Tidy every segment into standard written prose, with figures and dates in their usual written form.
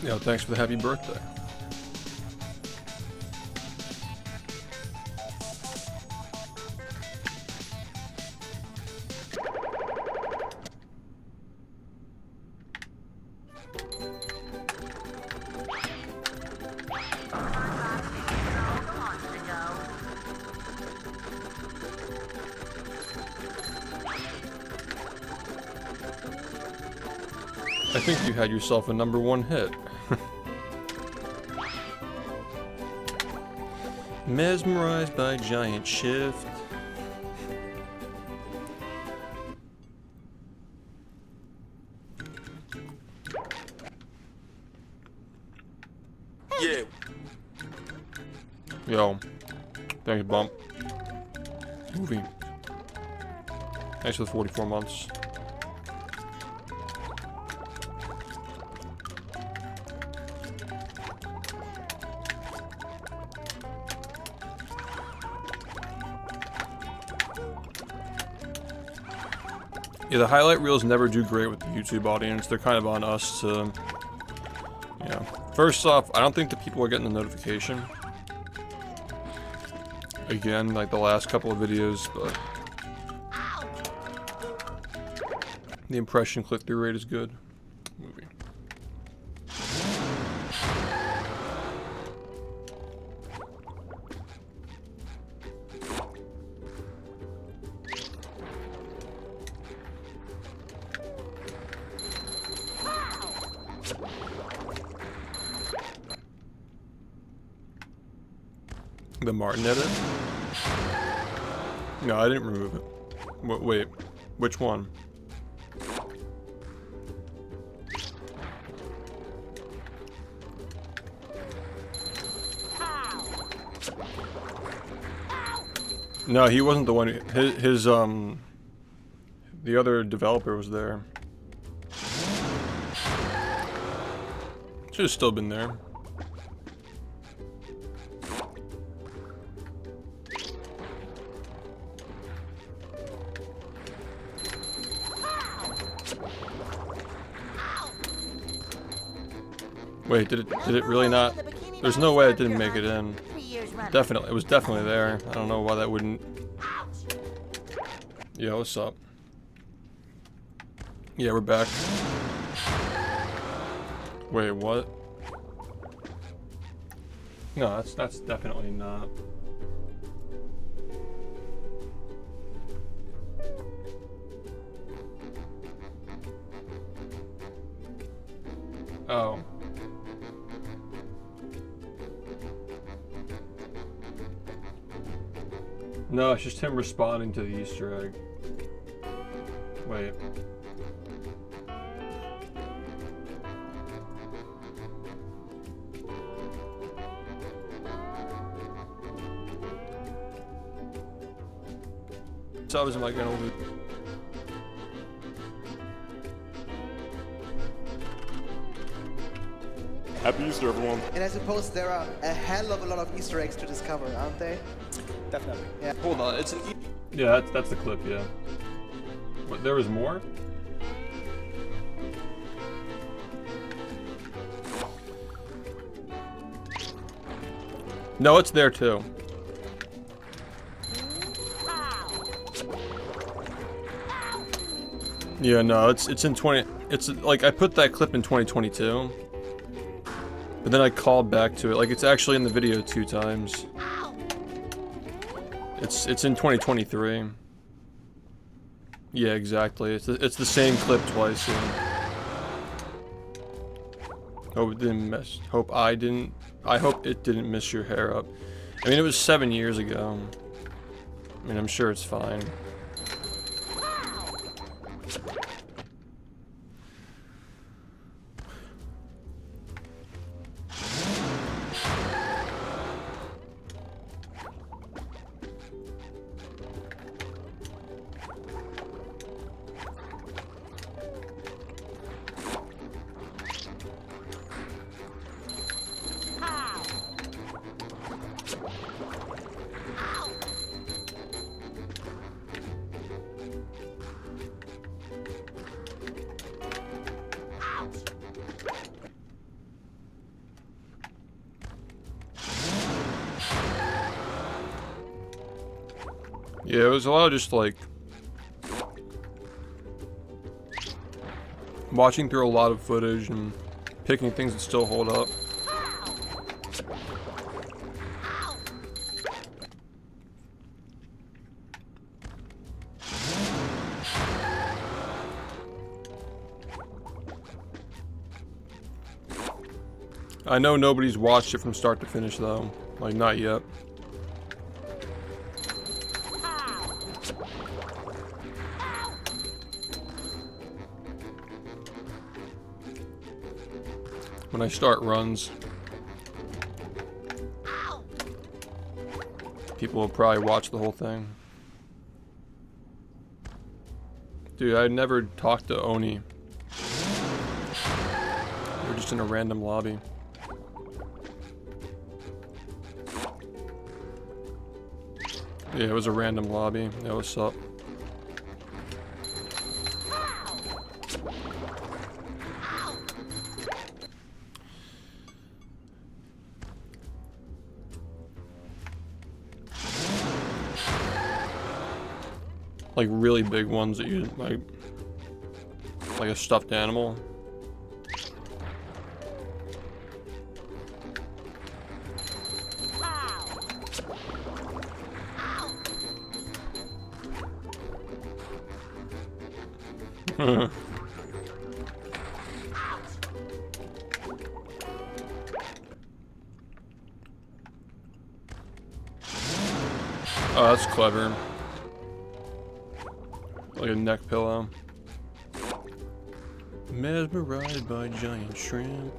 Yo, thanks for the happy birthday. I think you had yourself a #1 hit. Mesmerized by giant shift. Yeah. Yo. Thanks, Bump. Movie. Thanks for the 44 months. Yeah, the highlight reels never do great with the YouTube audience. They're kind of on us to, you know. First off, I don't think the people are getting the notification. Again, like the last couple of videos, but the impression click-through rate is good. Movie. The Martin edit? No, I didn't remove it. Wait, which one? No, he wasn't the one. His the other developer was there. Should have still been there. Wait, did it really not? There's no way it didn't make it in. Definitely, it was definitely there. I don't know why that wouldn't. Yo, what's up? Yeah, we're back. Wait, what? No, that's definitely not. Oh. No, it's just him responding to the Easter egg. Wait. Subs am I gonna lose? Happy Easter, everyone. And I suppose there are a hell of a lot of Easter eggs to discover, aren't they? Definitely. Yeah. Hold on, it's an Yeah, that's the clip, yeah. What, there was more? No, it's there too. Yeah, no, it's in 20. It's like I put that clip in 2022, but then I called back to it. Like it's actually in the video 2 times. It's in 2023. Yeah, exactly. It's the same clip twice. Yeah. Hope it didn't mess. I hope it didn't mess your hair up. I mean, it was 7 years ago. I mean, I'm sure it's fine. Yeah, it was a lot of just like watching through a lot of footage and picking things that still hold up. I know nobody's watched it from start to finish though. Like, not yet. When I start runs, people will probably watch the whole thing. Dude, I never talked to Oni. We're just in a random lobby. Yeah, it was a random lobby. Yeah, what's up? Like really big ones that you like a stuffed animal. Oh, that's clever. Like a neck pillow. Mesmerized by giant shrimp.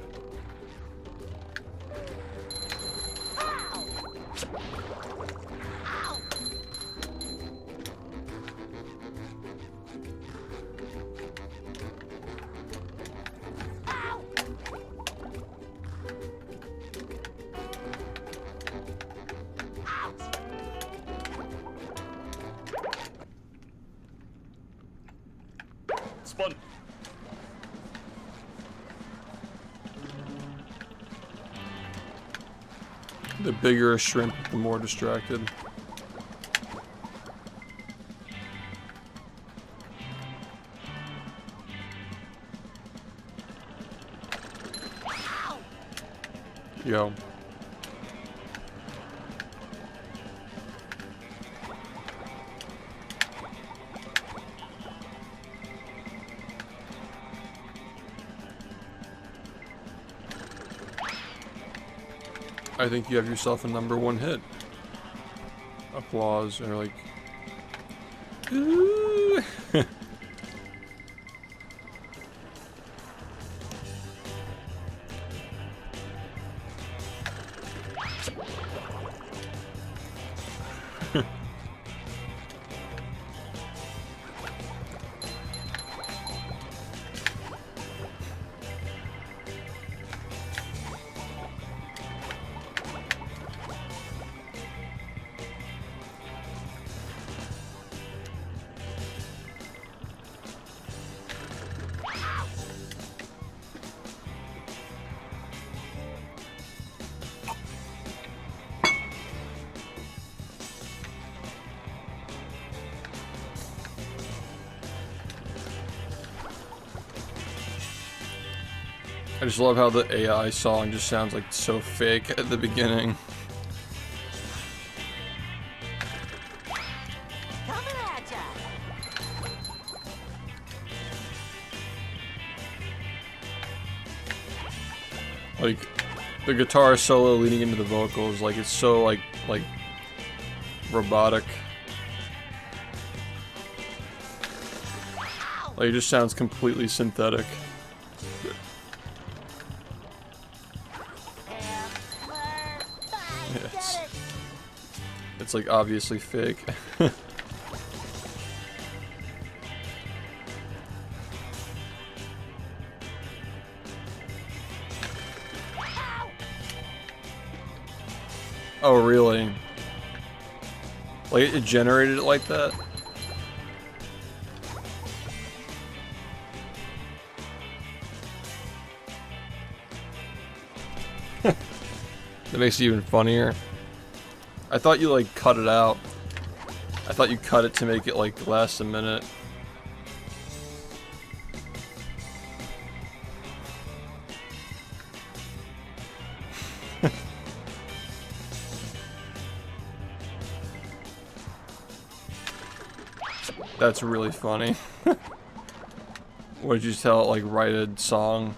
Spun. The bigger a shrimp, the more distracted. Yo. I think you have yourself a #1 hit. Applause, or like... Ooh. I just love how the AI song just sounds like so fake at the beginning. Like the guitar solo leading into the vocals, like it's so like robotic. Like it just sounds completely synthetic. It's like obviously fake. Oh really? Like it generated it like that? That makes it even funnier. I thought you like cut it out. I thought you cut it to make it like last a minute. That's really funny. What did you tell it, like, write a song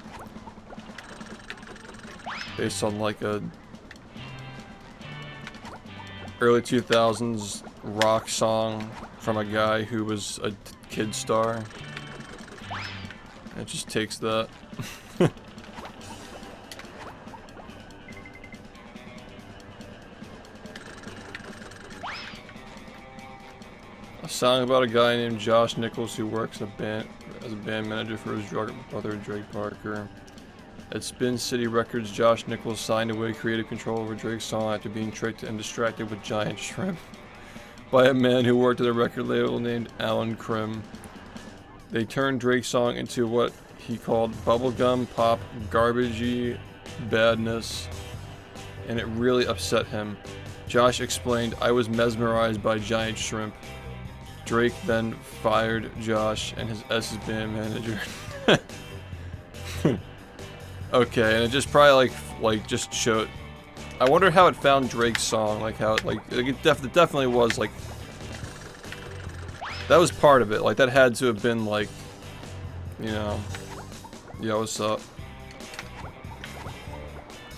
based on like a early 2000s rock song from a guy who was a kid star? It just takes that. A song about a guy named Josh Nichols who works in a band as a band manager for his brother Drake Parker. At Spin City Records, Josh Nichols signed away creative control over Drake's song after being tricked and distracted with giant shrimp by a man who worked at a record label named Alan Krim. They turned Drake's song into what he called bubblegum pop garbagey badness, and it really upset him. Josh explained, "I was mesmerized by giant shrimp." Drake then fired Josh and his S's band manager. Okay, and it just probably like just showed. I wonder how it found Drake's song, like how it definitely was like that was part of it. Like that had to have been like, you know, yo, what's up?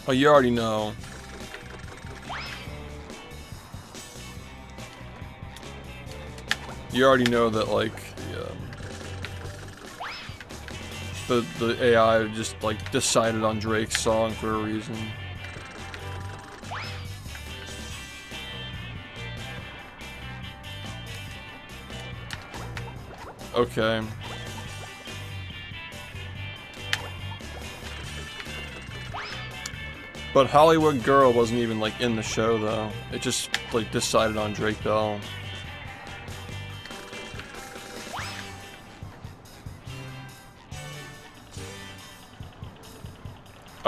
Oh, you already know. You already know that, like, the AI just, like, decided on Drake's song for a reason. Okay. But Hollywood Girl wasn't even, like, in the show, though. It just, like, decided on Drake Bell.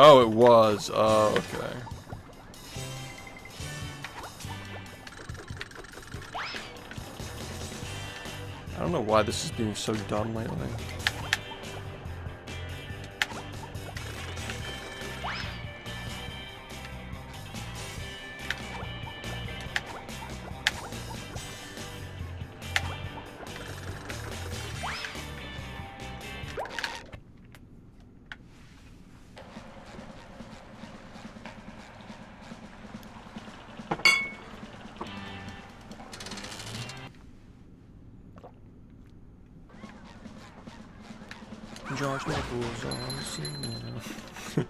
Oh, it was. Oh, okay. I don't know why this is being so dumb lately. Josh Nichols on the scene now.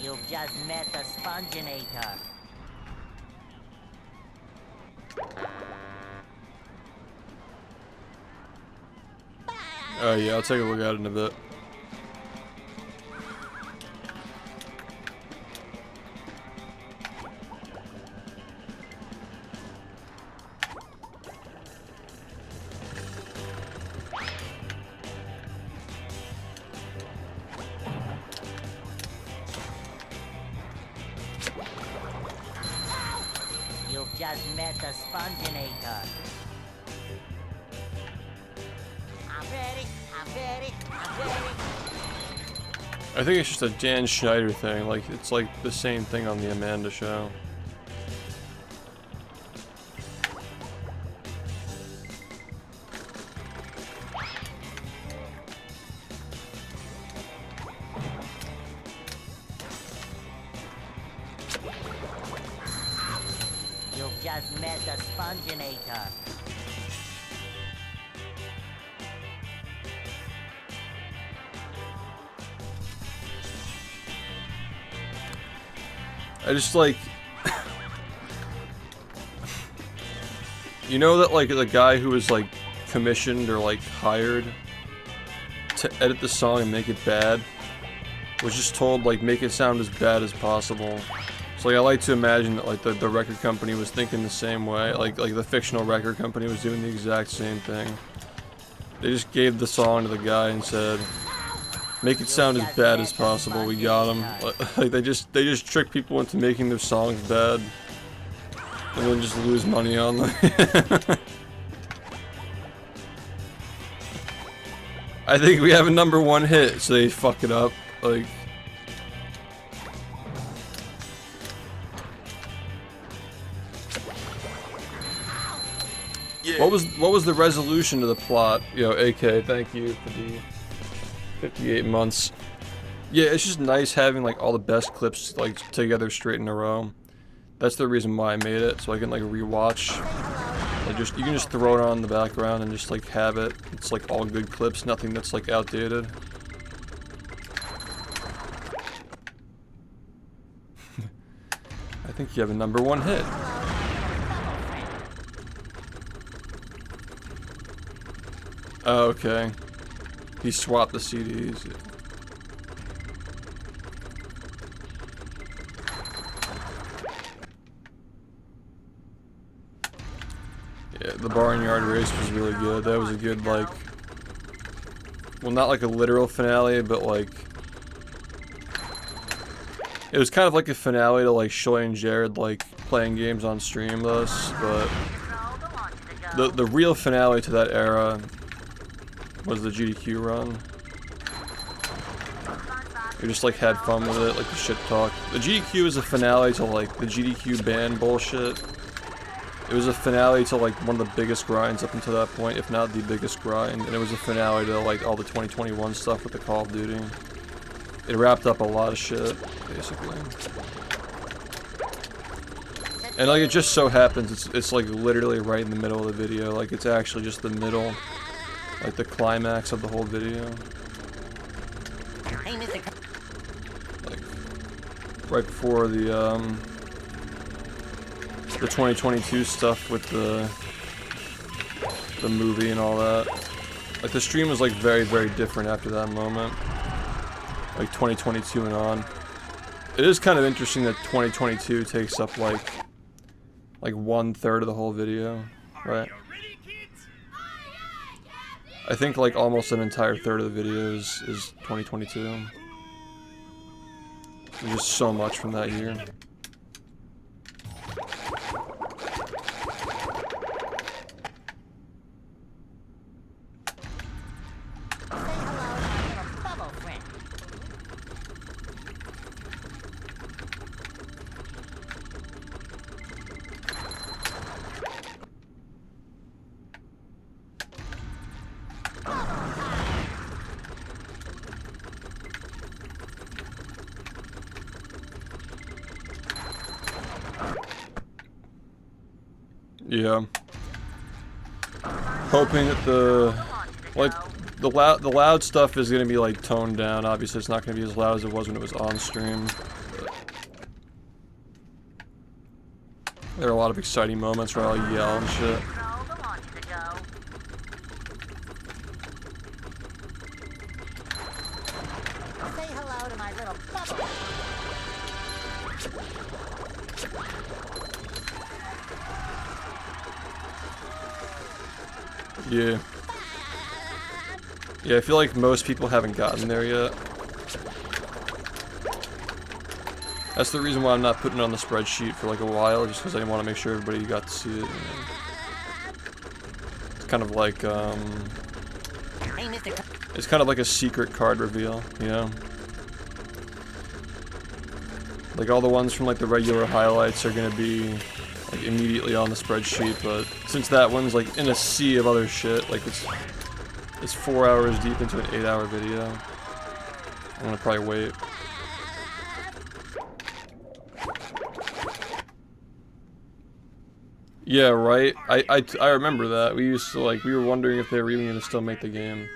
You've just met the Sponginator. Oh yeah, I'll take a look at it in a bit. You've just met the Sponginator. I'm ready, I'm ready, I'm ready. I think it's just a Dan Schneider thing. Like, it's like the same thing on the Amanda show. You've just met the Sponginator. I just like, you know that like the guy who was like commissioned or like hired to edit the song and make it bad was just told like make it sound as bad as possible So like, I like to imagine that like the record company was thinking the same way. Like the fictional record company was doing the exact same thing. They just gave the song to the guy and said, make it sound as bad as possible. We got him. Like they just trick people into making their songs bad, and then just lose money on them. I think we have a #1 hit, so they fuck it up. Like, yeah. What was the resolution to the plot? Yo, AK, thank you for the 58 months. Yeah, it's just nice having like all the best clips like together straight in a row. That's the reason why I made it, so I can like rewatch. Like you can just throw it on in the background and just like have it. It's like all good clips, nothing that's like outdated. I think you have a #1 hit. Oh, okay. He swapped the CDs. Yeah, the barnyard race was really good. That was a good, like, well, not like a literal finale, but like, it was kind of like a finale to like Shoy and Jared like playing games on stream with us, but the real finale to that era was the GDQ run. We just like had fun with it, like the shit talk. The GDQ is a finale to like the GDQ ban bullshit. It was a finale to like one of the biggest grinds up until that point, if not the biggest grind, and it was a finale to like all the 2021 stuff with the Call of Duty. It wrapped up a lot of shit, basically. And like it just so happens, it's like literally right in the middle of the video. Like it's actually just the middle, like the climax of the whole video. Like right before the 2022 stuff with the movie and all that. Like the stream was like very, very different after that moment. Like 2022 and on. It is kind of interesting that 2022 takes up like 1/3 of the whole video, right? I think like almost an entire third of the video is 2022. There's just so much from that year. Yeah. Hoping that the loud stuff is gonna be like toned down. Obviously, it's not gonna be as loud as it was when it was on stream. But there are a lot of exciting moments where I'll yell and shit. Say hello to my little bubble. Yeah. Yeah, I feel like most people haven't gotten there yet. That's the reason why I'm not putting it on the spreadsheet for like a while, just because I want to make sure everybody got to see it. You know? It's kind of like, it's kind of like a secret card reveal, you know? Like all the ones from like the regular highlights are gonna be like immediately on the spreadsheet, but since that one's like in a sea of other shit, like it's 4 hours deep into an 8-hour video, I'm gonna probably wait. Yeah, right. I remember that. We used to like, we were wondering if they were even gonna still make the game.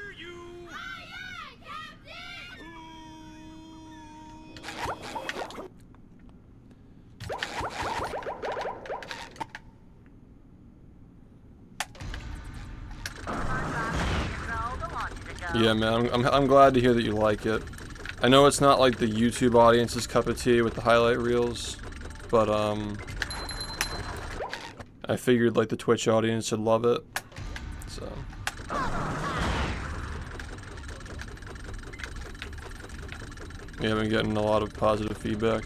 Yeah, man, I'm glad to hear that you like it. I know it's not like the YouTube audience's cup of tea with the highlight reels, but I figured like the Twitch audience would love it, so. Yeah, I've been getting a lot of positive feedback.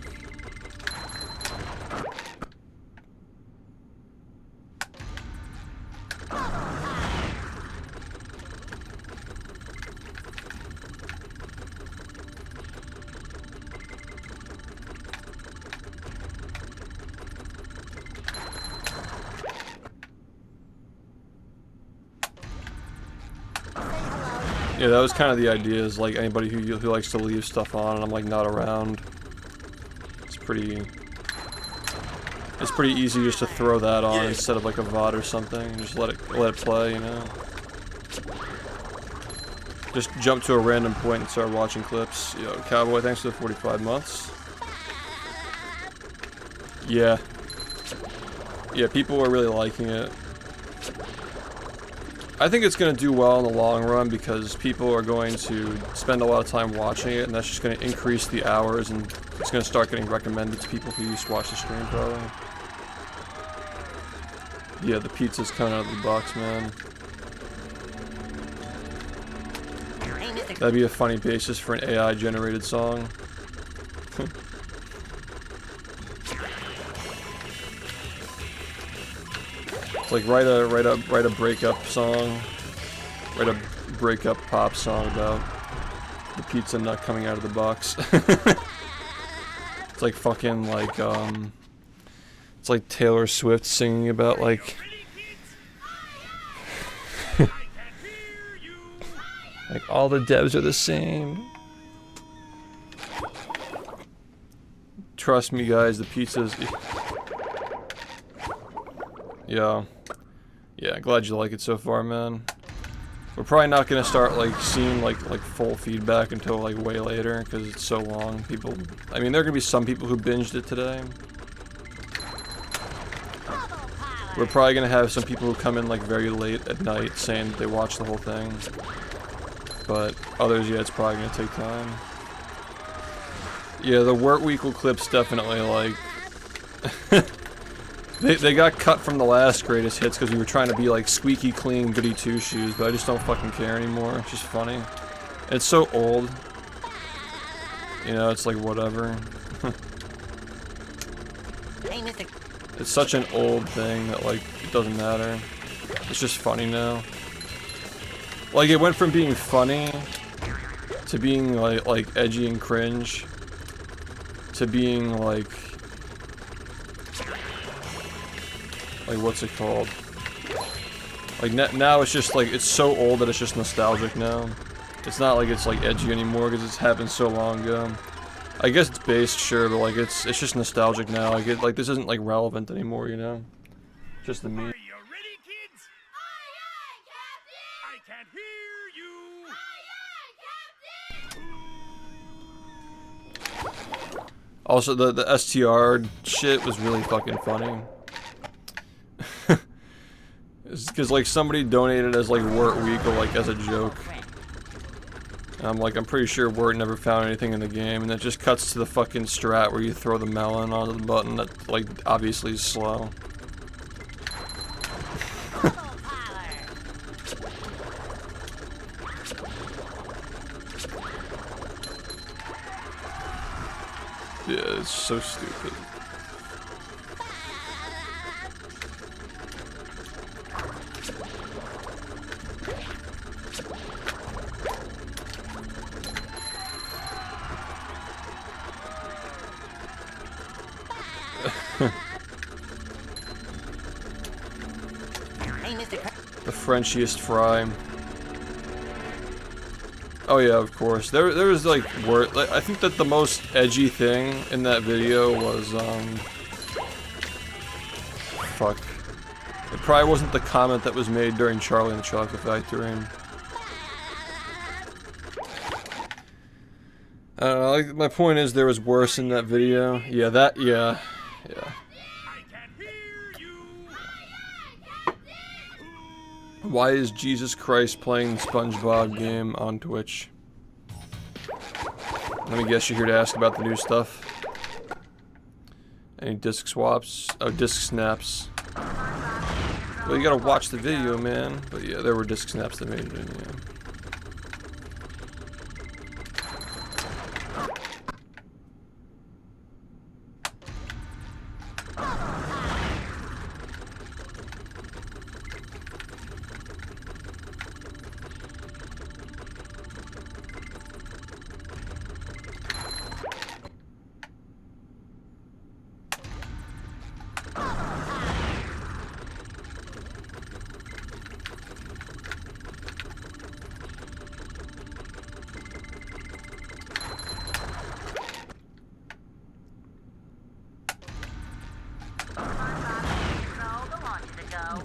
Yeah, that was kind of the idea, is like anybody who likes to leave stuff on and I'm like not around. It's pretty easy just to throw that on instead of like a VOD or something and just let it play, you know. Just jump to a random point and start watching clips. Yo, Cowboy, thanks for the 45 months. Yeah. Yeah, people are really liking it. I think it's going to do well in the long run because people are going to spend a lot of time watching it, and that's just going to increase the hours, and it's going to start getting recommended to people who used to watch the stream, probably. Yeah, the pizza's coming out of the box, man. That'd be a funny basis for an AI-generated song. Like write a breakup song, write a breakup pop song about the pizza nut coming out of the box. It's like fucking like it's like Taylor Swift singing about like like all the devs are the same. Trust me, guys, the pizza's. Yeah. Yeah, glad you like it so far, man. We're probably not gonna start like seeing like full feedback until like way later because it's so long. People, I mean, there are gonna be some people who binged it today. We're probably gonna have some people who come in like very late at night saying that they watched the whole thing. But others, yeah, it's probably gonna take time. Yeah, the work week clips definitely like. They got cut from the last greatest hits because we were trying to be like squeaky clean goody two shoes, but I just don't fucking care anymore. It's just funny. It's so old. You know, it's like whatever. It's such an old thing that like it doesn't matter. It's just funny now. Like it went from being funny to being like edgy and cringe to being like what's it called? Like now it's just like it's so old that it's just nostalgic now. It's not like it's like edgy anymore because it's happened so long ago. I guess it's based, sure, but like it's just nostalgic now. Like this isn't like relevant anymore, you know? Just the meme. Are you ready, kids? Aye, aye, Captain. I can't hear you. Also, the STR shit was really fucking funny. Because like somebody donated as like Wort Week or like as a joke. And I'm like, I'm pretty sure Wort never found anything in the game, and it just cuts to the fucking strat where you throw the melon onto the button that like obviously is slow. Yeah, it's so stupid. The Frenchiest fry. Oh yeah, of course. There was like word. Like, I think that the most edgy thing in that video was fuck. It probably wasn't the comment that was made during Charlie and the Chocolate Factory. I don't know, like, my point is there was worse in that video. Yeah, that, yeah. Why is Jesus Christ playing the SpongeBob game on Twitch? Let me guess, you're here to ask about the new stuff. Any disc swaps? Oh, disc snaps. Well, you gotta watch the video, man. But yeah, there were disc snaps that made it in, yeah.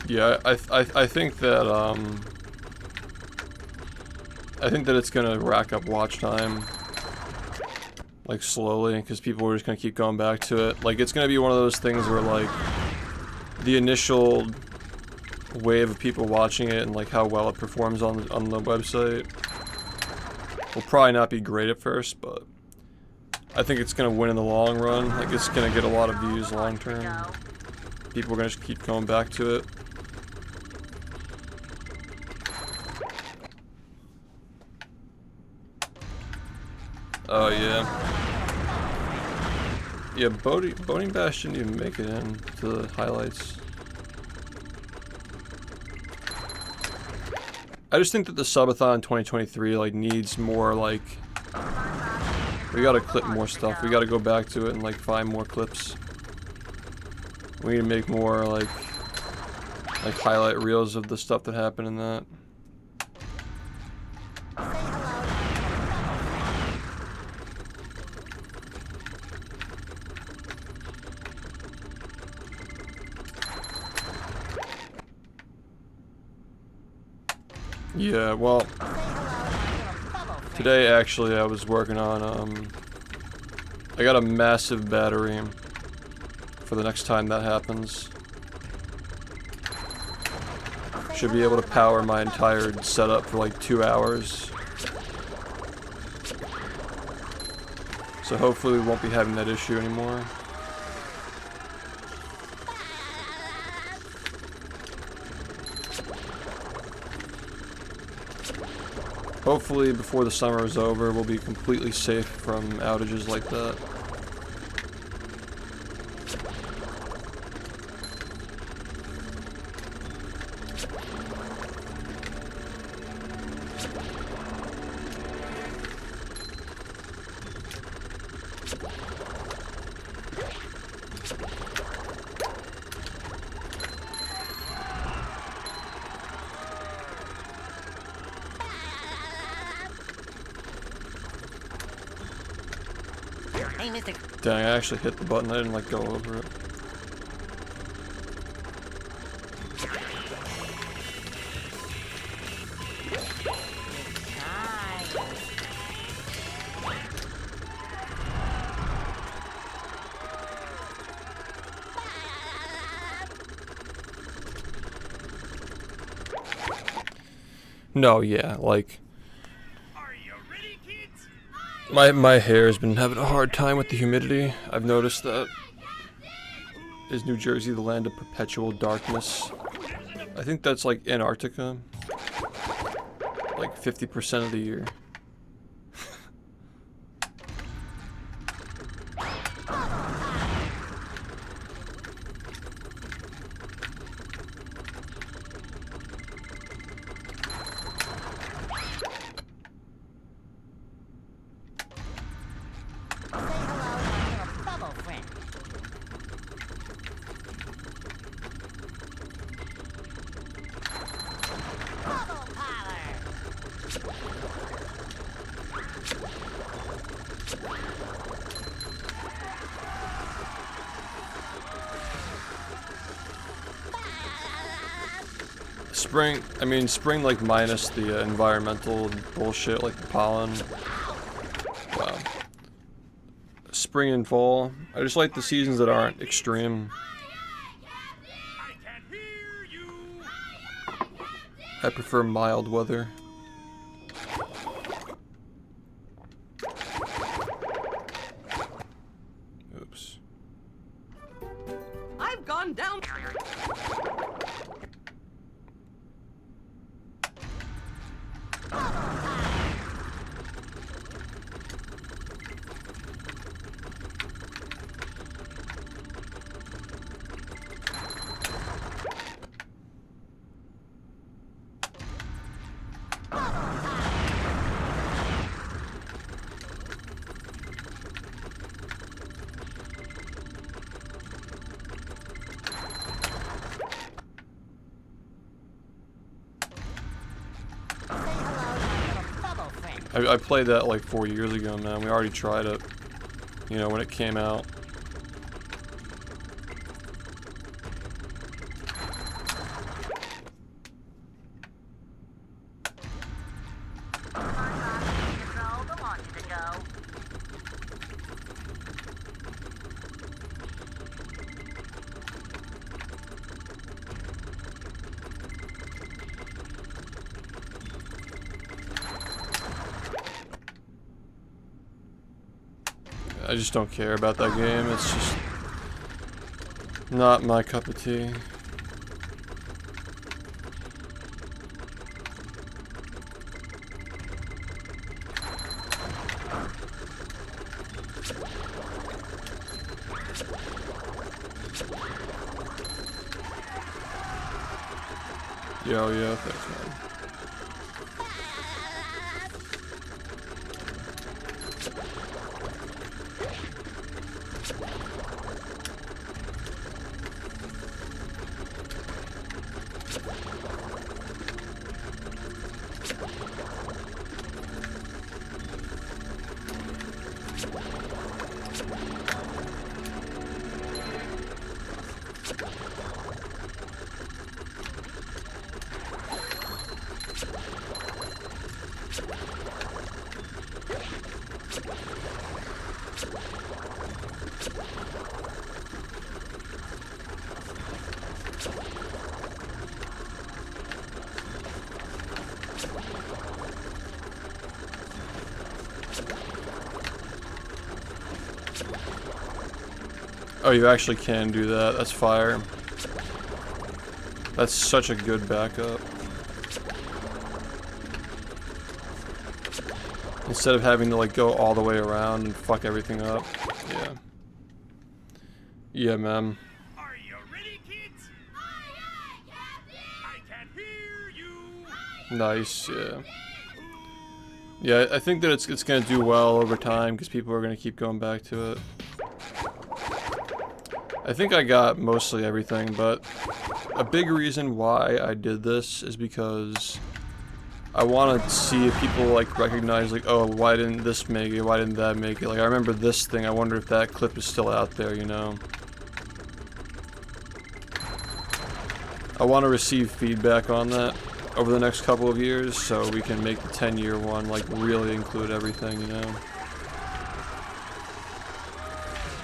Yeah, I think that it's gonna rack up watch time, like slowly, because people are just gonna keep going back to it. Like, it's gonna be one of those things where, like, the initial wave of people watching it and like how well it performs on the website will probably not be great at first, but I think it's gonna win in the long run. Like, it's gonna get a lot of views long term. People are gonna just keep going back to it. Oh yeah. Yeah, Boating Bash didn't even make it in to the highlights. I just think that the subathon 2023 like needs more, like, we gotta clip more stuff. We gotta go back to it and like find more clips. We need to make more like highlight reels of the stuff that happened in that. Yeah, well, today actually I was working on, I got a massive battery for the next time that happens. Should be able to power my entire setup for like 2 hours. So hopefully we won't be having that issue anymore. Hopefully before the summer is over, we'll be completely safe from outages like that. Hey, Mr. Dang, I actually hit the button, I didn't like go over it. No, yeah, like, Are you ready, kids? my hair has been having a hard time with the humidity. I've noticed that. Is New Jersey the land of perpetual darkness? I think that's like Antarctica. Like 50% of the year. Bubble friend. Bubble power. Spring like minus the environmental bullshit like the pollen. Wow. Spring and fall. I just like the seasons that aren't extreme. I can hear you. I prefer mild weather. Oops. I played that like 4 years ago, man. We already tried it, you know, when it came out. I just don't care about that game. It's just not my cup of tea. Yo, yeah, thanks, man. Oh, you actually can do that. That's fire. That's such a good backup. Instead of having to like go all the way around and fuck everything up. Yeah. Yeah, man. Are you ready, kids? I can hear you. Nice, yeah. Yeah, I think that it's gonna do well over time because people are gonna keep going back to it. I think I got mostly everything, but a big reason why I did this is because I want to see if people like recognize like, oh, why didn't this make it? Why didn't that make it? Like, I remember this thing. I wonder if that clip is still out there, you know? I want to receive feedback on that over the next couple of years so we can make the 10-year one like really include everything, you know?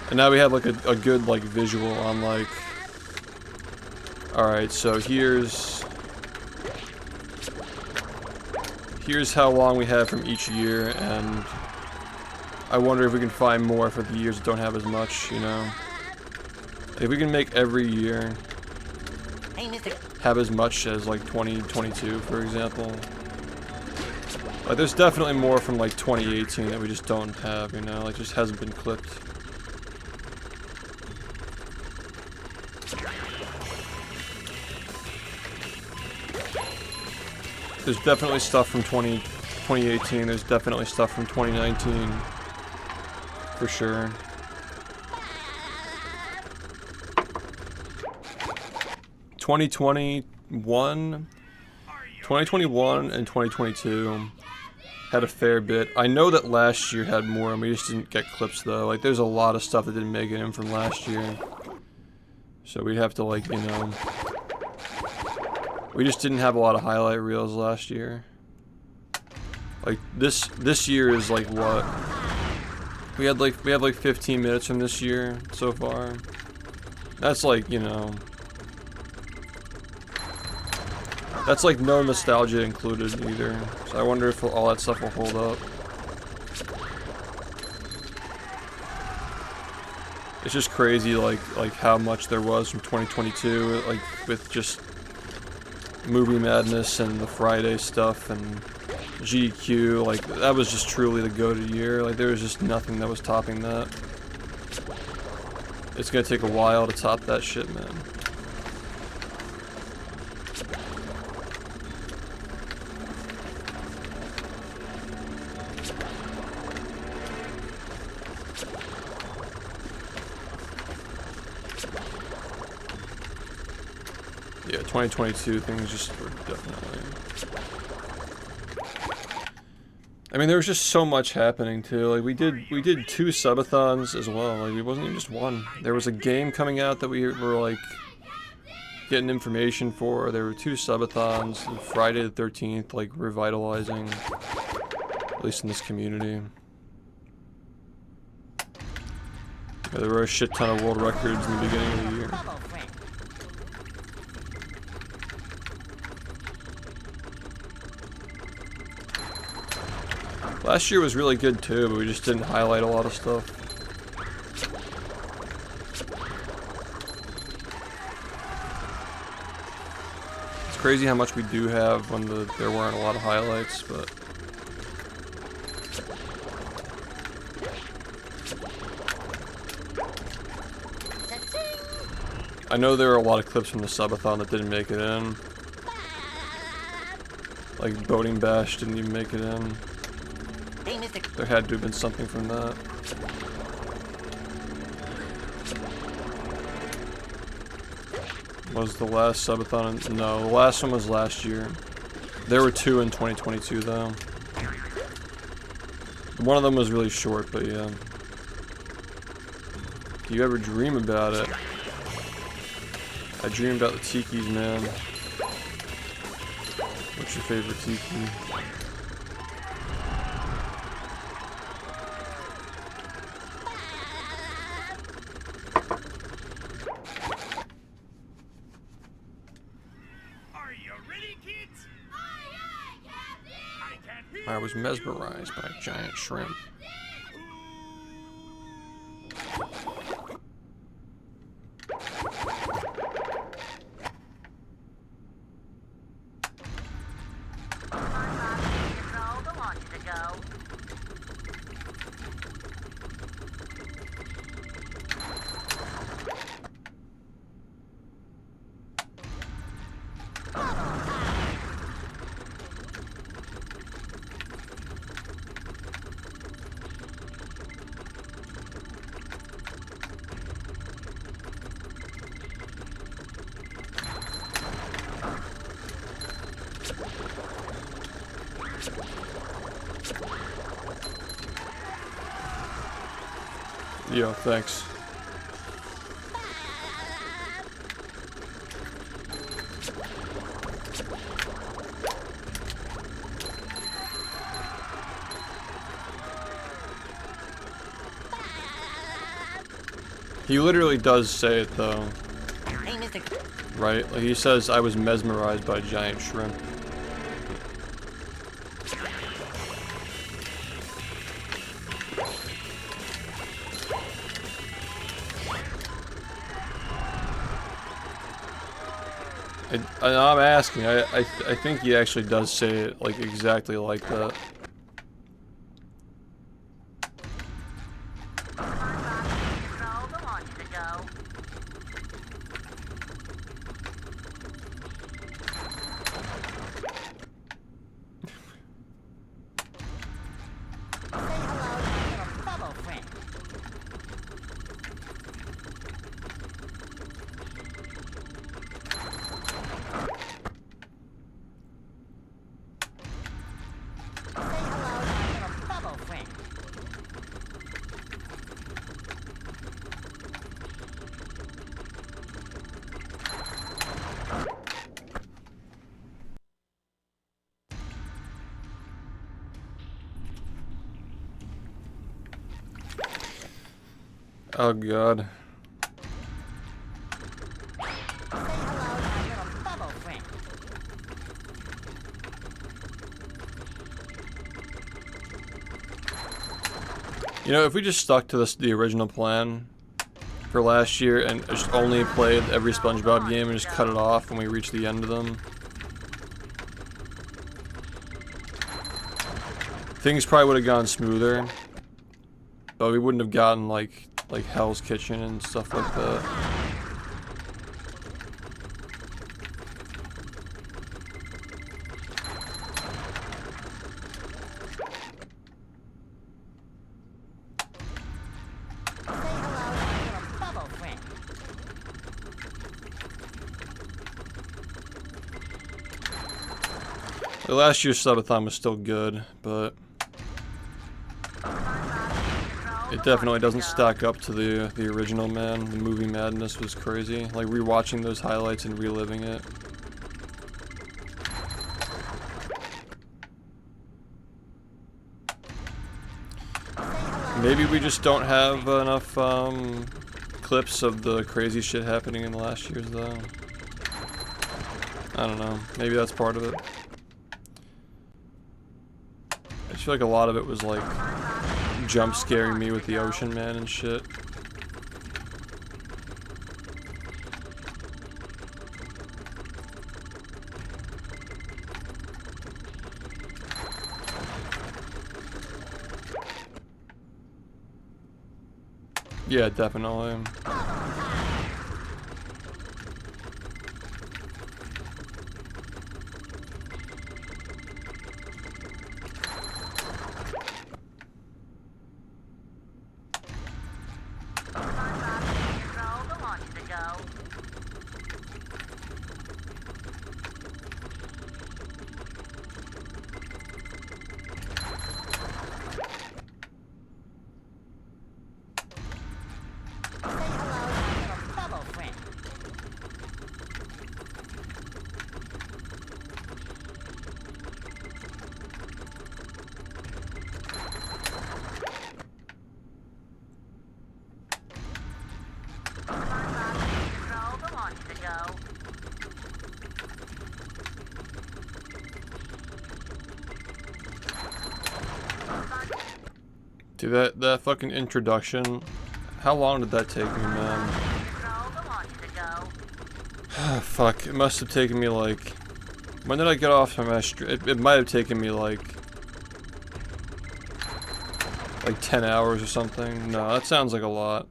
And now we have like a good like visual on like, alright, so here's how long we have from each year, and I wonder if we can find more for the years that don't have as much, you know? If we can make every year have as much as like 2022, for example. Like, there's definitely more from like 2018 that we just don't have, you know? Like, just hasn't been clipped. There's definitely stuff from 2018, there's definitely stuff from 2019, for sure. Twenty 2021 and 2022 had a fair bit. I know that last year had more, and we just didn't get clips though. Like, there's a lot of stuff that didn't make it in from last year. So we'd have to, like, you know... We just didn't have a lot of highlight reels last year. Like, this year is like what? We have like 15 minutes from this year so far. That's like, you know... That's like no nostalgia included either. So I wonder if all that stuff will hold up. It's just crazy, like how much there was from 2022, like with just movie madness and the Friday stuff and GQ. Like that was just truly the go-to year. Like there was just nothing that was topping that. It's gonna take a while to top that shit, man. Yeah, 2022 things just were definitely... I mean, there was just so much happening too. Like we did 2 subathons as well. Like it wasn't even just one. There was a game coming out that we were like getting information for. There were 2 subathons. And Friday the 13th, like revitalizing, at least in this community. Yeah, there were a shit ton of world records in the beginning of the year. Last year was really good too, but we just didn't highlight a lot of stuff. It's crazy how much we do have when there weren't a lot of highlights, but... I know there are a lot of clips from the subathon that didn't make it in. Like Boating Bash didn't even make it in. There had to have been something from that. Was the last subathon? No, the last one was last year. There were 2 in 2022 though. One of them was really short, but yeah. Do you ever dream about it? I dream about the tikis, man. What's your favorite tiki? I was mesmerized by a giant shrimp. Yo, thanks. He literally does say it though. Right? Like he says, I was mesmerized by a giant shrimp. I'm asking. I think he actually does say it like exactly like that. Oh god. You know, if we just stuck to the original plan for last year and just only played every SpongeBob game and just cut it off when we reached the end of them. Things probably would have gone smoother, but we wouldn't have gotten like Hell's Kitchen and stuff like that. The last year's subathon was still good, but it definitely doesn't stack up to the original, man. The movie madness was crazy. Like rewatching those highlights and reliving it. Maybe we just don't have enough clips of the crazy shit happening in the last year's though. I don't know. Maybe that's part of it. I feel like a lot of it was like jump scaring me with the ocean man and shit. Yeah, definitely. Dude, that fucking introduction, how long did that take me, man? Fuck, it must have taken me like, when did I get off from my stream? It might have taken me like 10 hours or something. No, that sounds like a lot.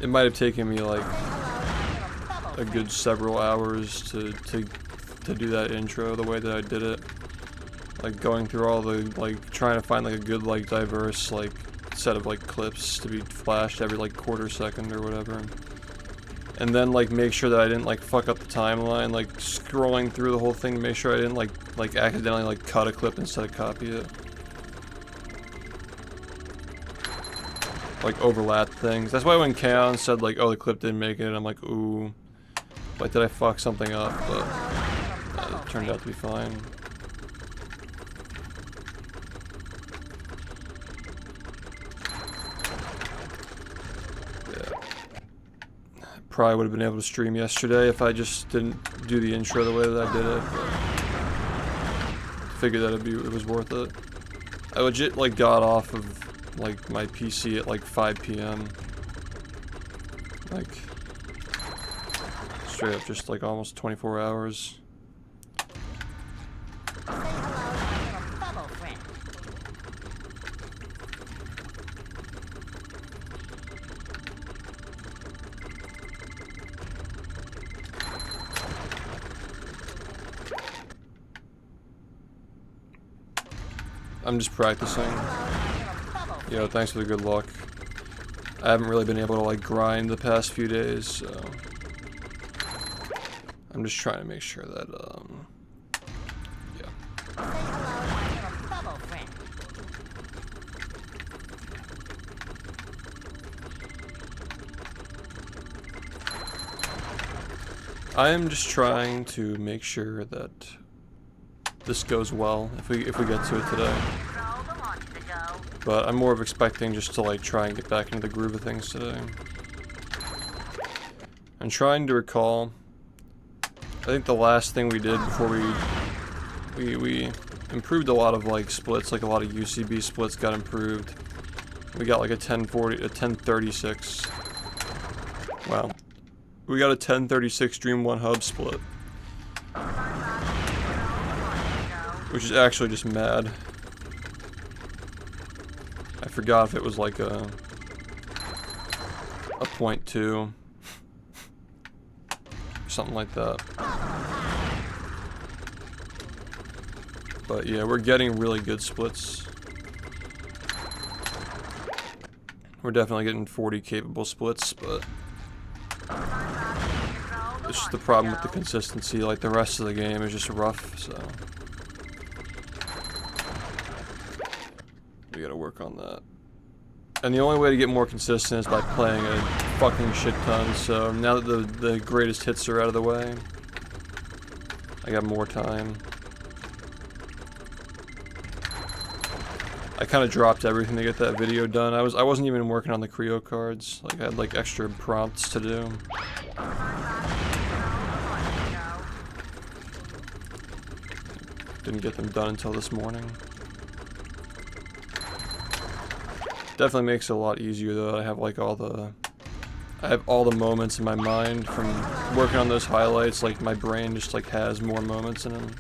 It might have taken me like a good several hours to do that intro the way that I did it. Like going through all the, like trying to find like a good like diverse like set of like clips to be flashed every like quarter second or whatever. And then like make sure that I didn't like fuck up the timeline, like scrolling through the whole thing to make sure I didn't like accidentally like cut a clip instead of copy it. Like overlap things. That's why when Kaon said like, oh, the clip didn't make it, I'm like, ooh, like did I fuck something up? But it turned out to be fine. Probably would have been able to stream yesterday if I just didn't do the intro the way that I did it, but figured that it was worth it. I legit like got off of like my PC at like 5 p.m. Like straight up just like almost 24 hours. I'm just practicing. Yo, thanks for the good luck. I haven't really been able to like grind the past few days, so I'm just trying to make sure that yeah. I am just trying to make sure that this goes well if we get to it today. But I'm more of expecting just to like try and get back into the groove of things today. I'm trying to recall. I think the last thing we did before we improved a lot of like splits, like a lot of UCB splits got improved. We got like a 1040, a 1036. Wow. We got a 1036 Dream 1 hub split. Which is actually just mad. I forgot if it was like a 0.2. Something like that. But yeah, we're getting really good splits. We're definitely getting 40 capable splits, but it's just the problem with the consistency. Like the rest of the game is just rough, so we gotta work on that. And the only way to get more consistent is by playing a fucking shit ton. So now that the greatest hits are out of the way, I got more time. I kind of dropped everything to get that video done. I wasn't even working on the Creo cards. Like I had like extra prompts to do. Didn't get them done until this morning. Definitely makes it a lot easier though. I have like all the moments in my mind from working on those highlights. Like my brain just like has more moments in them.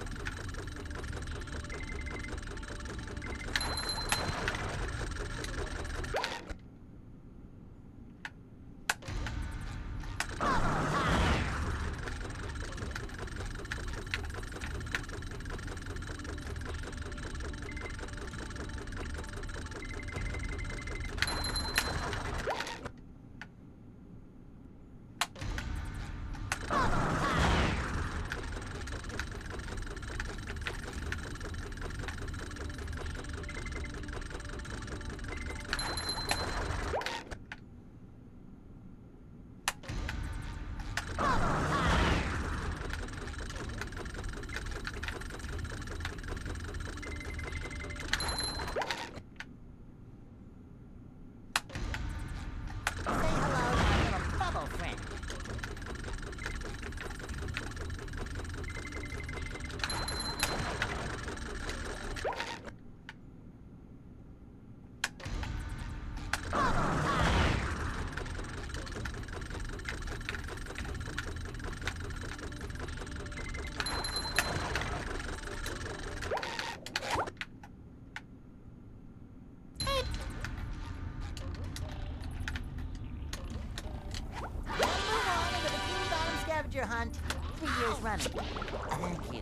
Scavenger hunt, 3 years running. Thank you.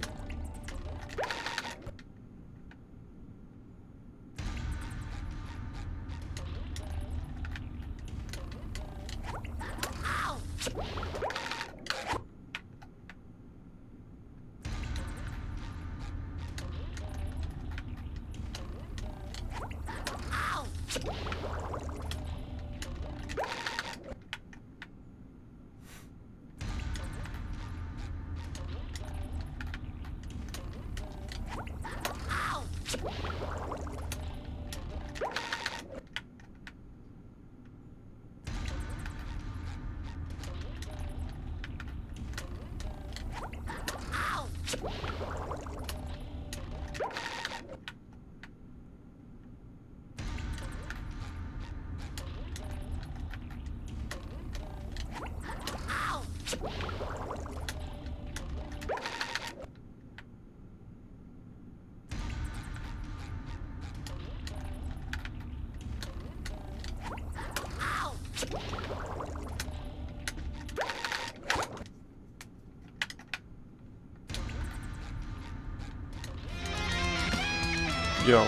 Yo.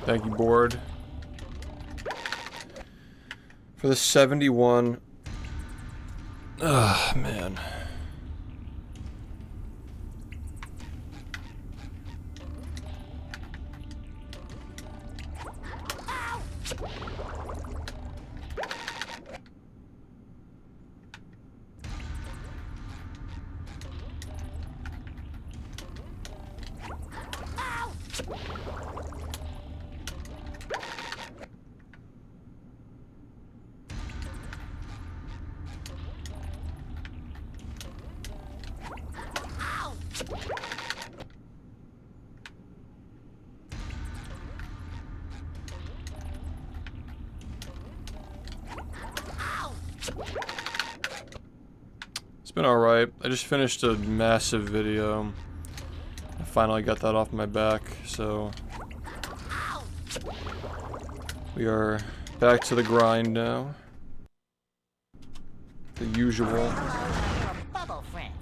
Thank you, board. For the 71. Ugh, man. been alright. I just finished a massive video. I finally got that off my back, so we are back to the grind now. The usual. Bubble friend.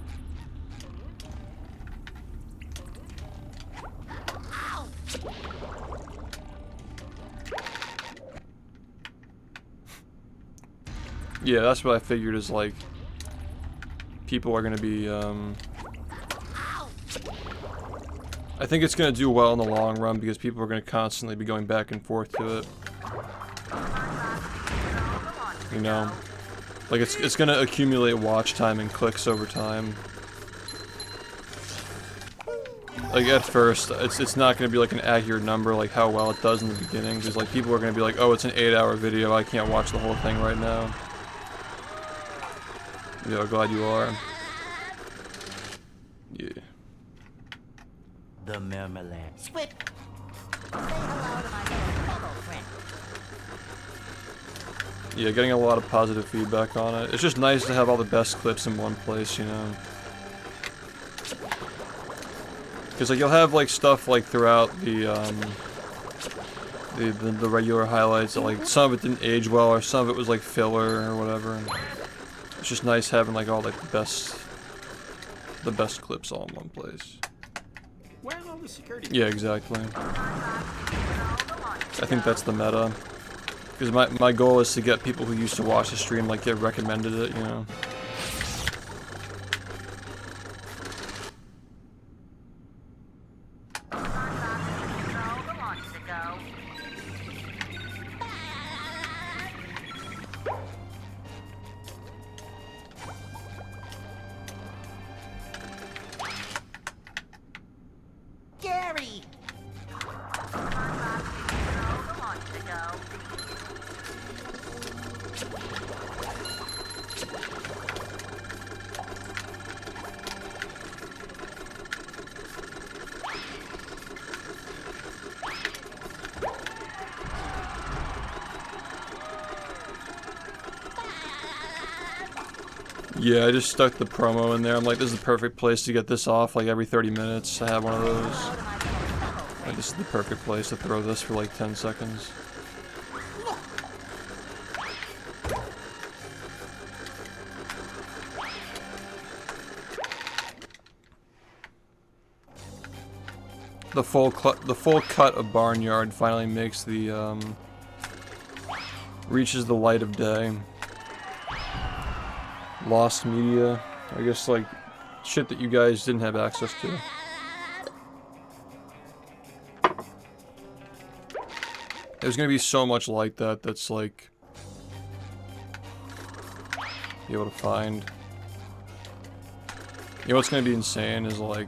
Yeah, that's what I figured is like people are gonna be I think it's gonna do well in the long run because people are gonna constantly be going back and forth to it. You know? Like it's gonna accumulate watch time and clicks over time. Like at first, it's not gonna be like an accurate number like how well it does in the beginning, because like people are gonna be like, oh, it's an 8-hour video, I can't watch the whole thing right now. Yeah, glad you are. Yeah. The marmalade. Squip. Say hello to my little bubble friend. Yeah, getting a lot of positive feedback on it. It's just nice to have all the best clips in one place, you know. Because like you'll have like stuff like throughout the regular highlights that like some of it didn't age well or some of it was like filler or whatever. And it's just nice having like all like the best clips all in one place. Where are all the security? Yeah, exactly. I think that's the meta. Because my goal is to get people who used to watch the stream like get recommended it, you know. Gary. Yeah, I just stuck the promo in there. I'm like, this is the perfect place to get this off, like every 30 minutes. I have one of those. Like, this is the perfect place to throw this for like 10 seconds. The full cut of Barnyard finally makes the reaches the light of day. Lost media, I guess like shit that you guys didn't have access to. There's gonna be so much like that that's like be able to find. You know what's gonna be insane is like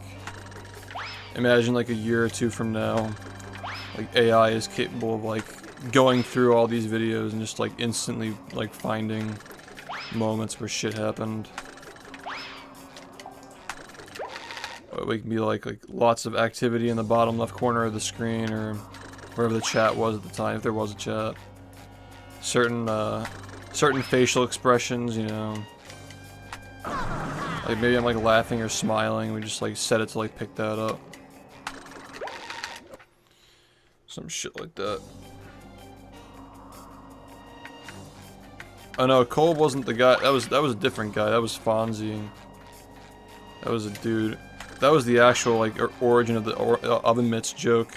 imagine like a year or two from now, like AI is capable of like going through all these videos and just like instantly like finding moments where shit happened. We can be like lots of activity in the bottom left corner of the screen or wherever the chat was at the time, if there was a chat. Certain facial expressions, you know. Like maybe I'm like laughing or smiling, we just like set it to like pick that up. Some shit like that. Oh no, Cole wasn't the guy. That was a different guy. That was Fonzie. That was a dude. That was the actual like origin of the oven mitts joke.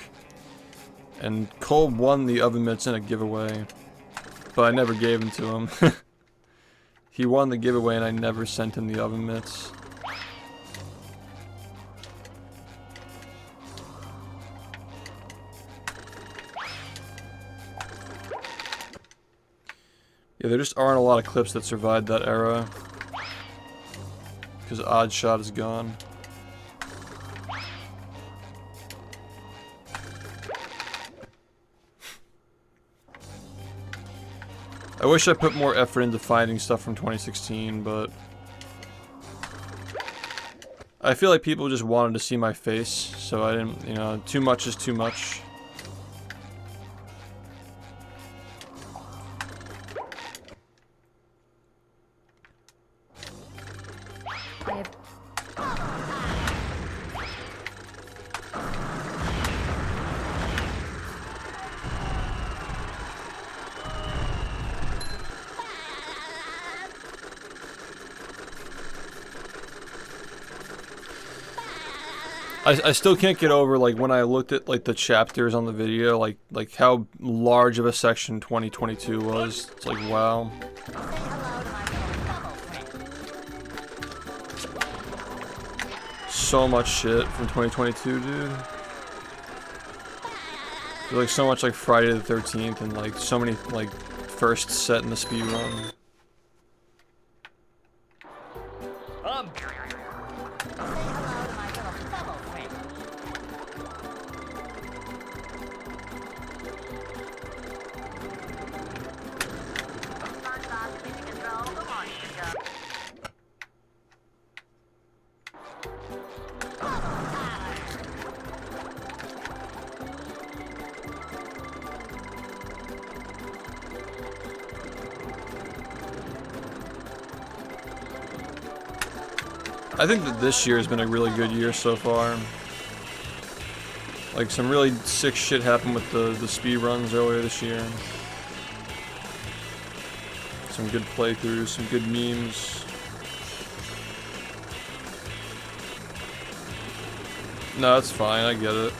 And Cole won the oven mitts in a giveaway, but I never gave them to him. He won the giveaway and I never sent him the oven mitts. Yeah, there just aren't a lot of clips that survived that era. Because Oddshot is gone. I wish I put more effort into finding stuff from 2016, but I feel like people just wanted to see my face, so I didn't, you know, too much is too much. I still can't get over like when I looked at like the chapters on the video, like how large of a section 2022 was. It's like wow. So much shit from 2022, dude. There's like so much like Friday the 13th and like so many like firsts set in the speedrun. I think that this year has been a really good year so far. Like some really sick shit happened with the speed runs earlier this year. Some good playthroughs, some good memes. No, it's fine, I get it.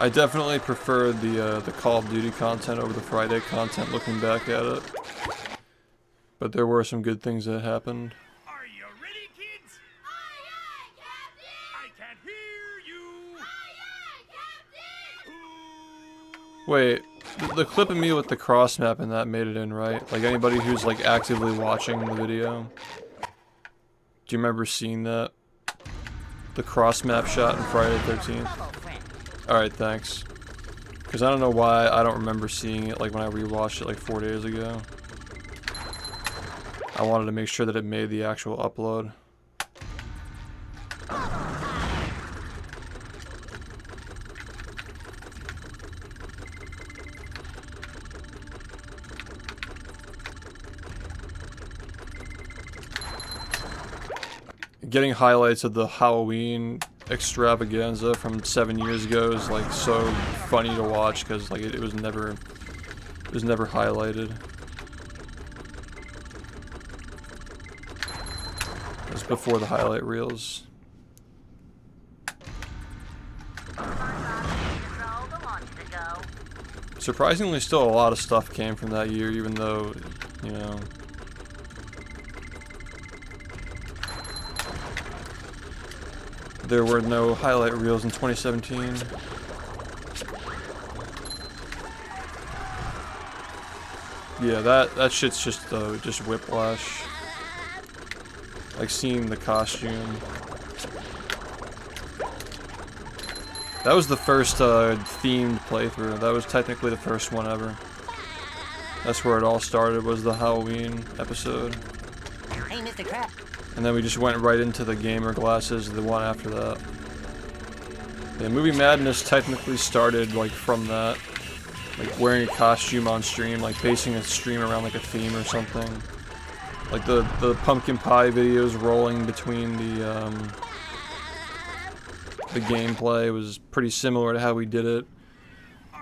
I definitely prefer the Call of Duty content over the Friday content looking back at it. But there were some good things that happened. Are you ready, kids? Aye, aye, Captain! I can't hear you! Aye, aye, Wait, Captain! the clip of me with the cross map and that made it in, right? Like anybody who's like actively watching the video. Do you remember seeing that? The cross map shot in Friday the 13th? Alright, thanks. Because I don't know why I don't remember seeing it like when I rewatched it like 4 days ago. I wanted to make sure that it made the actual upload. Getting highlights of the Halloween extravaganza from 7 years ago is like so funny to watch because like it was never highlighted. It was before the highlight reels. Surprisingly, still a lot of stuff came from that year, even though, you know, there were no highlight reels in 2017. Yeah, that shit's just whiplash. Like seeing the costume. That was the first themed playthrough. That was technically the first one ever. That's where it all started, was the Halloween episode. Hey, Mr. Crab. And then we just went right into the gamer glasses, the one after that. Yeah, Movie Madness technically started like from that. Like wearing a costume on stream, like basing a stream around like a theme or something. Like the pumpkin pie videos rolling between the gameplay was pretty similar to how we did it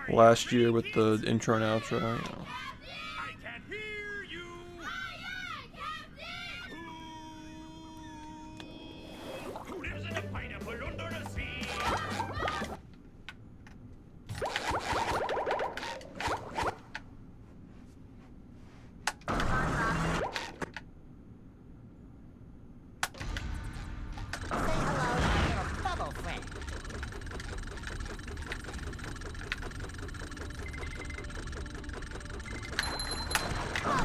last year with the intro and outro, you know. I can't hear you! Who lives in a pineapple under the sea?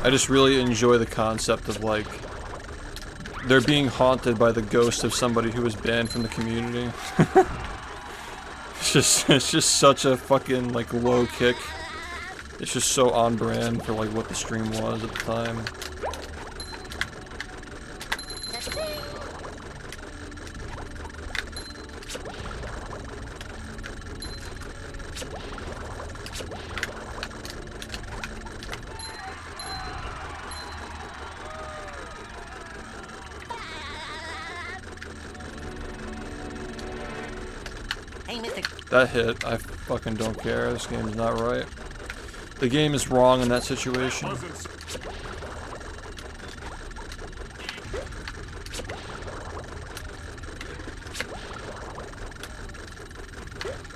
I just really enjoy the concept of like they're being haunted by the ghost of somebody who was banned from the community. It's just such a fucking like low kick. It's just so on brand for like what the stream was at the time. Hey, Mr. That hit, I fucking don't care. This game's not right. The game is wrong in that situation.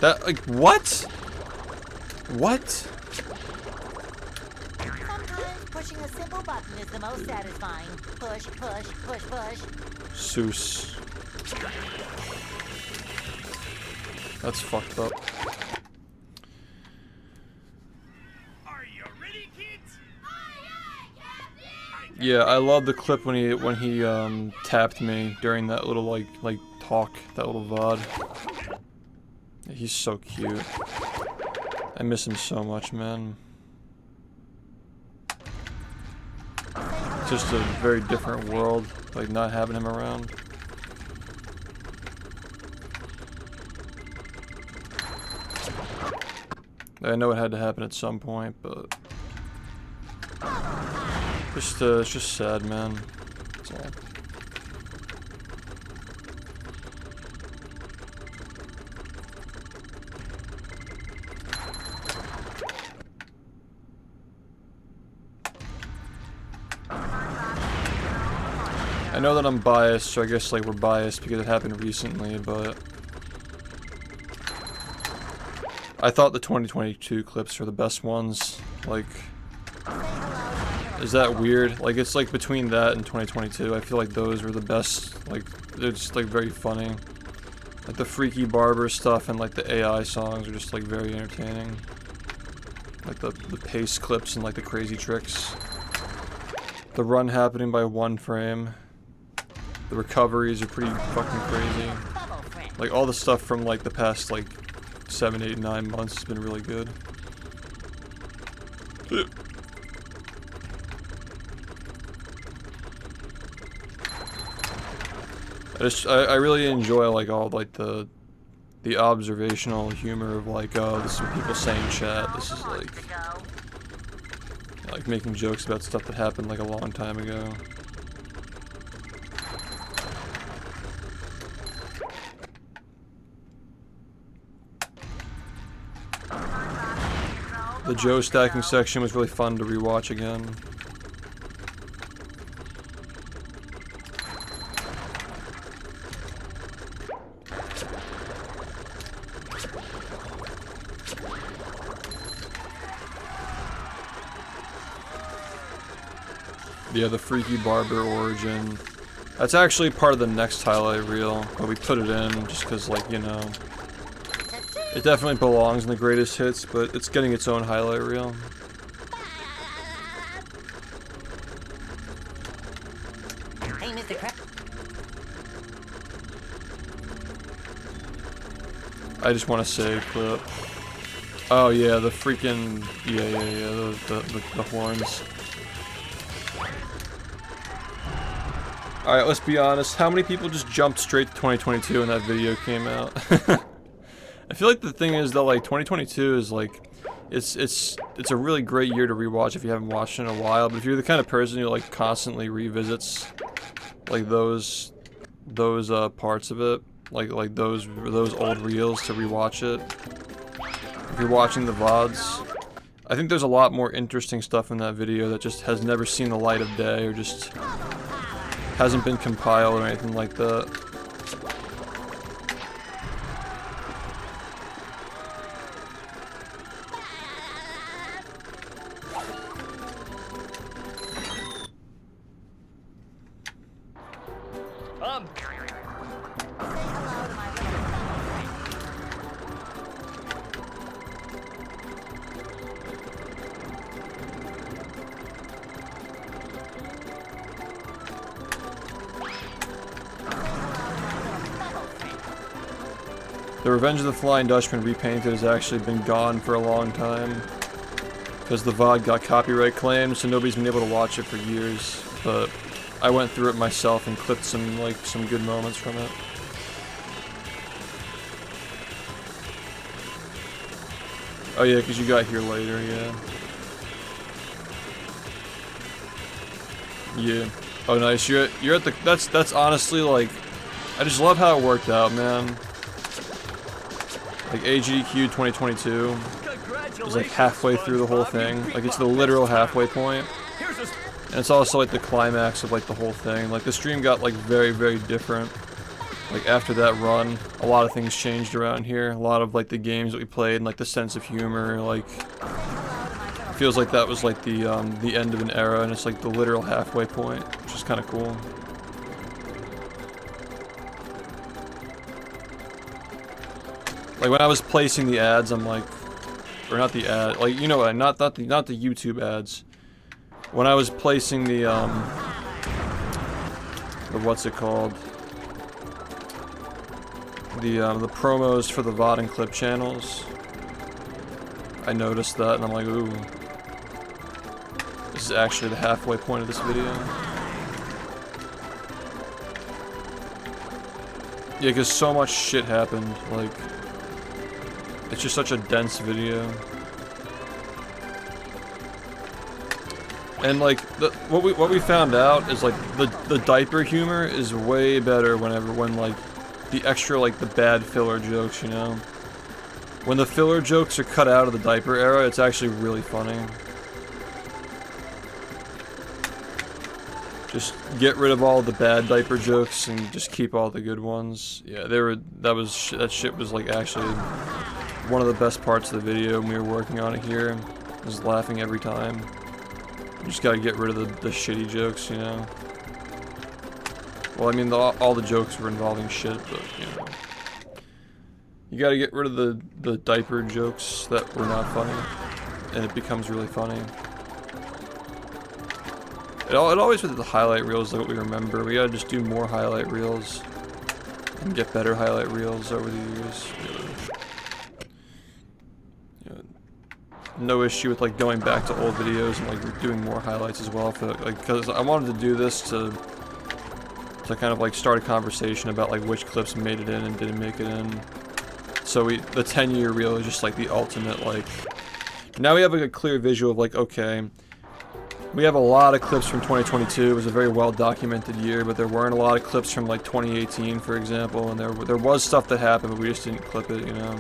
That, like, what? What? Sometimes pushing a simple button is the most satisfying. Push, push, push, push. Seuss. That's fucked up. Are you ready, kids? Yeah, I love the clip when he tapped me during that little like talk, that little VOD. He's so cute. I miss him so much, man. Just a very different world, like not having him around. I know it had to happen at some point, but it's just sad, man. That's all. I know that I'm biased, so I guess like we're biased because it happened recently, but I thought the 2022 clips were the best ones. Like, is that weird? Like, it's like between that and 2022, I feel like those were the best. Like, they're just like very funny. Like the freaky barber stuff and like the AI songs are just like very entertaining. Like the pace clips and like the crazy tricks. The run happening by 1 frame. The recoveries are pretty fucking crazy. Like all the stuff from like the past like 7, 8, 9 months has been really good. I really enjoy like all like the observational humor of like, oh, this is what people say in chat. This is like making jokes about stuff that happened like a long time ago. The Joe stacking section was really fun to rewatch again. Yeah, the freaky barber origin. That's actually part of the next highlight reel, but we put it in just because, like, you know, it definitely belongs in the greatest hits, but it's getting its own highlight reel. Hey, Mr. Crab. I just want to say clip. Oh yeah, the freaking the horns. Alright, let's be honest. How many people just jumped straight to 2022 when that video came out? I feel like the thing is that like 2022 is like it's a really great year to rewatch if you haven't watched it in a while, but if you're the kind of person who like constantly revisits like those parts of it, like those old reels to rewatch it. If you're watching the VODs, I think there's a lot more interesting stuff in that video that just has never seen the light of day or just hasn't been compiled or anything like that. The Revenge of the Flying Dutchman repainted has actually been gone for a long time because the VOD got copyright claimed, so nobody's been able to watch it for years. But I went through it myself and clipped some good moments from it. Oh yeah, because you got here later, yeah. Yeah. Oh nice. You're at the. That's honestly like, I just love how it worked out, man. Like AGDQ 2022. is like halfway through the whole thing. Like it's the literal halfway point. And it's also like the climax of like the whole thing. Like the stream got like very, very different. Like after that run, a lot of things changed around here. A lot of like the games that we played and like the sense of humor, like feels like that was like the end of an era, and it's like the literal halfway point, which is kind of cool. Like when I was placing the ads, I'm like, or not the ad, like you know what? Not the YouTube ads. When I was placing the what's it called? The promos for the VOD and clip channels. I noticed that and I'm like, ooh. This is actually the halfway point of this video. Yeah, because so much shit happened, like, it's just such a dense video. And like, what we found out is like, the diaper humor is way better when like, the extra, like, the bad filler jokes, you know? When the filler jokes are cut out of the diaper era, it's actually really funny. Just get rid of all the bad diaper jokes and just keep all the good ones. Yeah, that shit was, like, actually one of the best parts of the video when we were working on it here. I was laughing every time. You just gotta get rid of the shitty jokes, you know? Well, I mean, all the jokes were involving shit, but, you know. You gotta get rid of the diaper jokes that were not funny, and it becomes really funny. It always with the highlight reels, like what we remember. We gotta just do more highlight reels, and get better highlight reels over the years. You know, no issue with, like, going back to old videos and, like, doing more highlights as well, for, like, because I wanted to do this to kind of like start a conversation about like which clips made it in and didn't make it in. So the 10-year reel is just like the ultimate, like, now we have like a clear visual of like, okay, we have a lot of clips from 2022. It was a very well documented year, but there weren't a lot of clips from like 2018, for example, and there was stuff that happened, but we just didn't clip it, you know.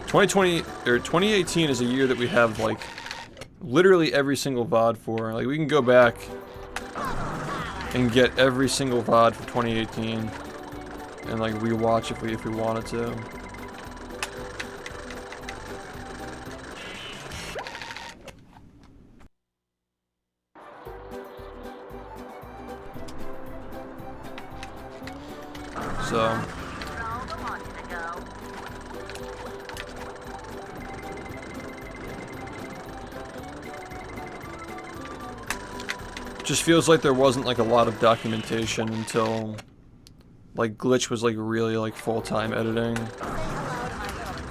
2018 is a year that we have like literally every single VOD for. Like, we can go back and get every single VOD for 2018 and like rewatch if we wanted to. So just feels like there wasn't like a lot of documentation until like Glitch was like really like full-time editing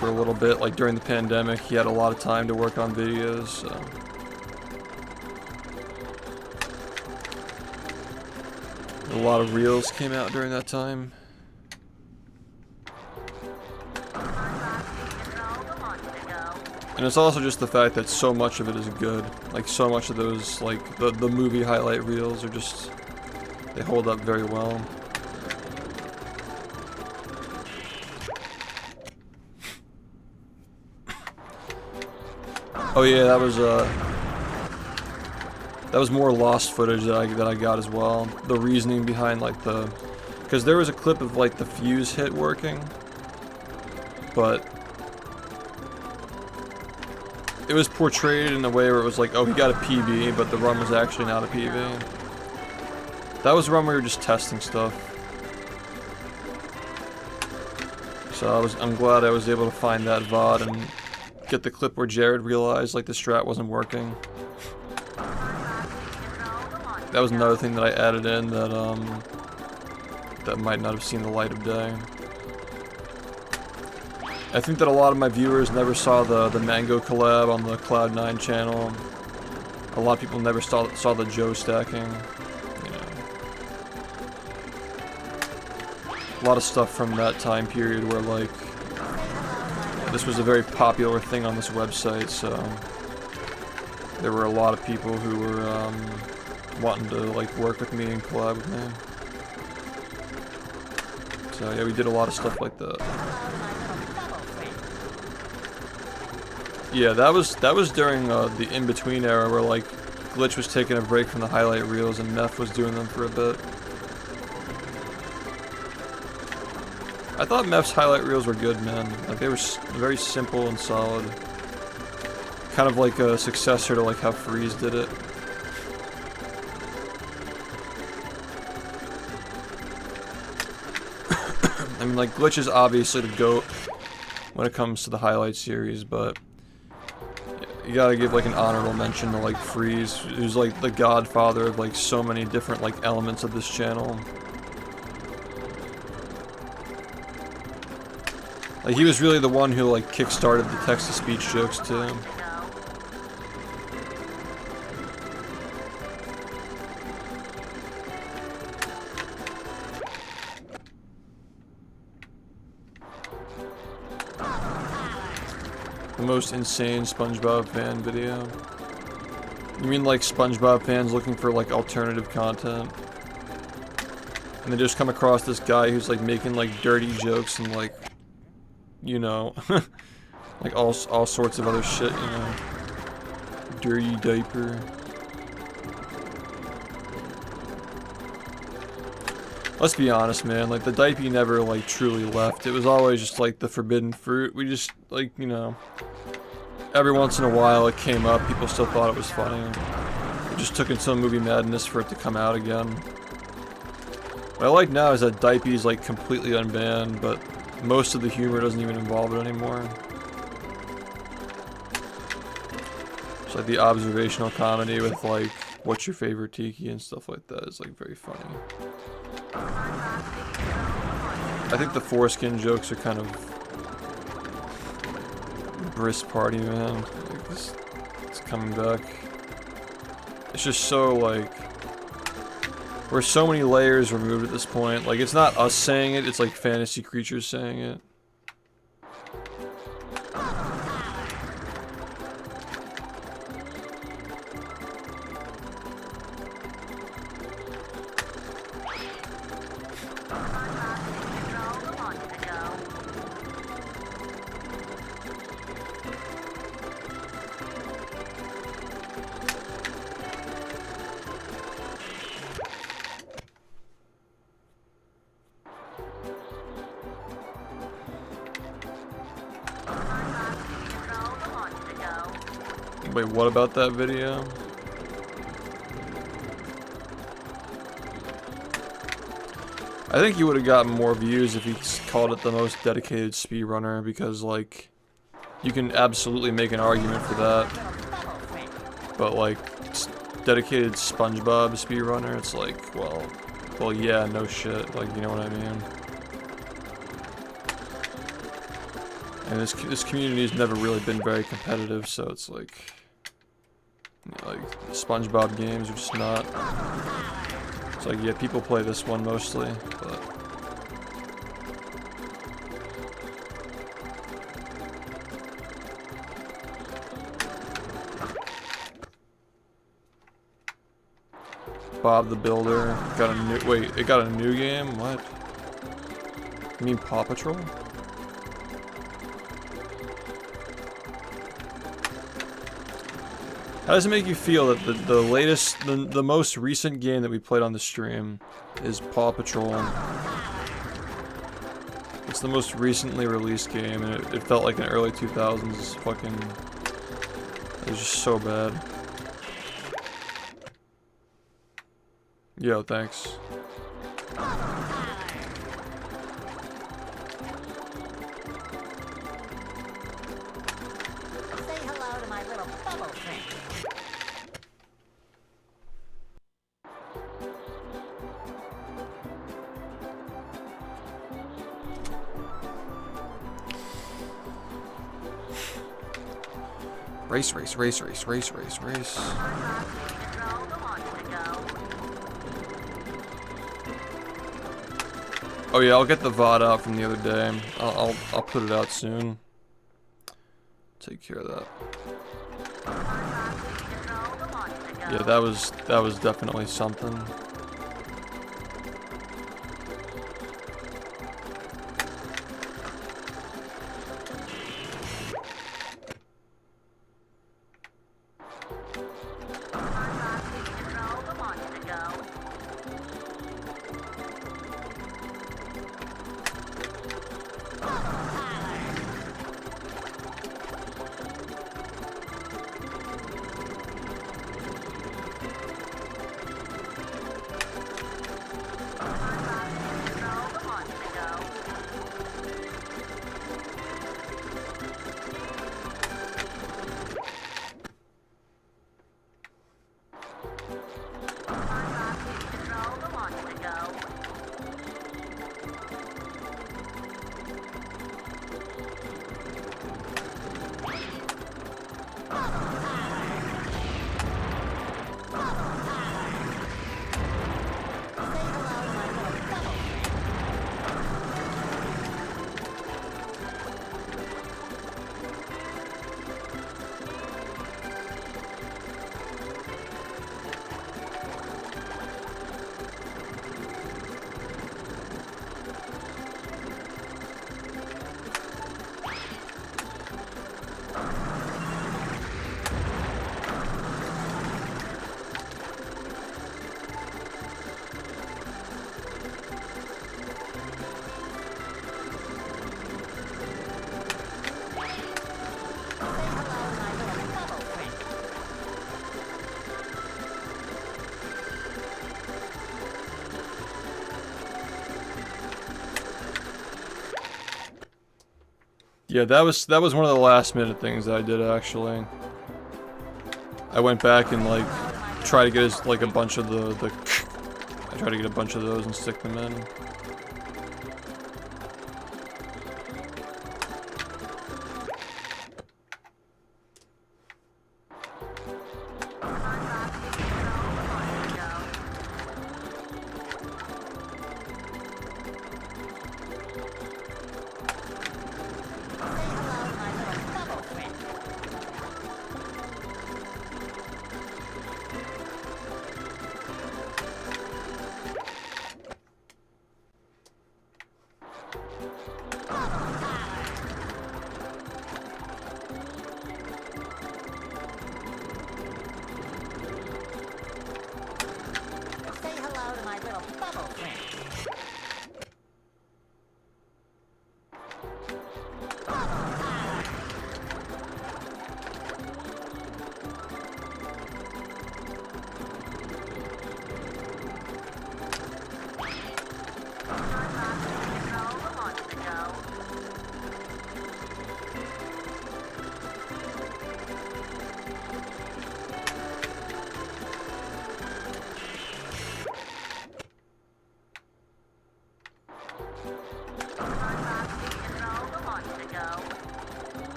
for a little bit. Like during the pandemic, he had a lot of time to work on videos, so. A lot of reels came out during that time. And it's also just the fact that so much of it is good. Like, so much of those, like, the movie highlight reels are just, they hold up very well. Oh yeah, that was more lost footage that I got as well. The reasoning behind, like, because there was a clip of, like, the fuse hit working, but it was portrayed in a way where it was like, oh, he got a PB, but the run was actually not a PB. That was a run where we were just testing stuff. So I'm glad I was able to find that VOD and get the clip where Jared realized like the strat wasn't working. That was another thing that I added in that might not have seen the light of day. I think that a lot of my viewers never saw the Mango collab on the Cloud9 channel. A lot of people never saw the Joe stacking. You know. A lot of stuff from that time period where, like, this was a very popular thing on this website, so there were a lot of people who were wanting to, like, work with me and collab with me. So yeah, we did a lot of stuff like that. Yeah, that was during the in-between era where like Glitch was taking a break from the highlight reels and Meth was doing them for a bit. I thought Meth's highlight reels were good, man. Like they were very simple and solid. Kind of like a successor to like how Freeze did it. I mean, like Glitch is obviously the GOAT when it comes to the highlight series, but you gotta give like an honorable mention to like Freeze, who's like the godfather of like so many different like elements of this channel. Like he was really the one who like kick-started the text-to-speech jokes too. The most insane SpongeBob fan video. You mean like SpongeBob fans looking for like alternative content? And they just come across this guy who's like making like dirty jokes and like, you know, like all sorts of other shit, you know. Dirty diaper. Let's be honest, man, like the diaper never like truly left. It was always just like the forbidden fruit. We just like, you know, every once in a while it came up, people still thought it was funny. It just took until movie madness for it to come out again. What I like now is that diaper is like completely unbanned, but most of the humor doesn't even involve it anymore. It's like the observational comedy with like, what's your favorite tiki and stuff like that is like very funny. I think the foreskin jokes are kind of brisk party, man. Like this, it's coming back. It's just so like, we're so many layers removed at this point. Like it's not us saying it, it's like fantasy creatures saying it. Wait, what about that video? I think you would have gotten more views if he called it the most dedicated speedrunner, because like, you can absolutely make an argument for that. But like, dedicated SpongeBob speedrunner, it's like, well yeah, no shit, like, you know what I mean? And this community's never really been very competitive, so it's like, you know, like SpongeBob games are just not. It's like, yeah, people play this one mostly, but Bob the Builder got a new. Wait, it got a new game? What? You mean Paw Patrol? How does it make you feel that the latest, the most recent game that we played on the stream is Paw Patrol? It's the most recently released game, and it felt like an early 2000s fucking. It was just so bad. Yo, thanks. Say hello to my little bubble friend. Race, race, race, race, race, race, race. Oh yeah, I'll get the VOD out from the other day. I'll put it out soon. Take care of that. Yeah, that was definitely something. Yeah, that was one of the last minute things that I did actually. I went back and like try to get like a bunch of the I try to get a bunch of those and stick them in. Say hello to my little bubble friend.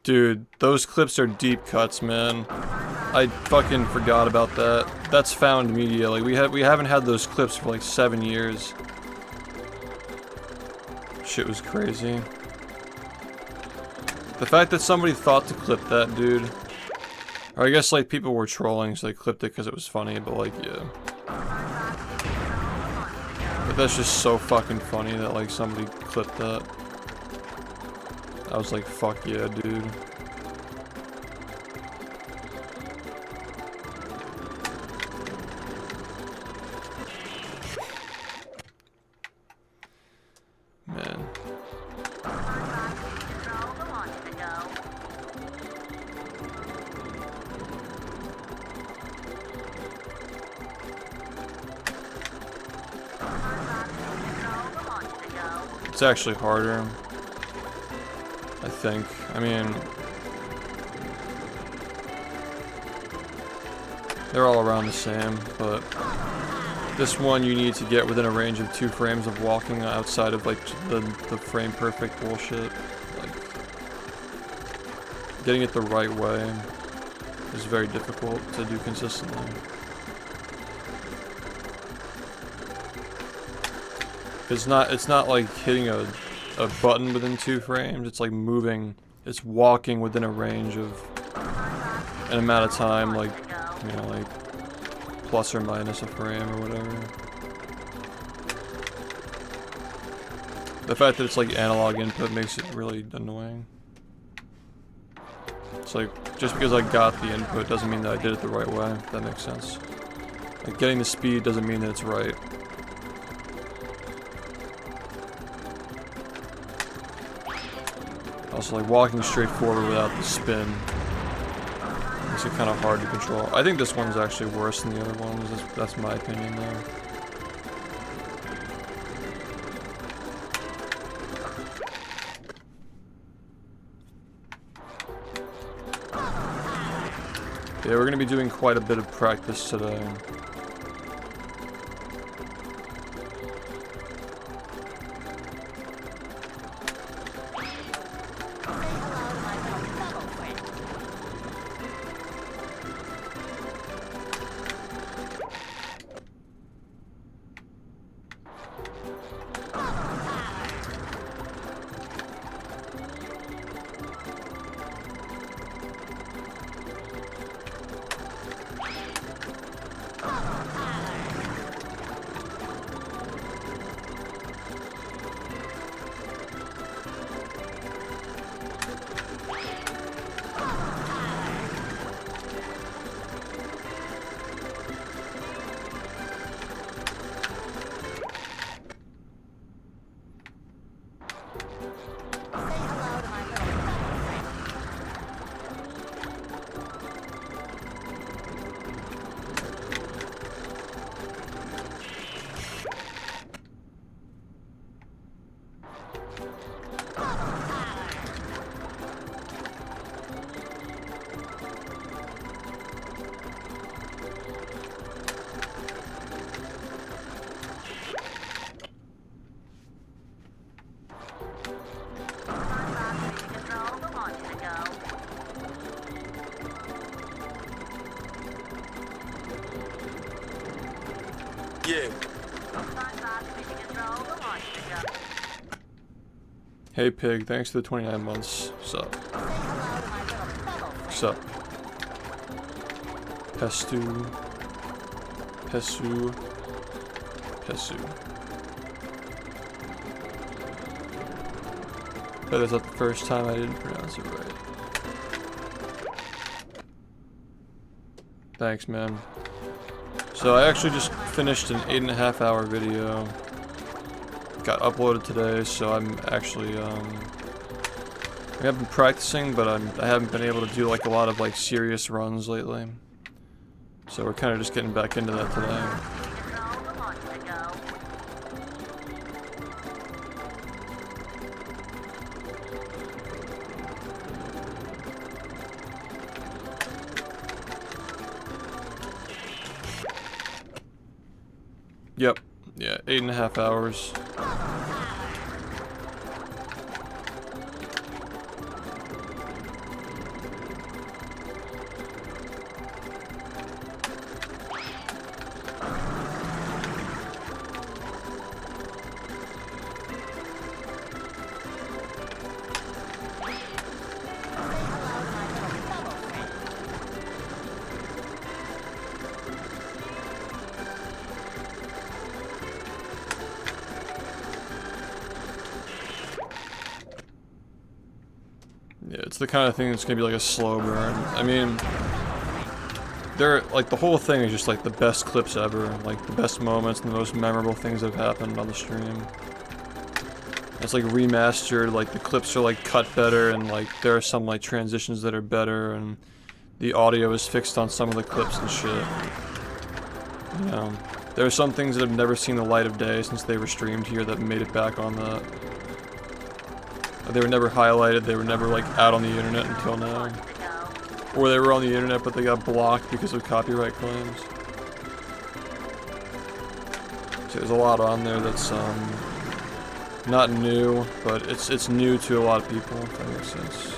Dude, those clips are deep cuts, man. I fucking forgot about that. That's found immediately. We haven't had those clips for like 7 years. Shit was crazy. The fact that somebody thought to clip that, dude. Or I guess like people were trolling, so they clipped it because it was funny, but like, yeah. But that's just so fucking funny that like somebody clipped that. I was like, fuck yeah, dude. Man. It's actually harder, I think. I mean, they're all around the same, but this one you need to get within a range of 2 frames of walking outside of like the frame perfect bullshit. Like, getting it the right way is very difficult to do consistently. It's not like hitting a button within 2 frames, it's like moving, it's walking within a range of an amount of time, like, you know, like plus or minus a frame or whatever. The fact that it's like analog input makes it really annoying. It's like, just because I got the input doesn't mean that I did it the right way, if that makes sense. Like, getting the speed doesn't mean that it's right. Also, like, walking straight forward without the spin makes it kind of hard to control. I think this one's actually worse than the other ones. That's my opinion, though. Yeah, we're going to be doing quite a bit of practice today. Yeah. Hey Pig, thanks for the 29 months. Sup? Sup? Pestu. Pesu. Pesu. That is not the first time I didn't pronounce it right. Thanks, man. So I actually just finished an 8.5 hour video. Got uploaded today, so I'm actually I have been practicing, but I haven't been able to do like a lot of like serious runs lately. So we're kind of just getting back into that today. Yep. Yeah, 8.5 hours. Yeah, it's the kind of thing that's gonna be like a slow burn. I mean, they're like the whole thing is just like the best clips ever, like the best moments and the most memorable things that have happened on the stream. It's like remastered, like the clips are like cut better, and like there are some like transitions that are better, and the audio is fixed on some of the clips and shit. You know, there are some things that have never seen the light of day since they were streamed here that made it back on that. They were never highlighted, they were never like out on the internet until now. Or they were on the internet but they got blocked because of copyright claims. So there's a lot on there that's not new, but it's new to a lot of people, if that makes sense.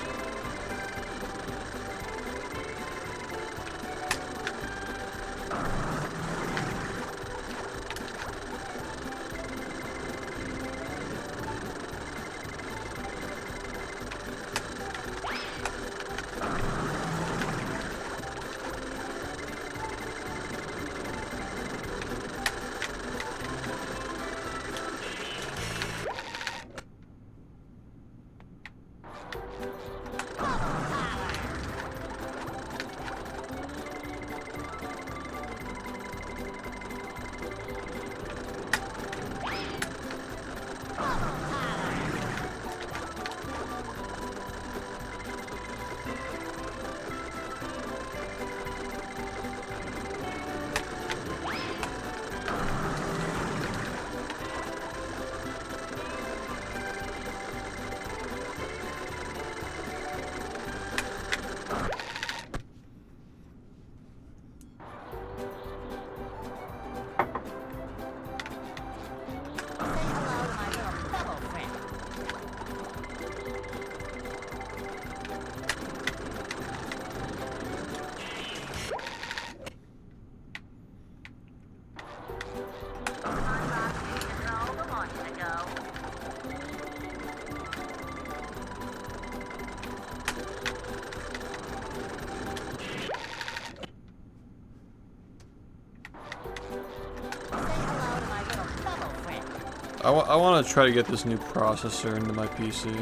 I want to try to get this new processor into my PC.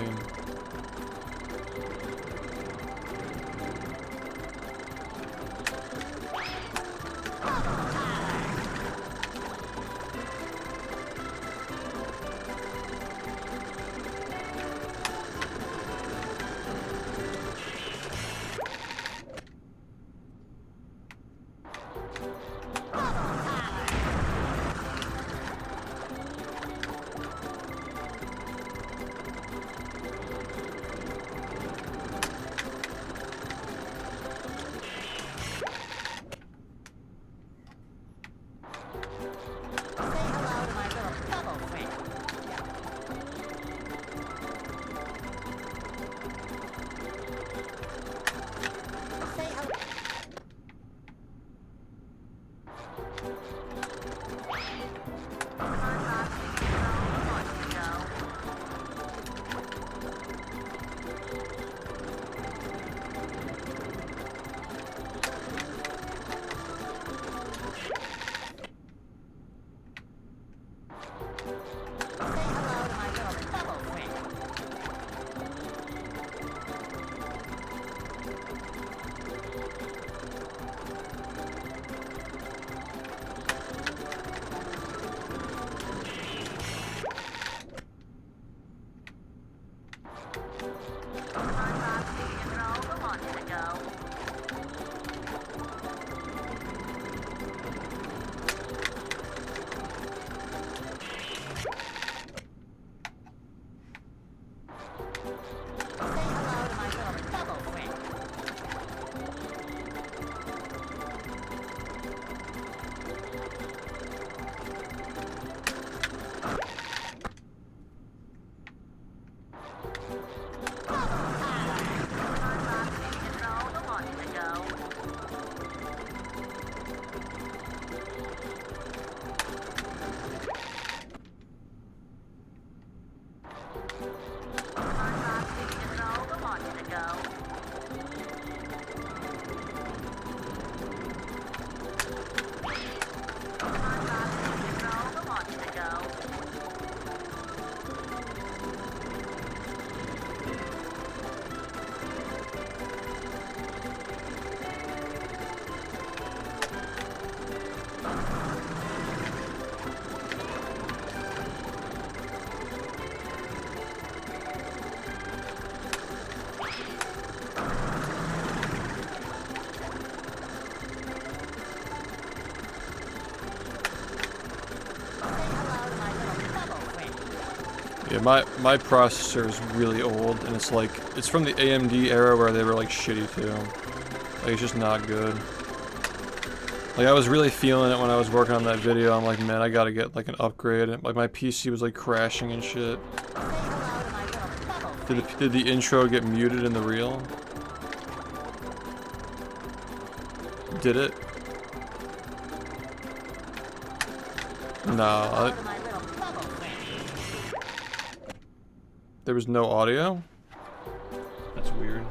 Yeah, my processor is really old, and it's like, it's from the AMD era where they were like shitty too. Like, it's just not good. Like, I was really feeling it when I was working on that video. I'm like, man, I gotta get like an upgrade. And, like, my PC was like crashing and shit. Did the intro get muted in the reel? Did it? No. There was no audio? That's weird.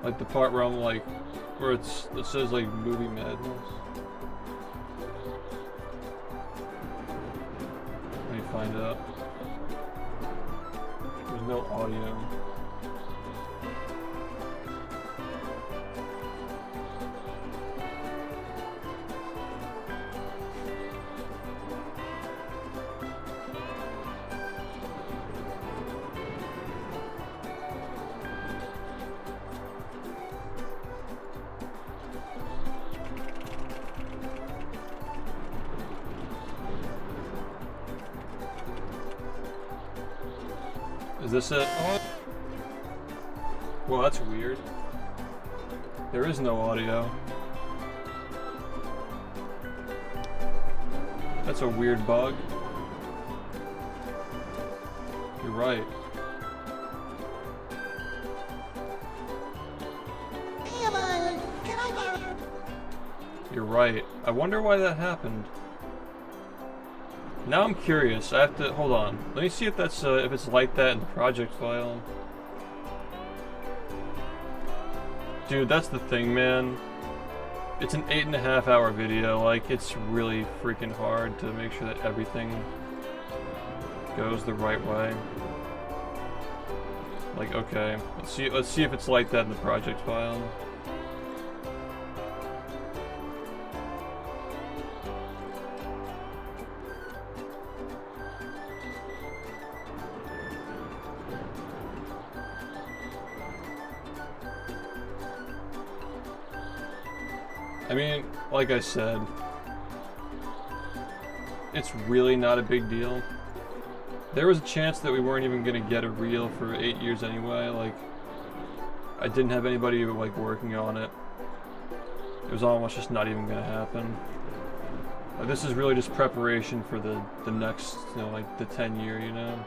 Like the part where I'm like, where it says like movie madness. Let me find out. There's no audio. Is this it? Oh. Well, that's weird. There is no audio. That's a weird bug. You're right. You're right. I wonder why that happened. Now I'm curious. I have to hold on. Let me see if that's if it's like that in the project file. Dude, that's the thing, man. It's an 8.5 hour video. Like, it's really freaking hard to make sure that everything goes the right way. Like, okay, let's see if it's like that in the project file. I mean, like I said, it's really not a big deal. There was a chance that we weren't even gonna get a reel for 8 years anyway. Like, I didn't have anybody like working on it. It was almost just not even gonna happen. Like, this is really just preparation for the next, you know, like the 10-year, you know.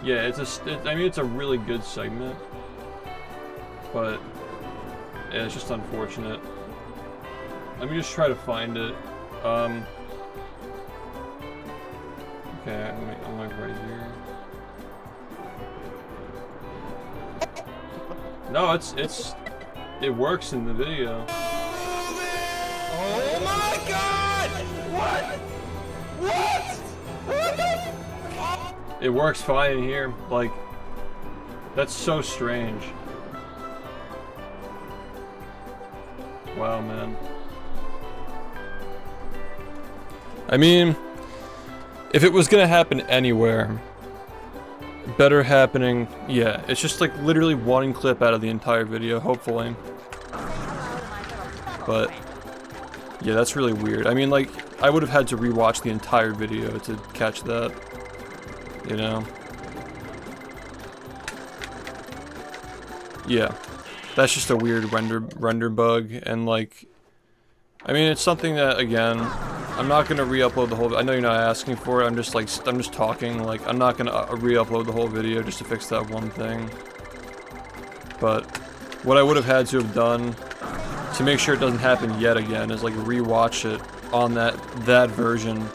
Yeah, I mean, it's a really good segment, but yeah, it's just unfortunate. Let me just try to find it. Okay, I'm like right here. No, it works in the video. Oh my god! What? What? What the f- It works fine in here. Like, That's so strange. Wow, man. I mean, if it was gonna happen anywhere, better happening, yeah, it's just like literally one clip out of the entire video, hopefully. But, yeah, that's really weird. I mean, like, I would have had to rewatch the entire video to catch that, you know? Yeah, that's just a weird render bug, and like, I mean, it's something that, again, I'm not gonna re-upload the whole. I know you're not asking for it. I'm just talking. Like, I'm not gonna re-upload the whole video just to fix that one thing. But what I would have had to have done to make sure it doesn't happen yet again is like re-watch it on that version,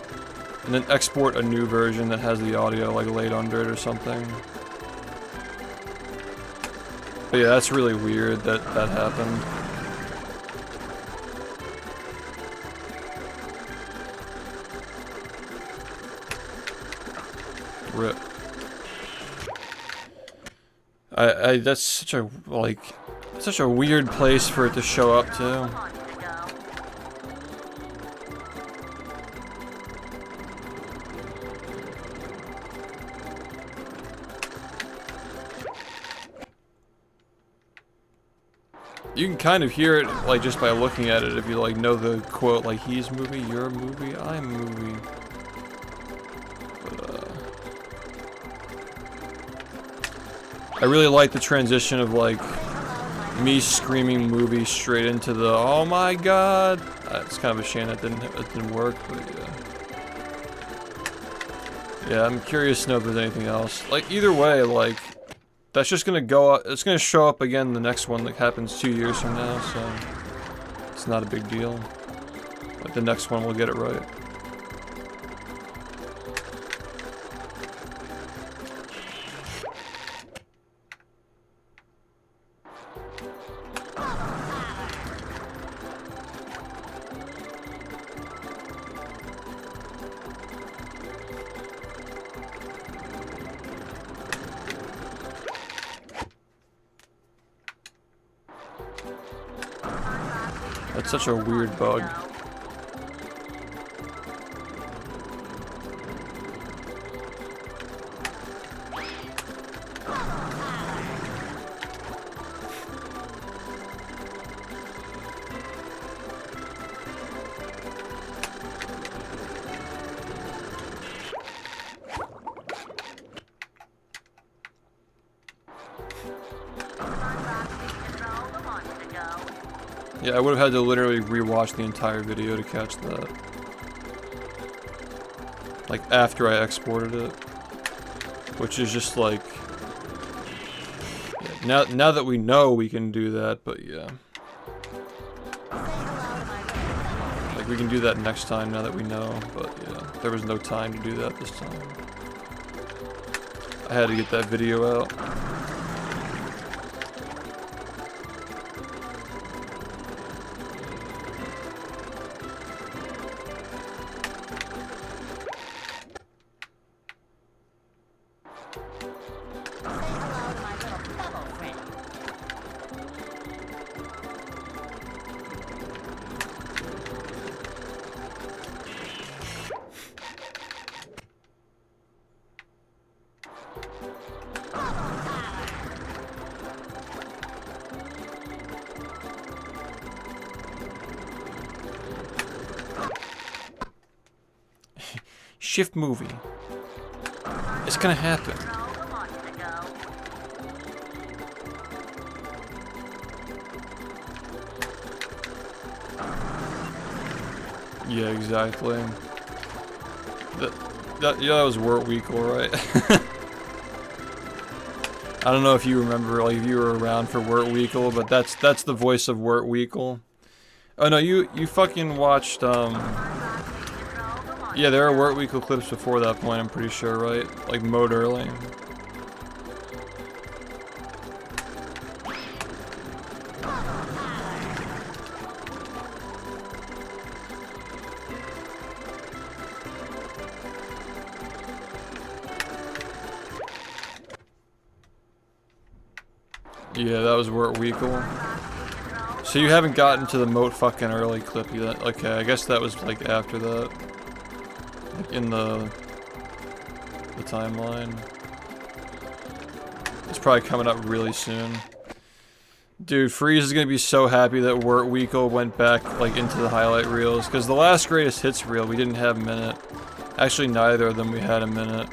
and then export a new version that has the audio like laid under it or something. But yeah, that's really weird that that happened. Rip. That's such a, like, such a weird place for it to show up to. You can kind of hear it, like, just by looking at it if you, like, know the quote, like, he's movie, you're a movie, I'm a movie. I really like the transition of, like, me screaming movie straight into the, oh my god! It's kind of a shame that didn't work, but yeah. Yeah, I'm curious to know if there's anything else. Like, either way, like, that's just gonna go, it's gonna show up again the next one that happens 2 years from now, so it's not a big deal. But the next one will get it right. That's such a weird bug. Yeah, I would have had to literally rewatch the entire video to catch that. Like, after I exported it. Which is just like... Yeah, now that we know we can do that, but yeah. Like, we can do that next time now that we know, but yeah. There was no time to do that this time. I had to get that video out. SHiFT movie. It's gonna happen. Yeah, exactly. Yeah, that was Wort Weekle, right? I don't know if you remember, like, if you were around for Wort Weekle, but that's the voice of Wort Weekle. Oh no, you fucking watched, yeah, there are Wort Weekle clips before that point, I'm pretty sure, right? Like, mode early. Yeah, that was Wort Weekle. So you haven't gotten to the moat fucking early clip yet. Okay, I guess that was like after that. Like in the timeline. It's probably coming up really soon. Dude, Freeze is gonna be so happy that Wort Weekle went back like into the highlight reels, because the last greatest hits reel we didn't have a minute. Actually, neither of them we had a minute.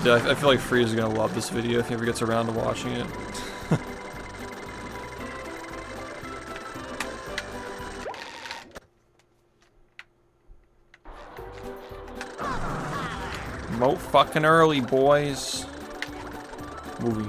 Dude, I feel like Freeze is gonna love this video if he ever gets around to watching it. Moat fucking early, boys. Movie.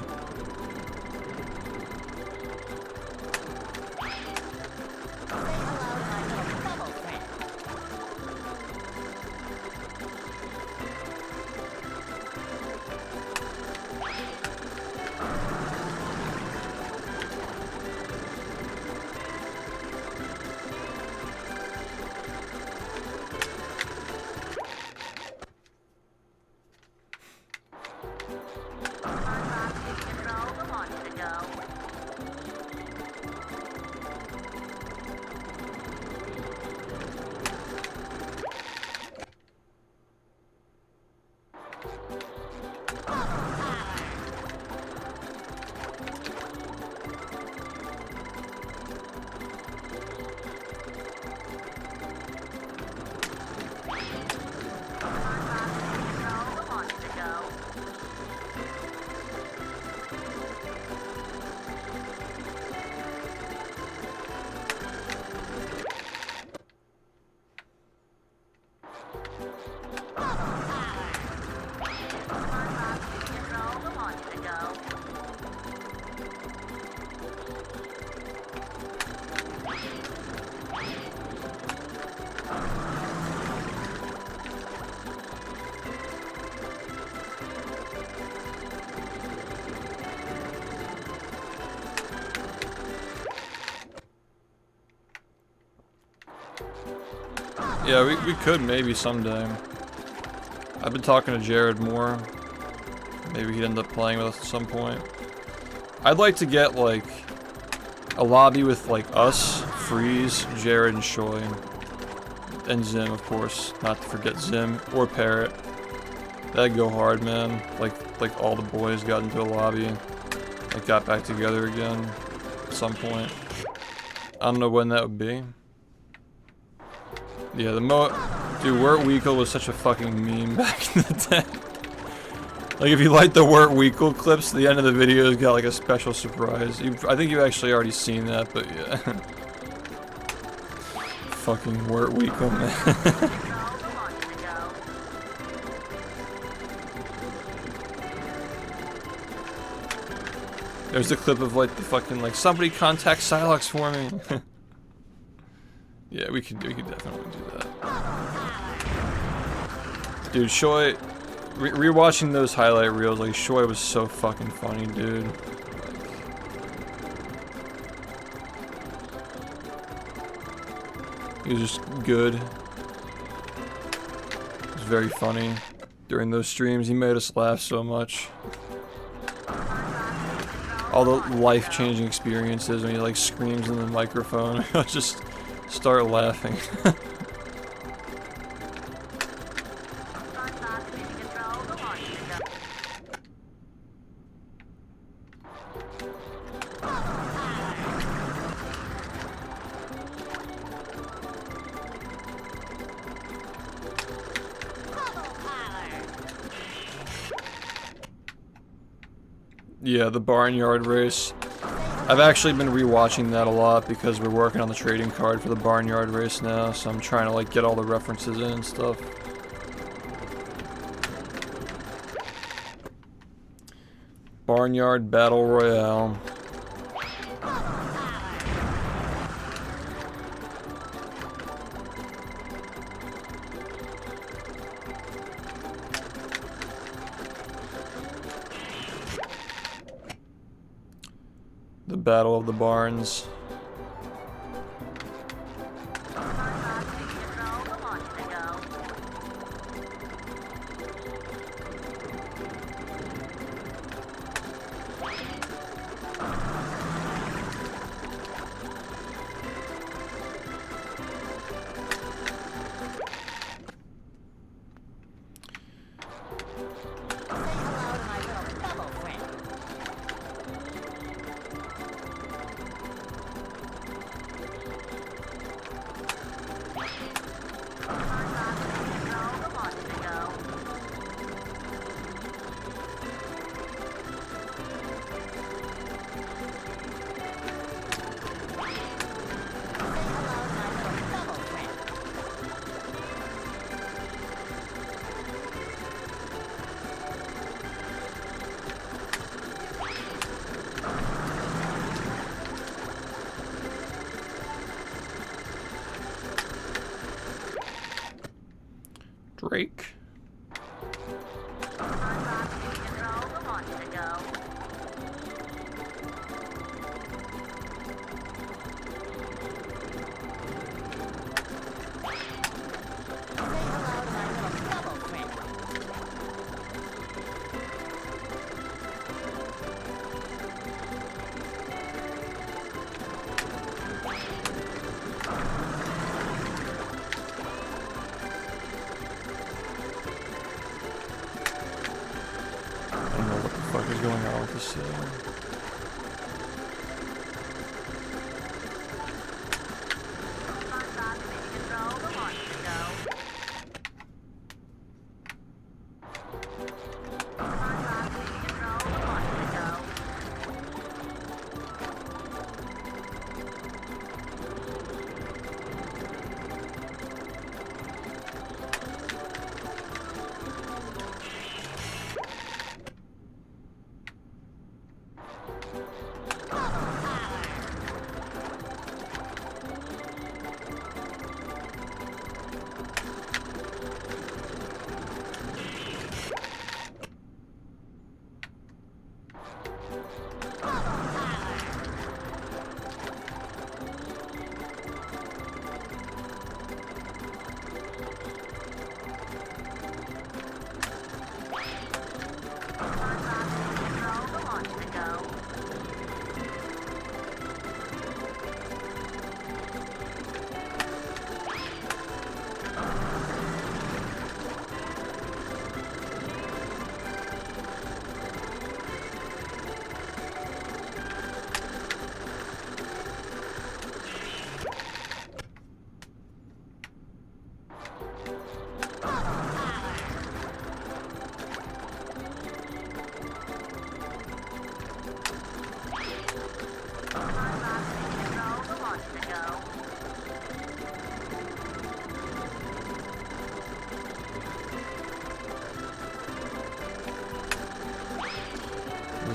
Yeah, we could maybe someday. I've been talking to Jared more. Maybe he'd end up playing with us at some point. I'd like to get like a lobby with like us, Freeze, Jared, and Shoy. And Zim, of course. Not to forget Zim or Parrot. That'd go hard, man. Like all the boys got into a lobby. Like got back together again at some point. I don't know when that would be. Yeah, dude, Wort Weekle was such a fucking meme back in the day. Like, if you like the Wort Weekle clips, the end of the video has got like a special surprise. I think you've actually already seen that, but yeah. Fucking Wort Weekle, man. There's the clip of like the fucking like, somebody contact Silex for me. Yeah, we could definitely do that. Dude, Shoy, rewatching those highlight reels, like Shoy was so fucking funny, dude. Like, he was just good. He was very funny during those streams. He made us laugh so much. All the life-changing experiences when he like screams in the microphone. I just start laughing. Yeah, the barnyard race. I've actually been rewatching that a lot because we're working on the trading card for the barnyard race now, so I'm trying to like get all the references in and stuff. Barnyard Battle Royale. The Battle of the Barns. don't know what the fuck is going on with this city.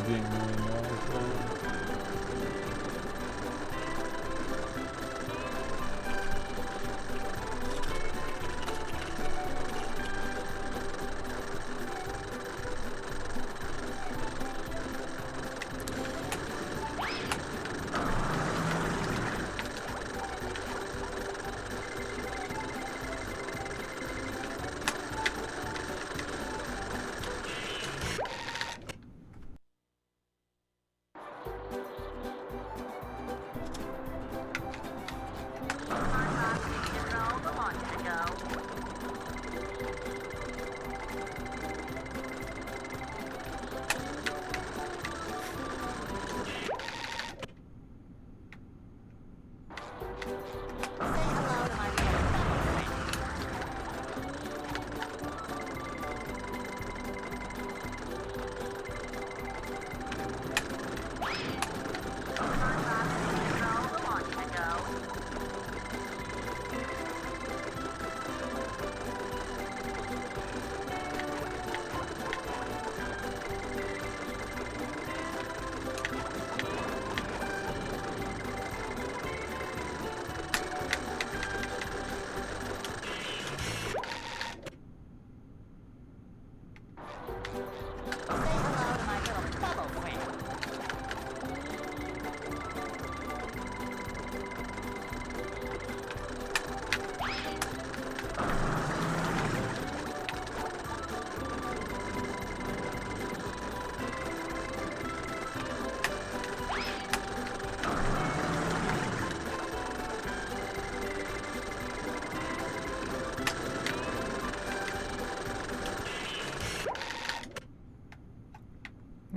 Being really annoying.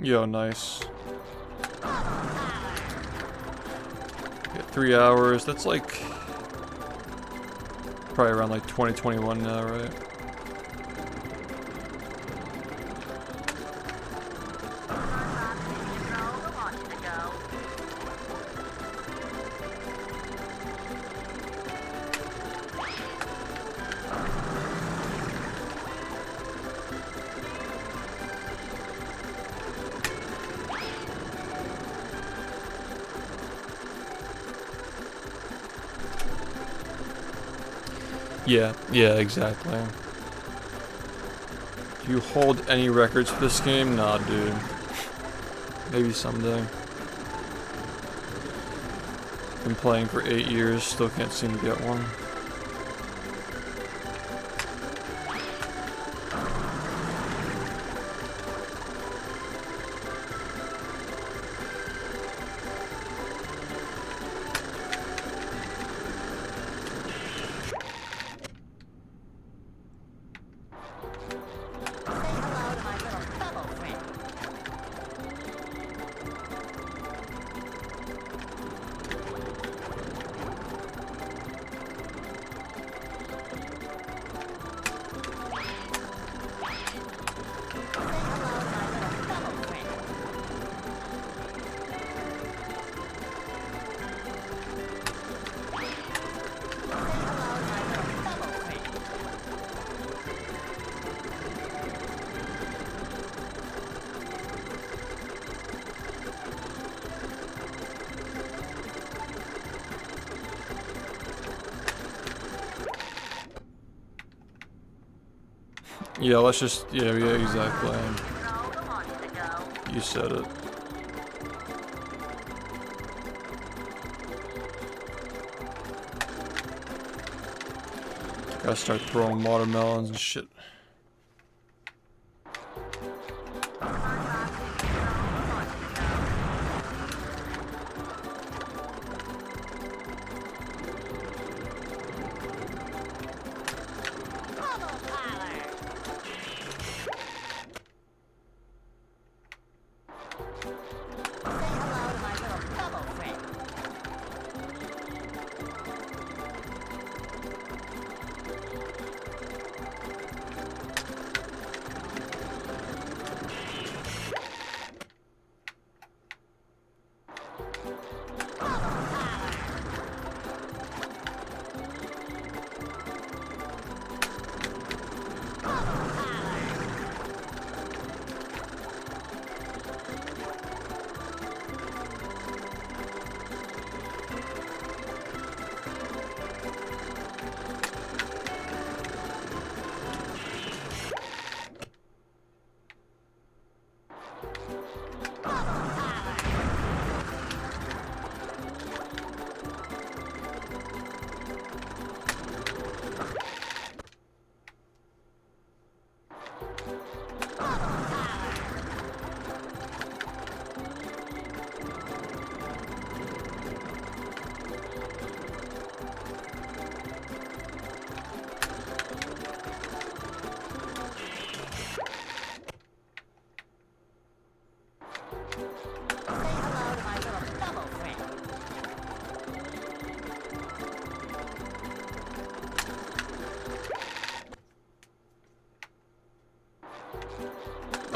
Yo, nice. Got 3 hours. That's like probably around like 2021 now, right? Yeah, exactly. Do you hold any records for this game? Nah, dude. Maybe someday. Been playing for 8 years, still can't seem to get one. Yeah, let's just, yeah, exactly. You said it. Gotta start throwing watermelons and shit.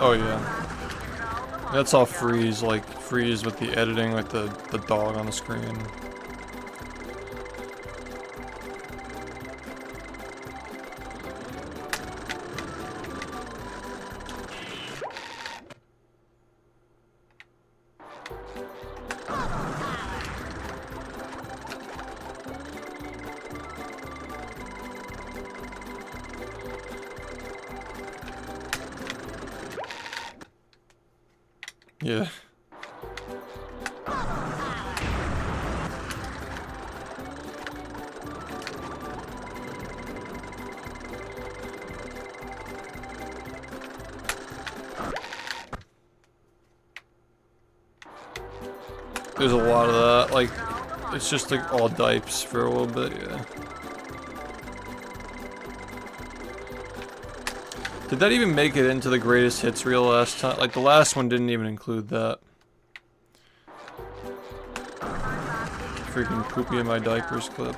Oh yeah. That's all freeze, like freeze with the editing, like the dog on the screen. Yeah. There's a lot of that, like, it's just like all dipes for a little bit, yeah. Did that even make it into the greatest hits reel last time? Like, the last one didn't even include that. Freaking poopy in my diapers clip.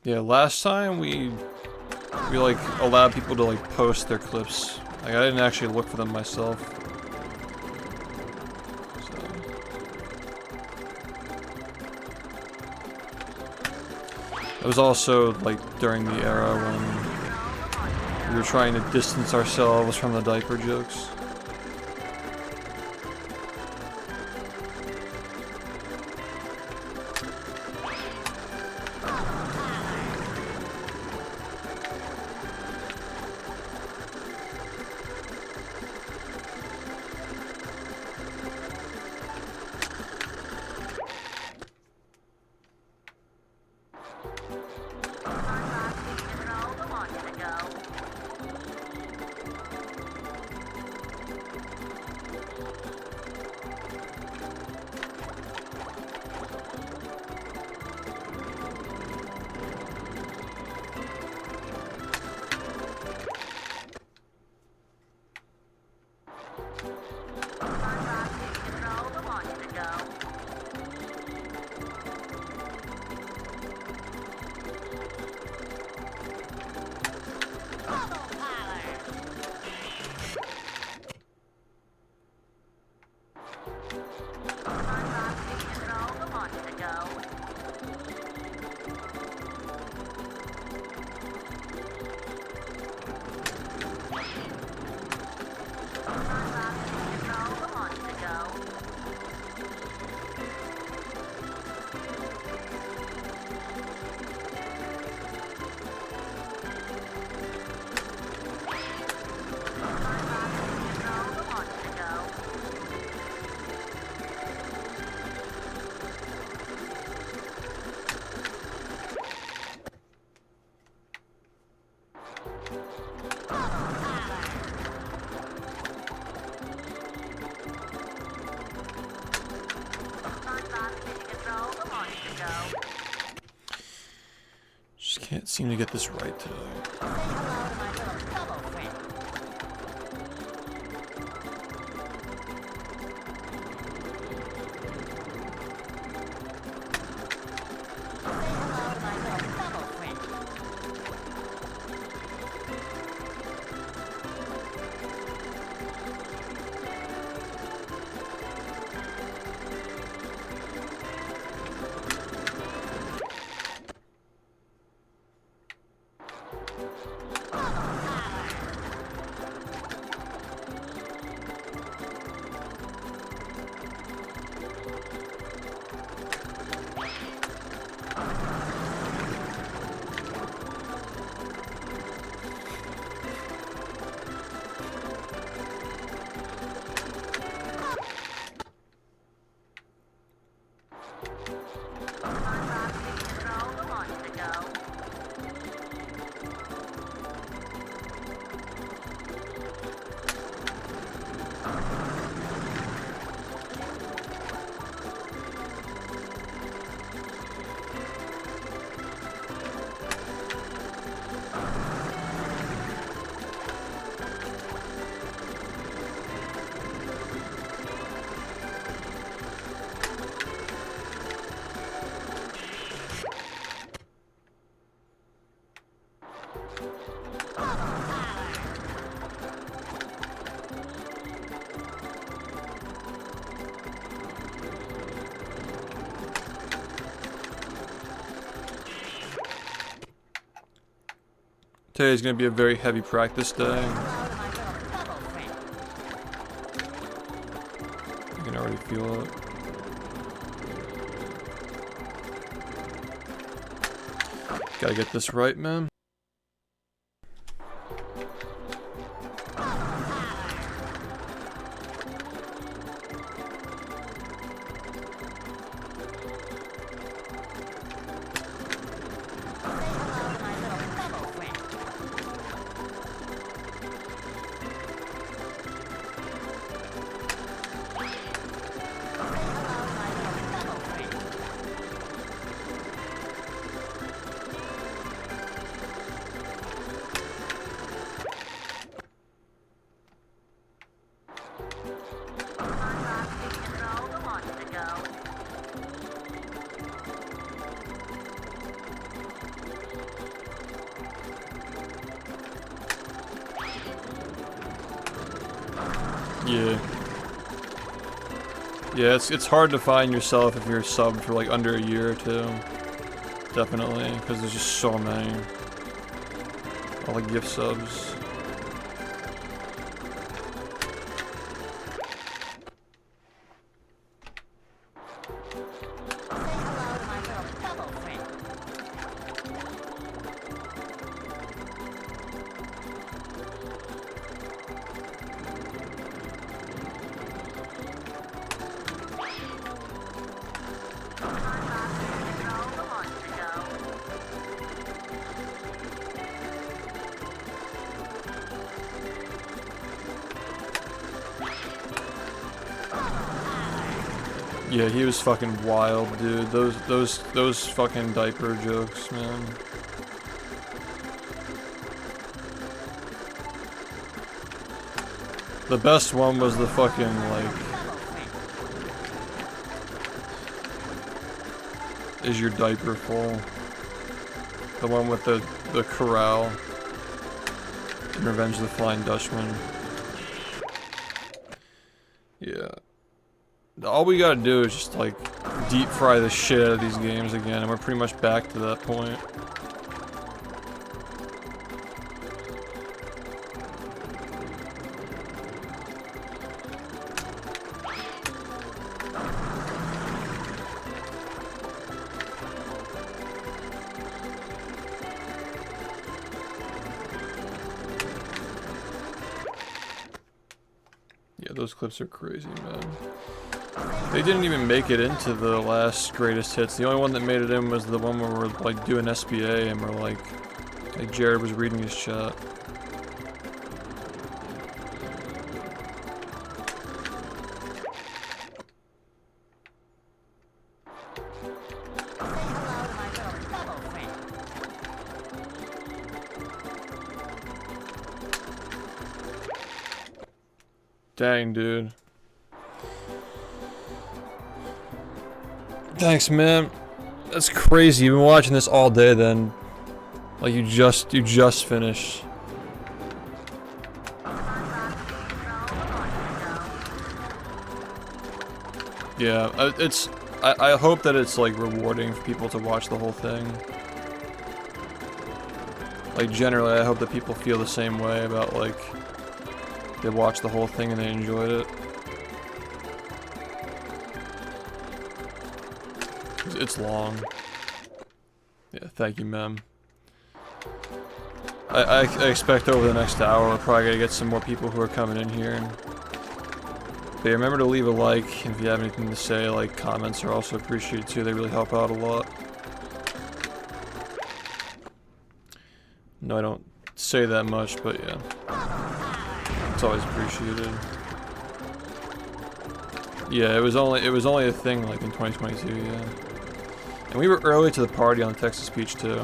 Yeah, last time we like allowed people to like post their clips. Like, I didn't actually look for them myself. So. It was also like during the era when we were trying to distance ourselves from the diaper jokes. Just can't seem to get this right today. Today's gonna be a very heavy practice day. I can already feel it. Gotta get this right, man. Yeah, it's hard to find yourself if you're subbed for like under a year or two. Definitely, because there's just so many. All the gift subs. Yeah, he was fucking wild, dude. Those fucking diaper jokes, man. The best one was the fucking, like, is your diaper full? The one with the corral in Revenge of the Flying Dutchman. Yeah. All we gotta do is just, like, deep fry the shit out of these games again, and we're pretty much back to that point. Yeah, those clips are crazy, man. They didn't even make it into the last greatest hits. The only one that made it in was the one where we're like doing SBA and we're like Jared was reading his chat. Dang, dude. Thanks, man. That's crazy. You've been watching this all day then. Like you just finished. Yeah, I hope that it's like rewarding for people to watch the whole thing. Like generally, I hope that people feel the same way about like they watched the whole thing and they enjoyed it. It's long. Yeah, thank you, ma'am. I expect over the next hour we're probably gonna get some more people who are coming in here. But yeah, remember to leave a like, and if you have anything to say, like comments are also appreciated too. They really help out a lot. No, I don't say that much, but yeah, it's always appreciated. Yeah, it was only a thing like in 2022, yeah. And we were early to the party on the text-to-speech too.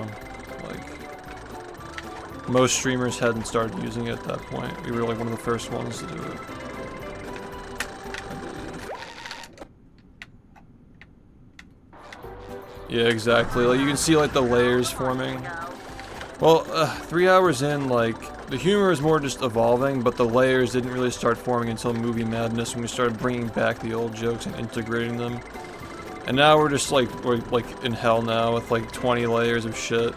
Like most streamers hadn't started using it at that point. We were like one of the first ones to do it. Yeah, exactly. Like you can see like the layers forming. Well, 3 hours in, like the humor is more just evolving, but the layers didn't really start forming until Movie Madness when we started bringing back the old jokes and integrating them. And now we're just like we're like in hell now with like 20 layers of shit.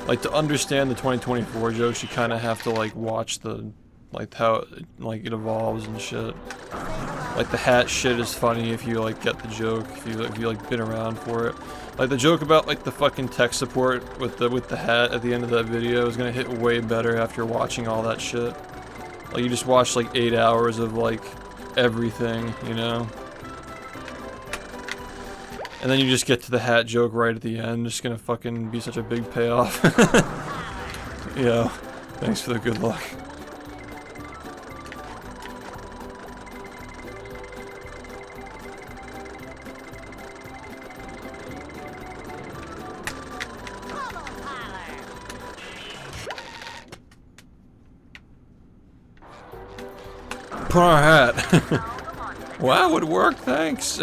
Like to understand the 2024 jokes, you kind of have to like watch the like how it evolves and shit. Like the hat shit is funny if you like get the joke, if you like been around for it. Like the joke about like the fucking tech support with the hat at the end of that video is gonna hit way better after watching all that shit. Like you just watched like 8 hours of like everything, you know? And then you just get to the hat joke right at the end. It's gonna fucking be such a big payoff. Yeah, thanks for the good luck. Put on a hat. Wow, it worked, thanks.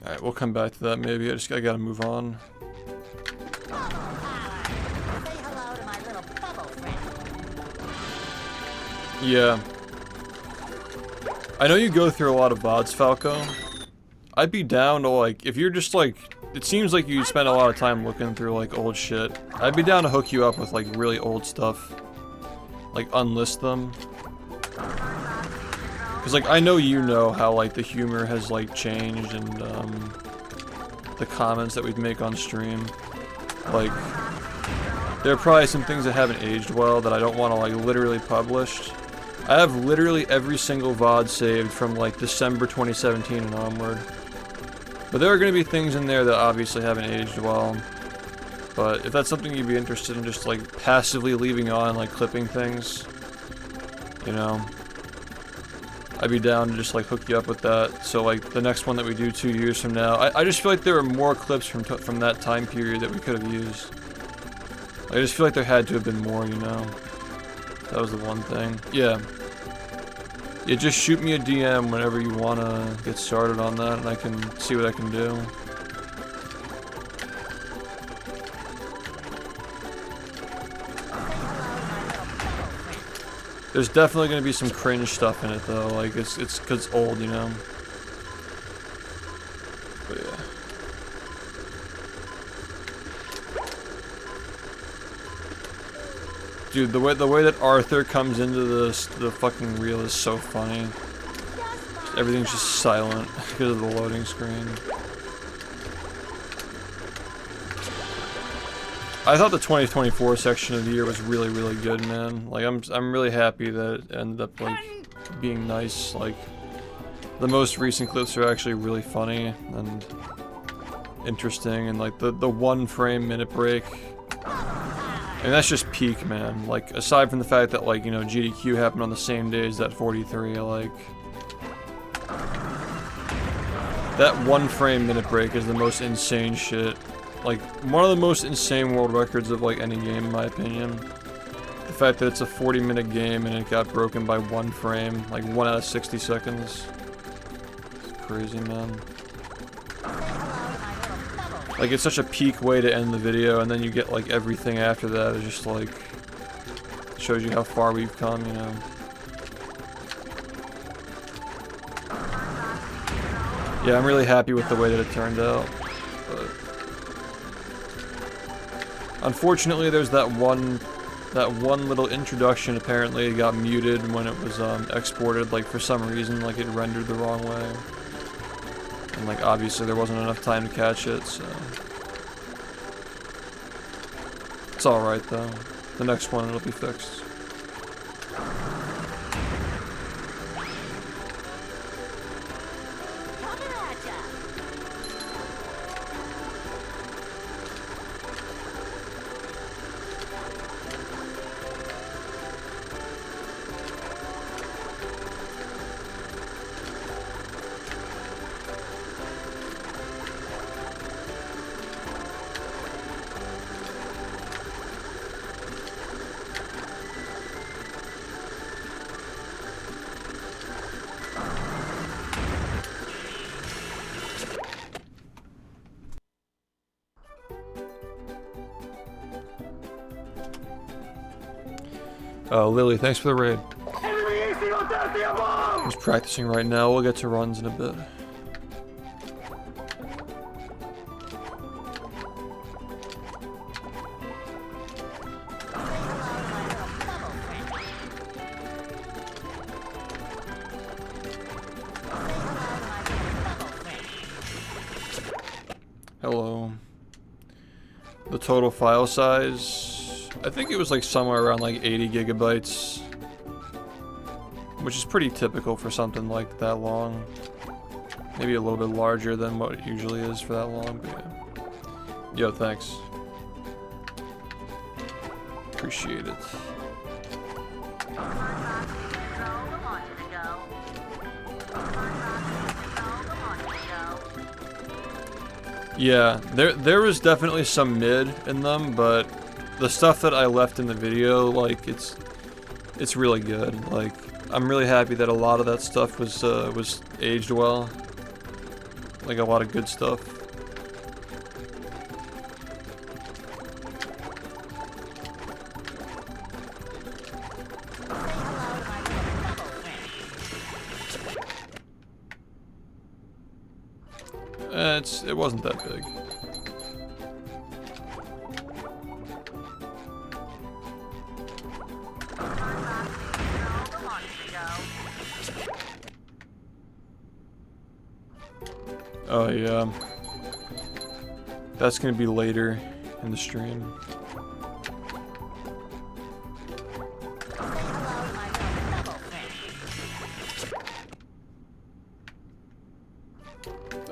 Alright, we'll come back to that maybe. I gotta move on. Yeah. I know you go through a lot of VODs, Falco. I'd be down to like, if you're just like, it seems like you spend a lot of time looking through like old shit. I'd be down to hook you up with like really old stuff. Like unlist them. Cause like I know you know how like the humor has like changed and the comments that we'd make on stream. Like there are probably some things that haven't aged well that I don't want to like literally publish. I have literally every single VOD saved from like December 2017 and onward. But there are going to be things in there that obviously haven't aged well. But if that's something you'd be interested in just like passively leaving on, like clipping things, you know, I'd be down to just like hook you up with that. So like the next one that we do 2 years from now, I just feel like there are more clips from that time period that we could have used. I just feel like there had to have been more, you know. That was the one thing. Yeah. Yeah, just shoot me a DM whenever you want to get started on that, and I can see what I can do. There's definitely going to be some cringe stuff in it, though. Like, it's because it's old, you know? But yeah. Dude, the way that Arthur comes into the fucking reel is so funny. Everything's just silent because of the loading screen. I thought the 2024 section of the year was really, really good, man. Like I'm really happy that it ended up like being nice. Like the most recent clips are actually really funny, and interesting, and like the 1 frame minute break. And that's just peak, man. Like, aside from the fact that, like, you know, GDQ happened on the same day as that 43, like... That 1 frame minute break is the most insane shit. Like, one of the most insane world records of, like, any game, in my opinion. The fact that it's a 40-minute game and it got broken by 1 frame, like 1 out of 60 seconds. It's crazy, man. Like, it's such a peak way to end the video, and then you get, like, everything after that. It just, like, shows you how far we've come, you know. Yeah, I'm really happy with the way that it turned out. But unfortunately, there's that one little introduction. Apparently, it got muted when it was exported. Like, for some reason, like, it rendered the wrong way. And, like, obviously there wasn't enough time to catch it, so... It's alright, though. The next one, it'll be fixed. Oh, Lily, thanks for the raid. I'm just practicing right now. We'll get to runs in a bit. Hello. The total file size... I think it was like somewhere around like 80 gigabytes, which is pretty typical for something like that long. Maybe a little bit larger than what it usually is for that long, but yeah. Yo, thanks. Appreciate it. Yeah, there was definitely some mid in them, but the stuff that I left in the video, like, it's really good. Like, I'm really happy that a lot of that stuff was aged well. Like, a lot of good stuff. It wasn't that big. Oh yeah, that's gonna be later in the stream.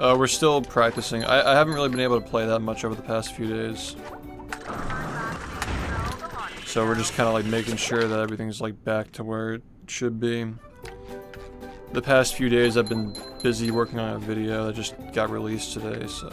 We're still practicing. I haven't really been able to play that much over the past few days. So we're just kind of like making sure that everything's like back to where it should be. The past few days I've been busy working on a video that just got released today, so...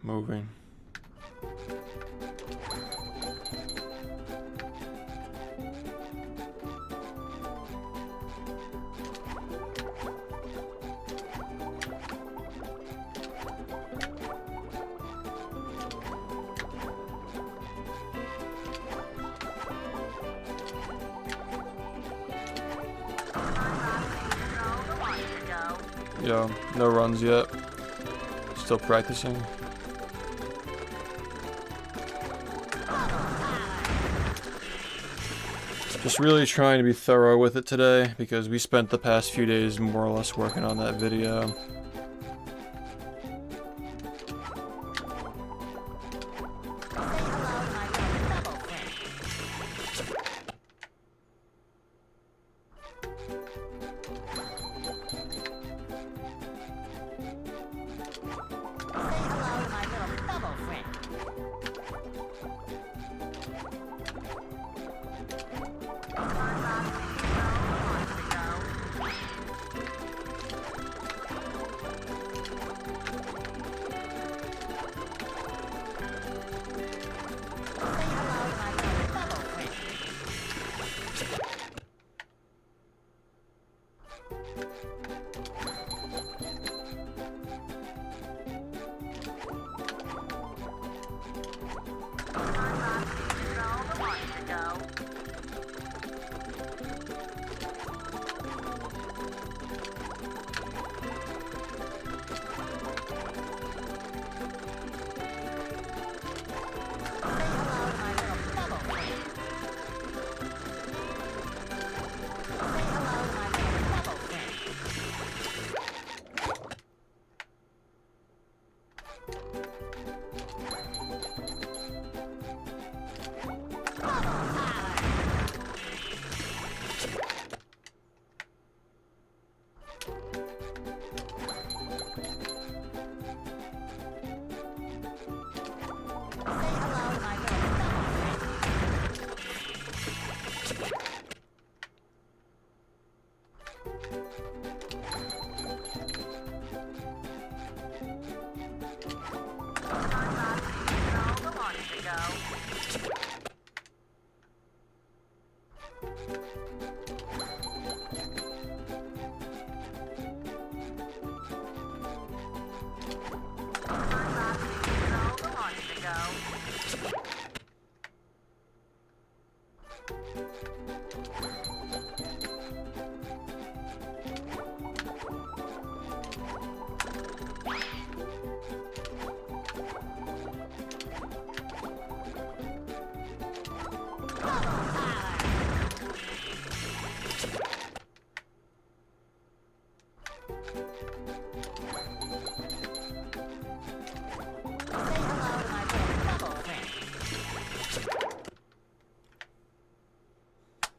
Moving. Go. Yo, no runs yet. Still practicing. Just really trying to be thorough with it today because we spent the past few days more or less working on that video.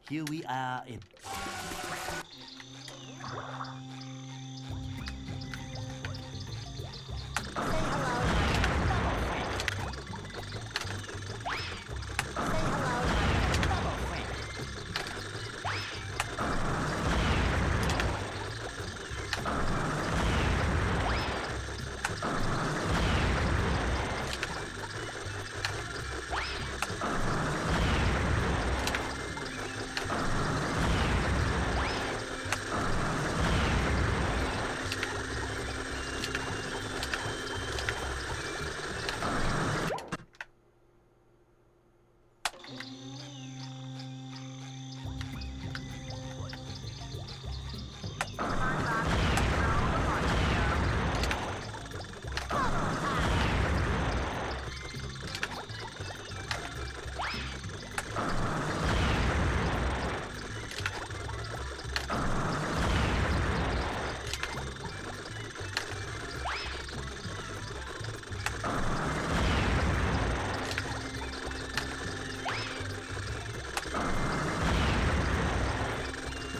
Here we are in.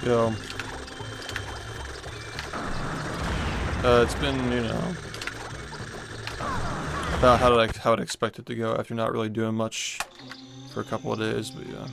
Yo. It's been, you know, about how I'd expect it to go after not really doing much for a couple of days, but yeah.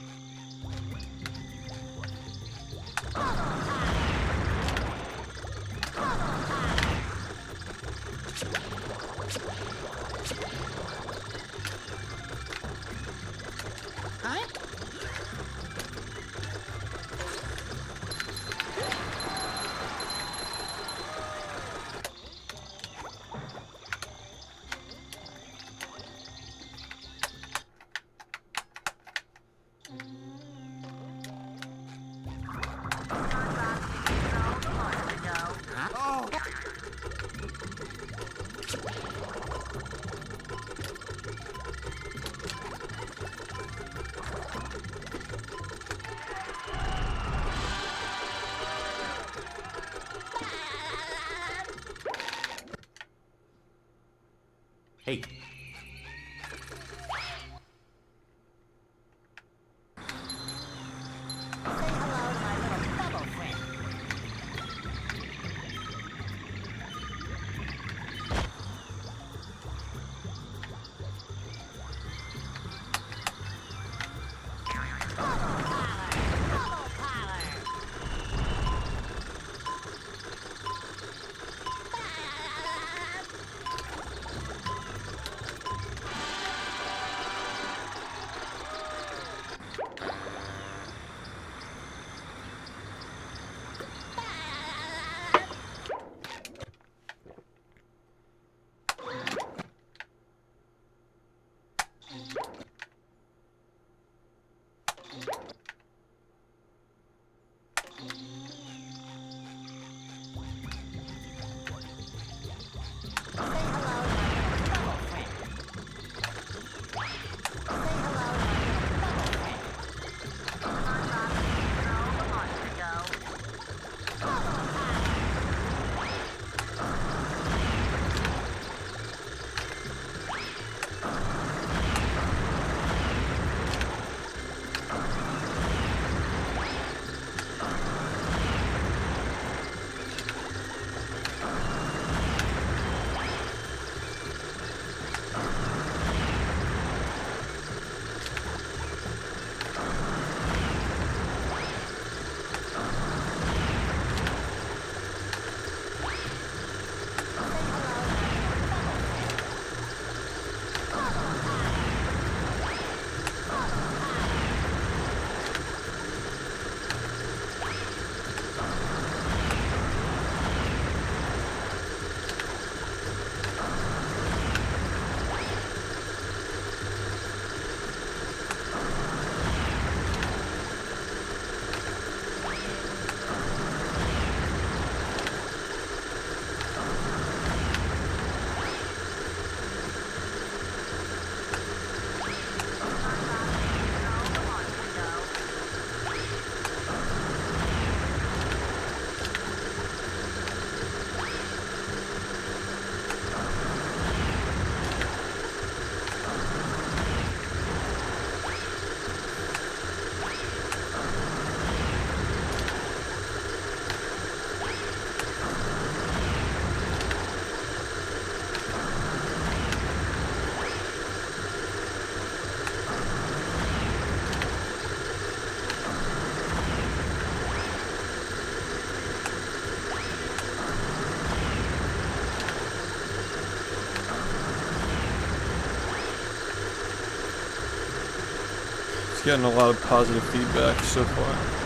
It's getting a lot of positive feedback so far.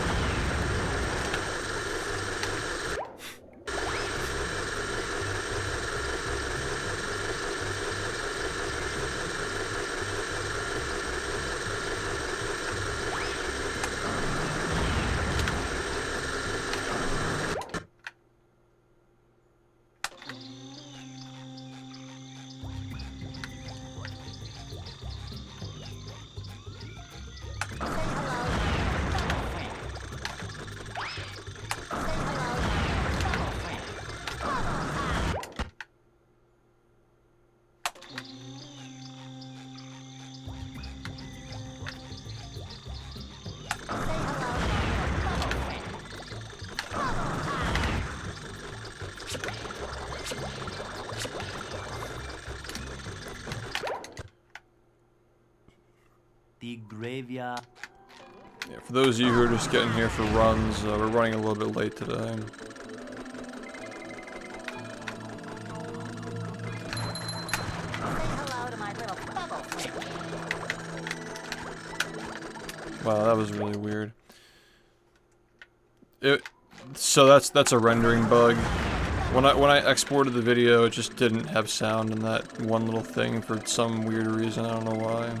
The graveyard. Yeah, for those of you who are just getting here for runs, we're running a little bit late today. Hello to my little bubble friend. Wow, that was really weird. So that's a rendering bug. When I exported the video, it just didn't have sound in that one little thing for some weird reason. I don't know why.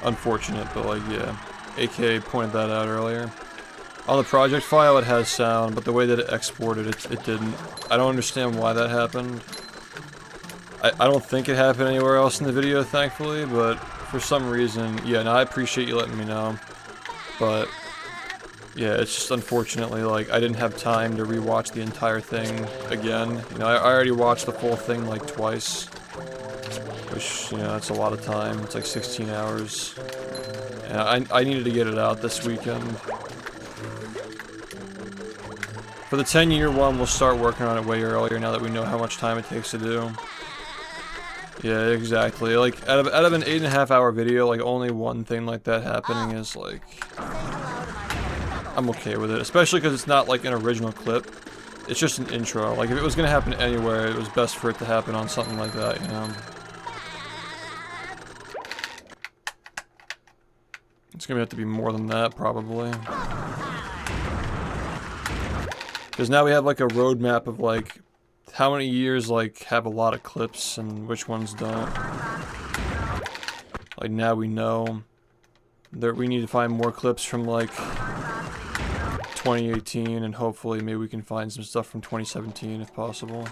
Unfortunate, but like, yeah. AK pointed that out earlier. On the project file, it has sound, but the way that it exported, it didn't. I don't understand why that happened. I don't think it happened anywhere else in the video, thankfully, but for some reason, yeah, and I appreciate you letting me know. But, yeah, it's just unfortunately, like, I didn't have time to rewatch the entire thing again. You know, I already watched the full thing, like, twice. Which, you know, that's a lot of time. It's like 16 hours. And I needed to get it out this weekend. For the 10-year one, we'll start working on it way earlier now that we know how much time it takes to do. Yeah, exactly. Like, out of an 8.5 hour video, like, only one thing like that happening is, like... I'm okay with it. Especially because it's not, like, an original clip. It's just an intro. Like, if it was gonna happen anywhere, it was best for it to happen on something like that, you know? It's gonna have to be more than that, probably. Because now we have, like, a roadmap of, like, how many years, like, have a lot of clips and which ones don't. Like, now we know that we need to find more clips from, like, 2018, and hopefully maybe we can find some stuff from 2017 if possible.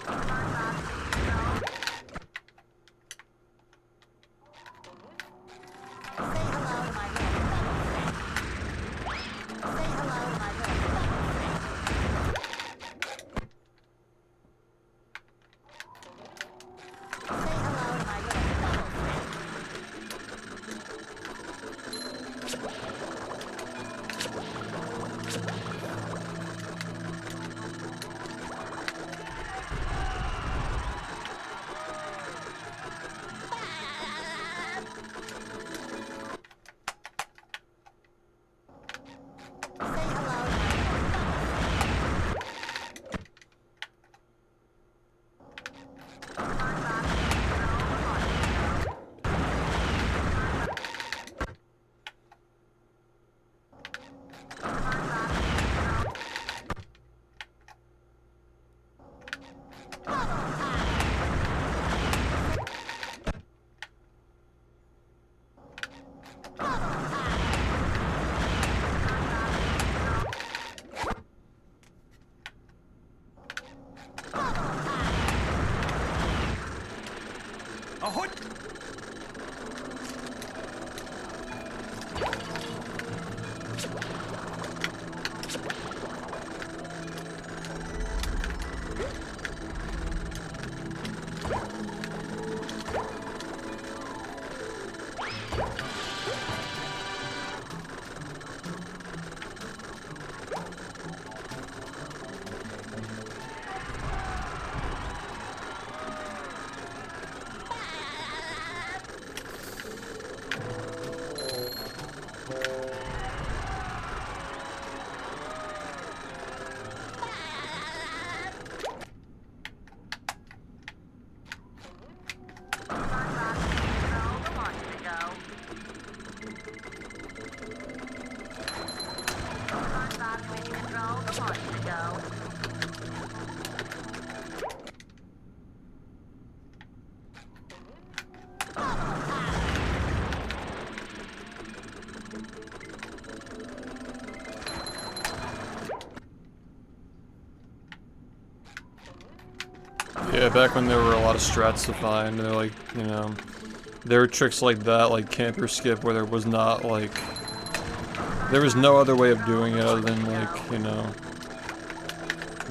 Yeah, back when there were a lot of strats to find, they're like, you know, there were tricks like that, like camper skip, where there was not like, there was no other way of doing it other than like, you know,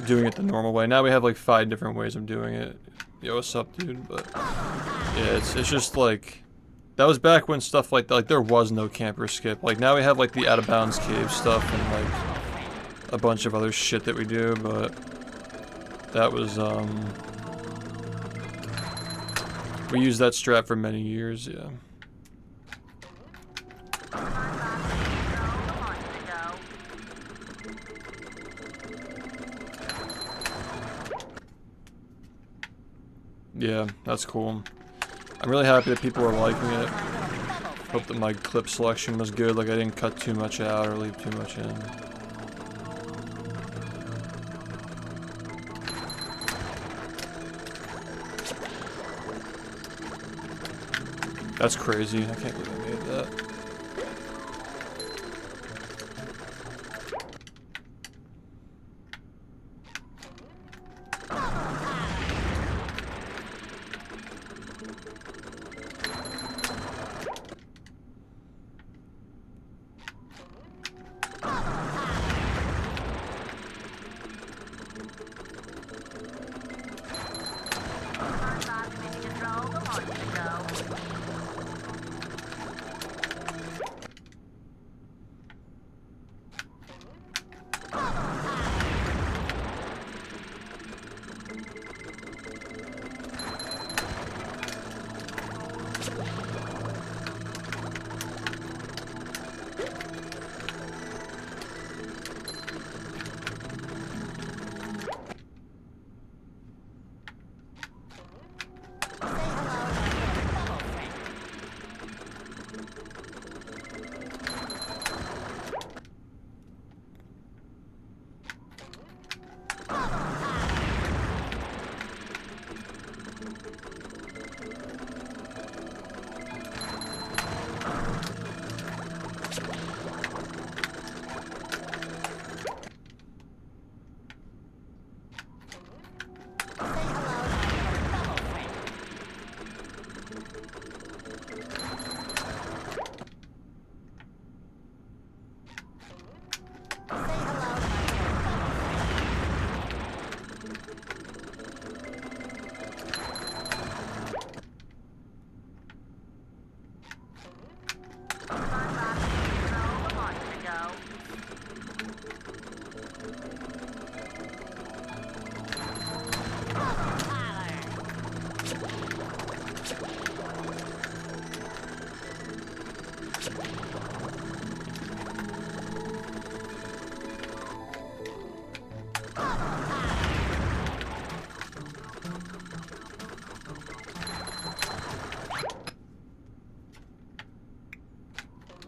doing it the normal way. Now we have like 5 different ways of doing it. Yo, what's up, dude? But yeah, it's just like, that was back when stuff like that, like there was no camper skip. Like now we have like the out of bounds cave stuff and like a bunch of other shit that we do, but that was we used that strat for many years, yeah. Yeah, that's cool. I'm really happy that people are liking it. Hope that my clip selection was good, like I didn't cut too much out or leave too much in. That's crazy, I can't believe I made that.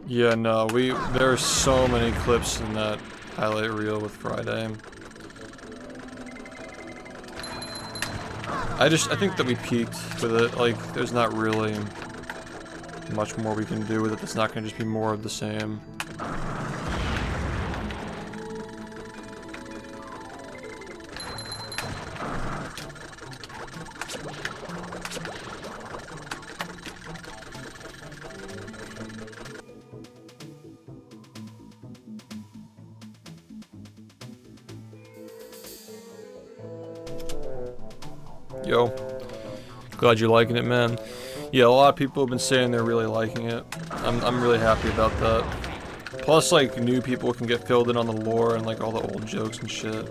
Yeah, no, there are so many clips in that highlight reel with Friday. I think that we peaked with it. Like, there's not really much more we can do with it. It's not going to just be more of the same. Yo, glad you're liking it, man. Yeah, a lot of people have been saying they're really liking it. I'm really happy about that. Plus, like, new people can get filled in on the lore and like all the old jokes and shit.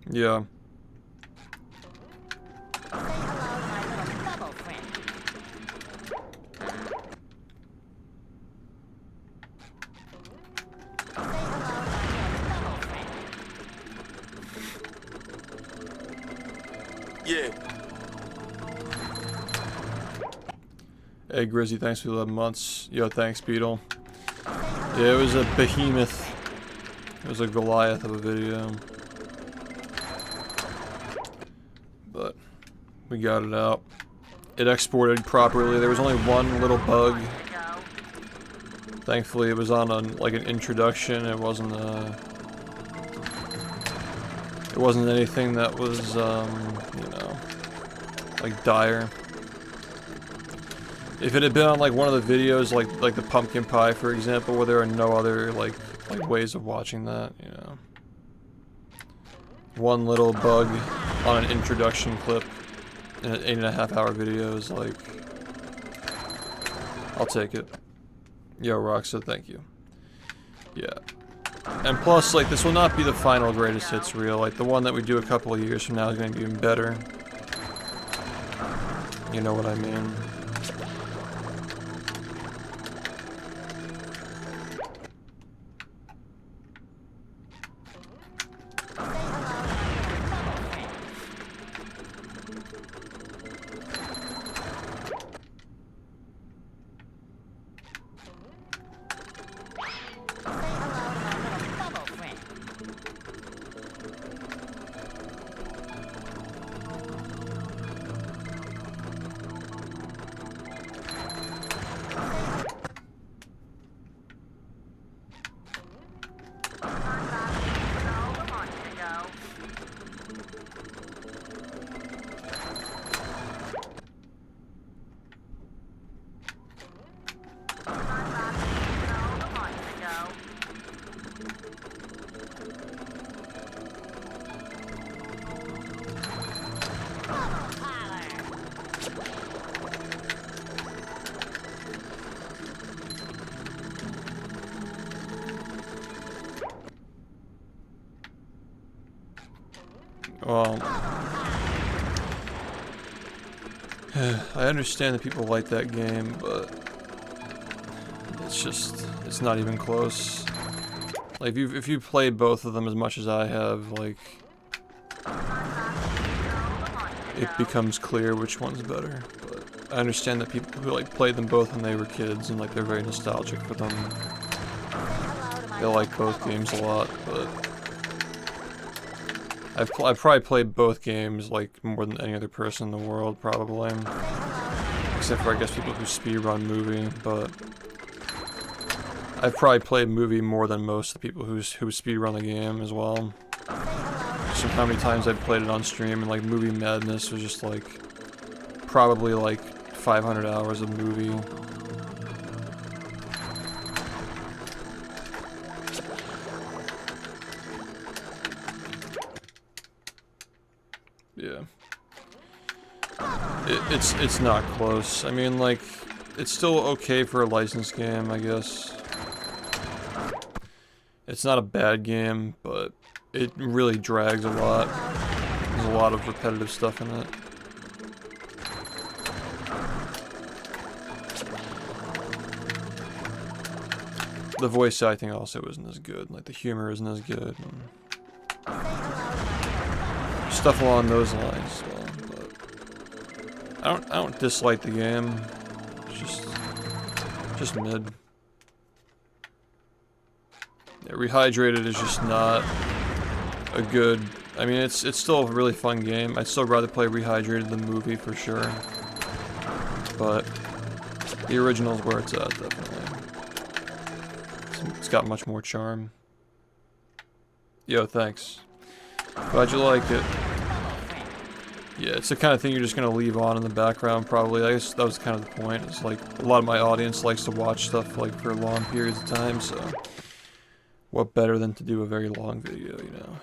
Yeah. Yeah. Hey Grizzy, thanks for the 11 months. Yo, thanks Beetle. Yeah, it was a behemoth. It was a Goliath of a video. But we got it out. It exported properly. There was only one little bug. Thankfully it was on like an introduction. It wasn't anything that was you know, like dire. If it had been on like one of the videos like the pumpkin pie for example, where there are no other like ways of watching that, you know. One little bug on an introduction clip in an 8.5 hour video is like, I'll take it. Yo Roxa, thank you. Yeah. And plus, like, this will not be the final greatest hits reel. Like, the one that we do a couple of years from now is going to be even better. You know what I mean. Well, I understand that people like that game, but it's not even close. Like, if you played both of them as much as I have, like, it becomes clear which one's better. But I understand that people who like played them both when they were kids and like they're very nostalgic for them. They like both games a lot, but I've probably played both games like more than any other person in the world, probably. Except for I guess people who speedrun movie, but I've probably played movie more than most of the people who speedrun the game as well. Just how many times I've played it on stream, and like Movie Madness was just like probably like 500 hours of movie. Yeah. It's not close. I mean, like, it's still okay for a licensed game, I guess. It's not a bad game, but it really drags a lot. There's a lot of repetitive stuff in it. The voice acting also isn't as good. Like, the humor isn't as good. Stuff along those lines. Well, but I don't dislike the game. It's just mid. Yeah, Rehydrated is just not a good. I mean, it's still a really fun game. I'd still rather play Rehydrated than movie for sure. But the original's where it's at, definitely. It's got much more charm. Yo, thanks. Glad you like it. Yeah, it's the kind of thing you're just gonna leave on in the background, probably. I guess that was kind of the point. It's like, a lot of my audience likes to watch stuff, like, for long periods of time, so what better than to do a very long video, you know?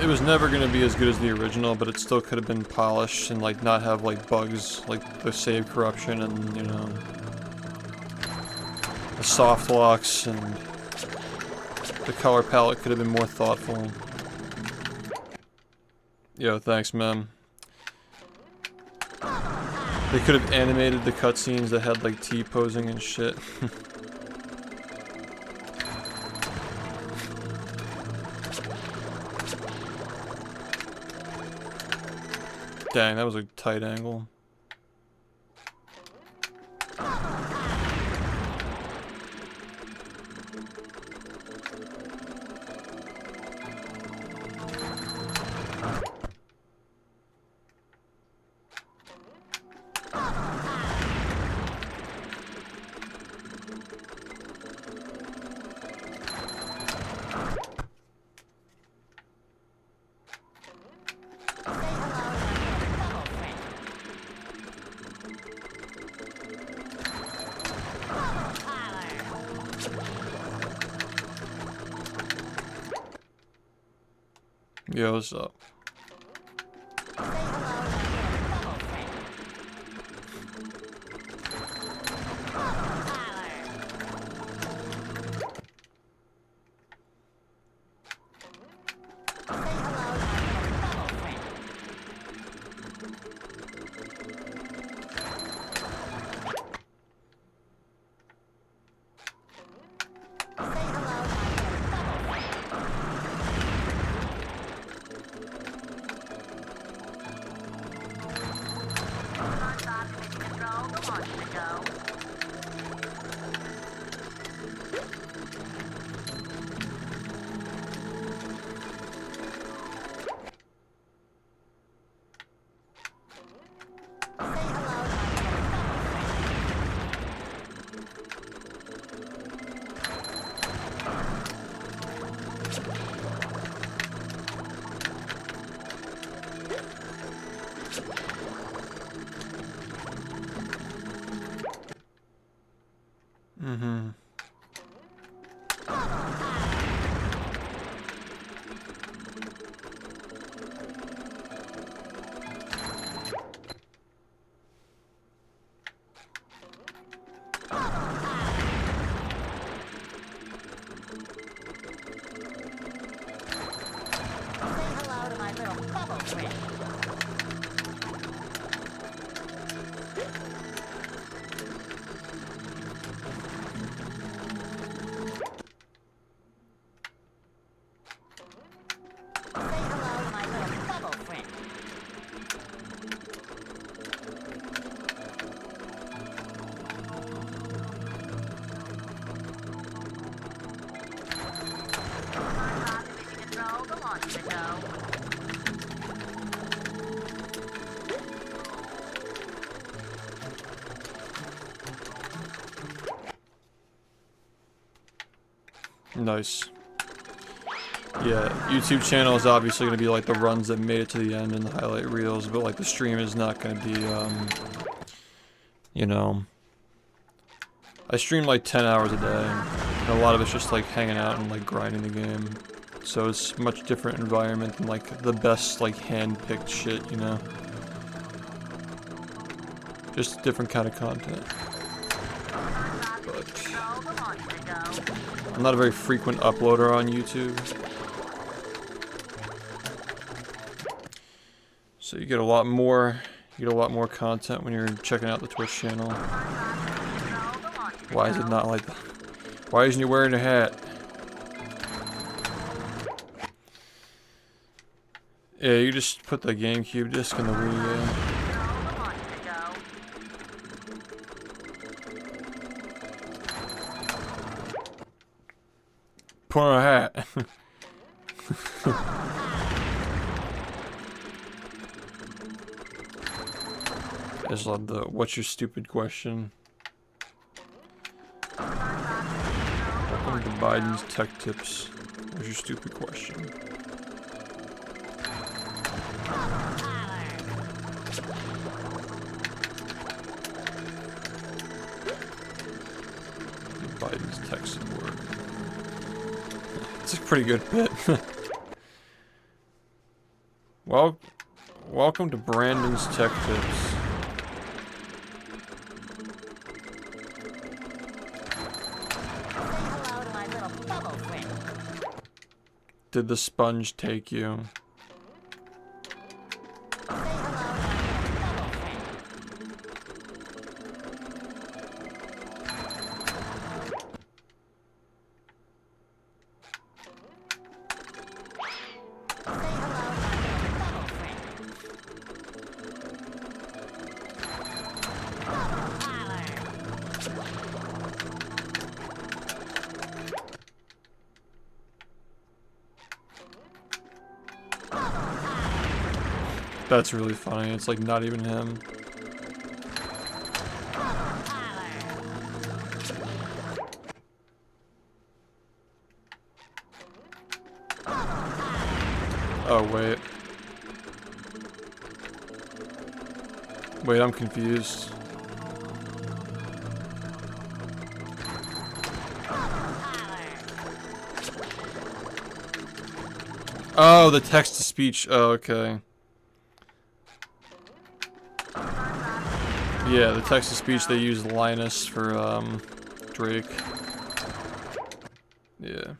it was never gonna be as good as the original, but it still could have been polished and like not have like bugs like the save corruption and, you know, the soft locks, and the color palette could have been more thoughtful. Yo, thanks, man. They could have animated the cutscenes that had like T-posing and shit. Dang, that was a tight angle. Yo, what's up? Mm-hmm. Hello to my little bubble friend. Nice. Yeah, YouTube channel is obviously going to be like the runs that made it to the end and the highlight reels, but like the stream is not going to be, you know, I stream like 10 hours a day, and a lot of it's just like hanging out and like grinding the game. So it's a much different environment than like the best like hand-picked shit, you know? Just different kind of content. But I'm not a very frequent uploader on YouTube. So you get a lot more content when you're checking out the Twitch channel. Why is it not like that? Why isn't you wearing a hat? Yeah, you just put the GameCube disc in the Wii, yeah. Put on a hat. I just love the "what's your stupid question?" Welcome to Biden's Tech Tips. What's your stupid question? Biden's tech support. It's a pretty good bit. Well, welcome to Brandon's Tech Tips. Hello to my little bubble friend. Did the sponge take you? That's really funny. It's like not even him. Oh, wait. Wait, I'm confused. Oh, the text-to-speech. Oh, okay. Yeah, the text-to-speech, they use Linus for, Drake. Yeah.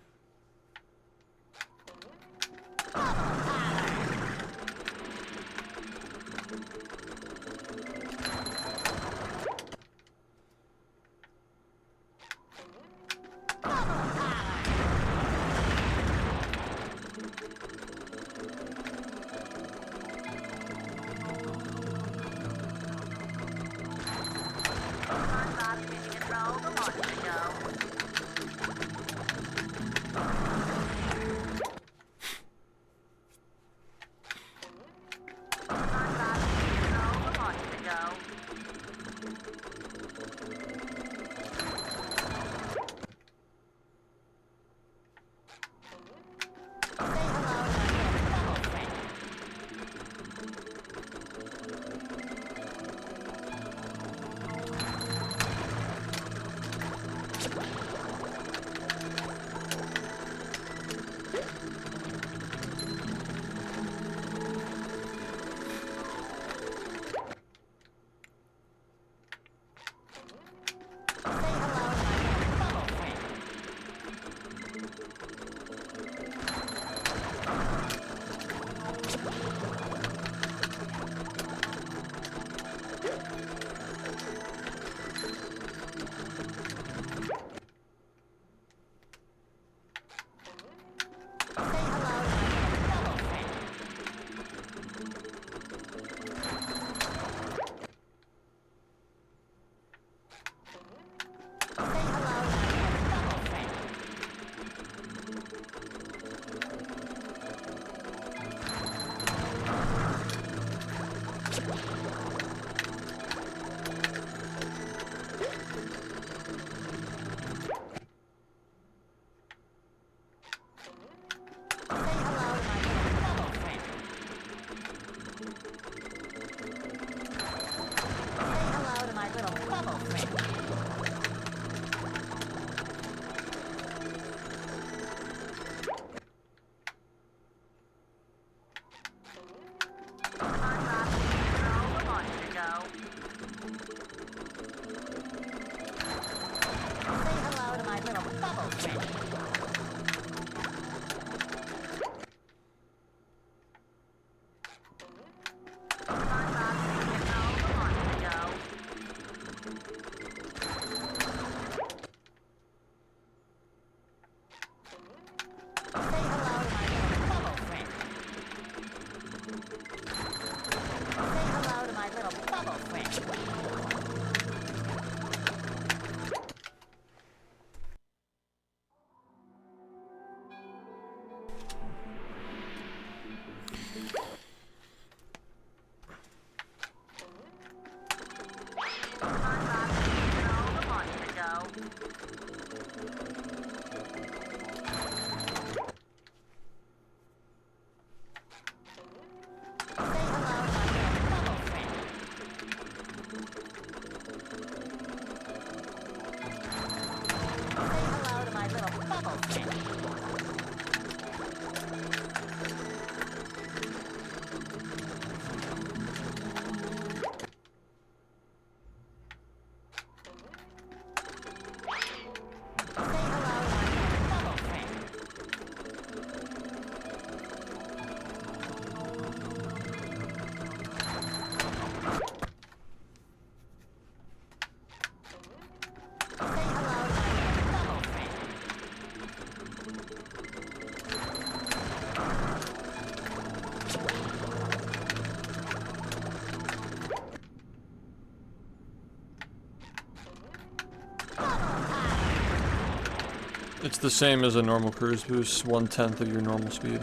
It's the same as a normal cruise boost, 1/10 of your normal speed.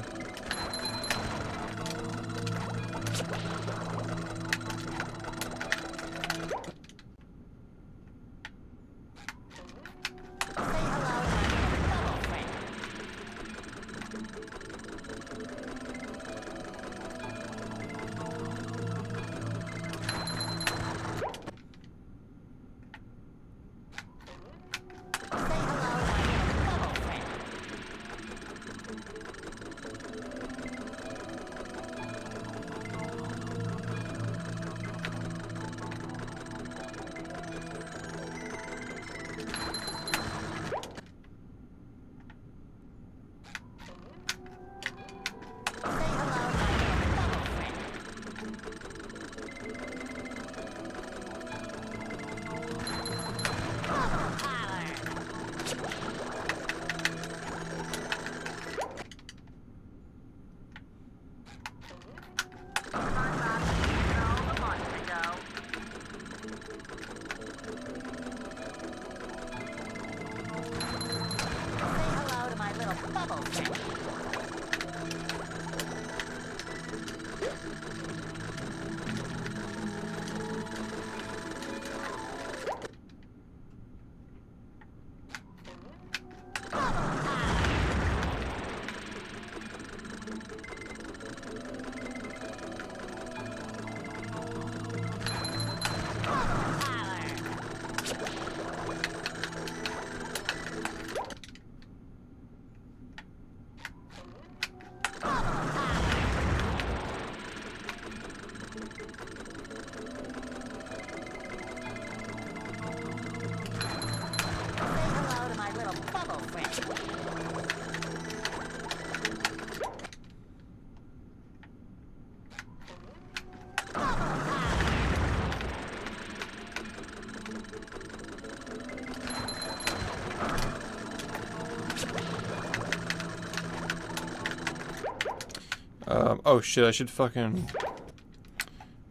Oh shit, I should fucking...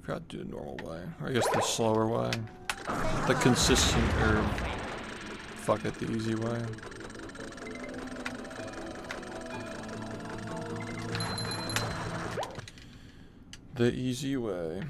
forgot to do the normal way. Or I guess the slower way. The consistent, or... fuck it, the easy way. The easy way.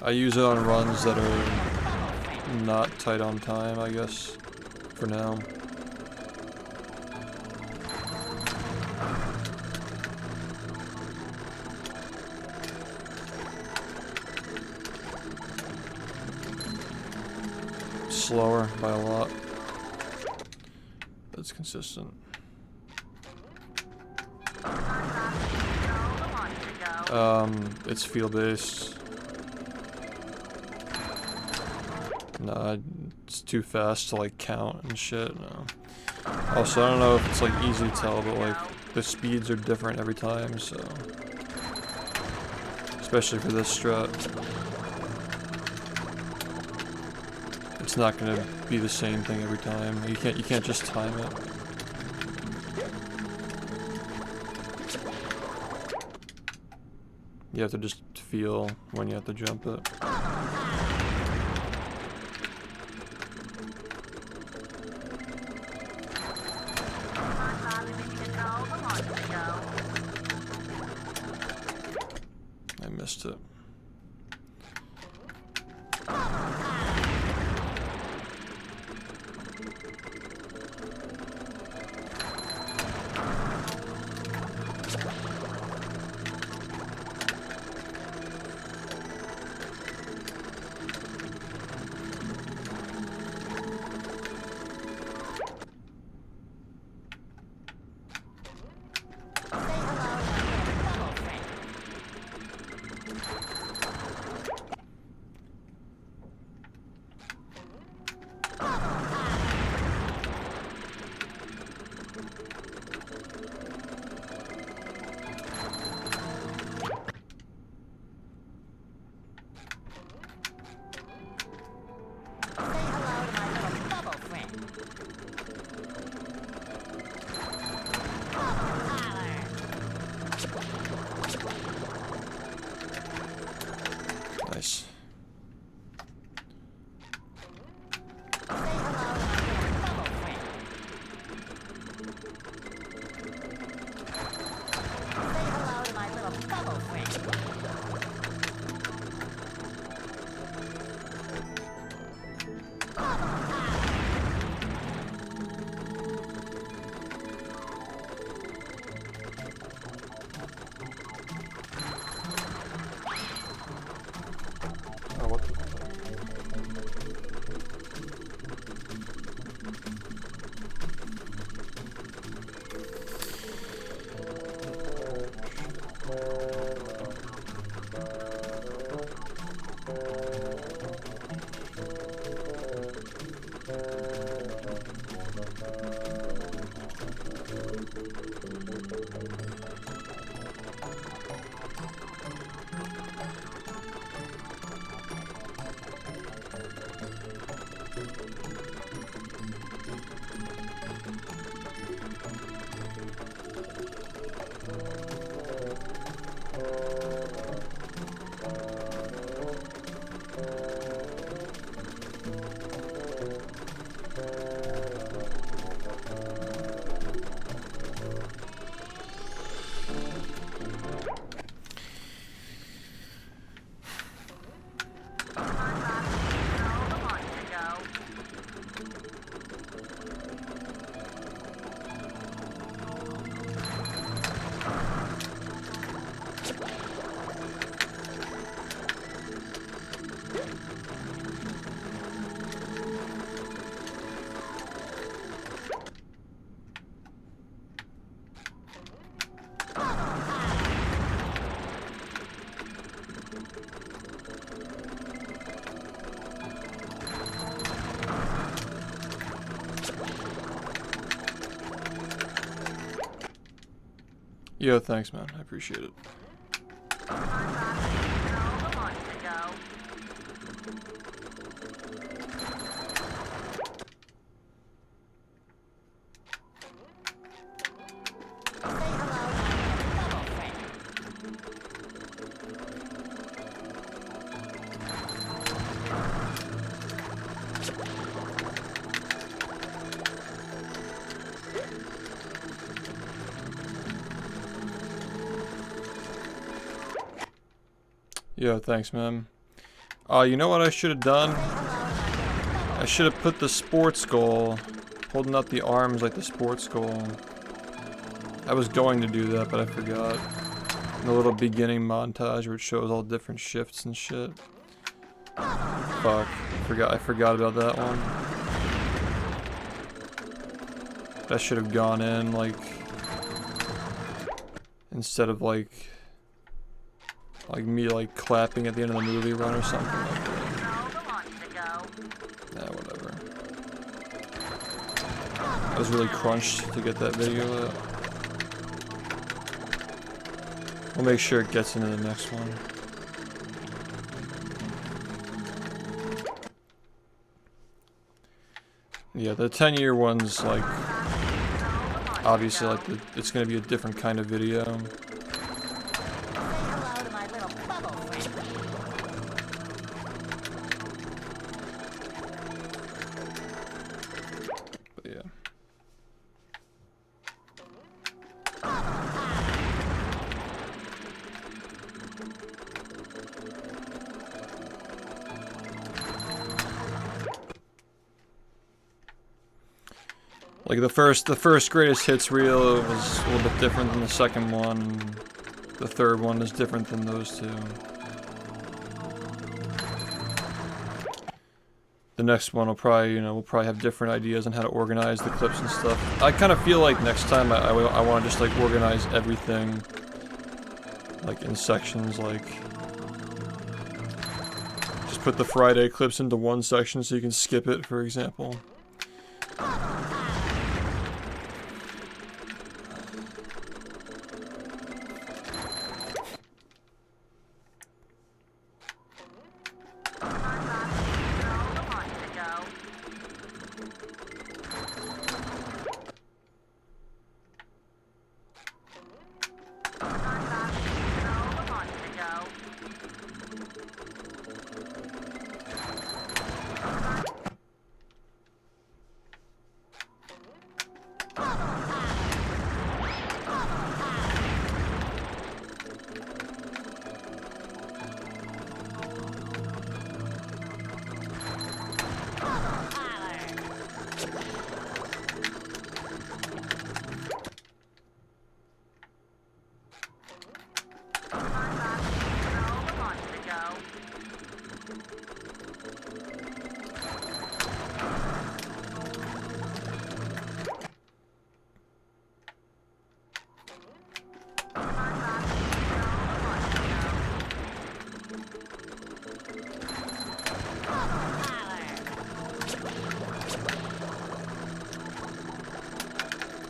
I use it on runs that are not tight on time, I guess, for now. Slower by a lot. That's consistent. It's field-based. No, it's too fast to like count and shit. No. Also, I don't know if it's like easy to tell, but like the speeds are different every time, so especially for this strat, it's not gonna be the same thing every time. You can't just time it. You have to just feel when you have to jump it. I missed it. Yo, thanks, man. I appreciate it. Yo, thanks, man. You know what I should have done? I should have put the sports goal, holding up the arms like the sports goal. I was going to do that, but I forgot. The little beginning montage where it shows all different shifts and shit. Fuck. I forgot about that one. That should have gone in, like, instead of like me like clapping at the end of the movie run or something like that. Yeah, whatever. I was really crunched to get that video out. We'll make sure it gets into the next one. Yeah, the 10-year one's like, obviously like it's gonna be a different kind of video. Like the first greatest hits reel was a little bit different than the second one. The third one is different than those two. The next one will probably, we'll probably have different ideas on how to organize the clips and stuff. I kind of feel like next time I want to just like organize everything like in sections, like just put the Friday clips into one section so you can skip it, for example.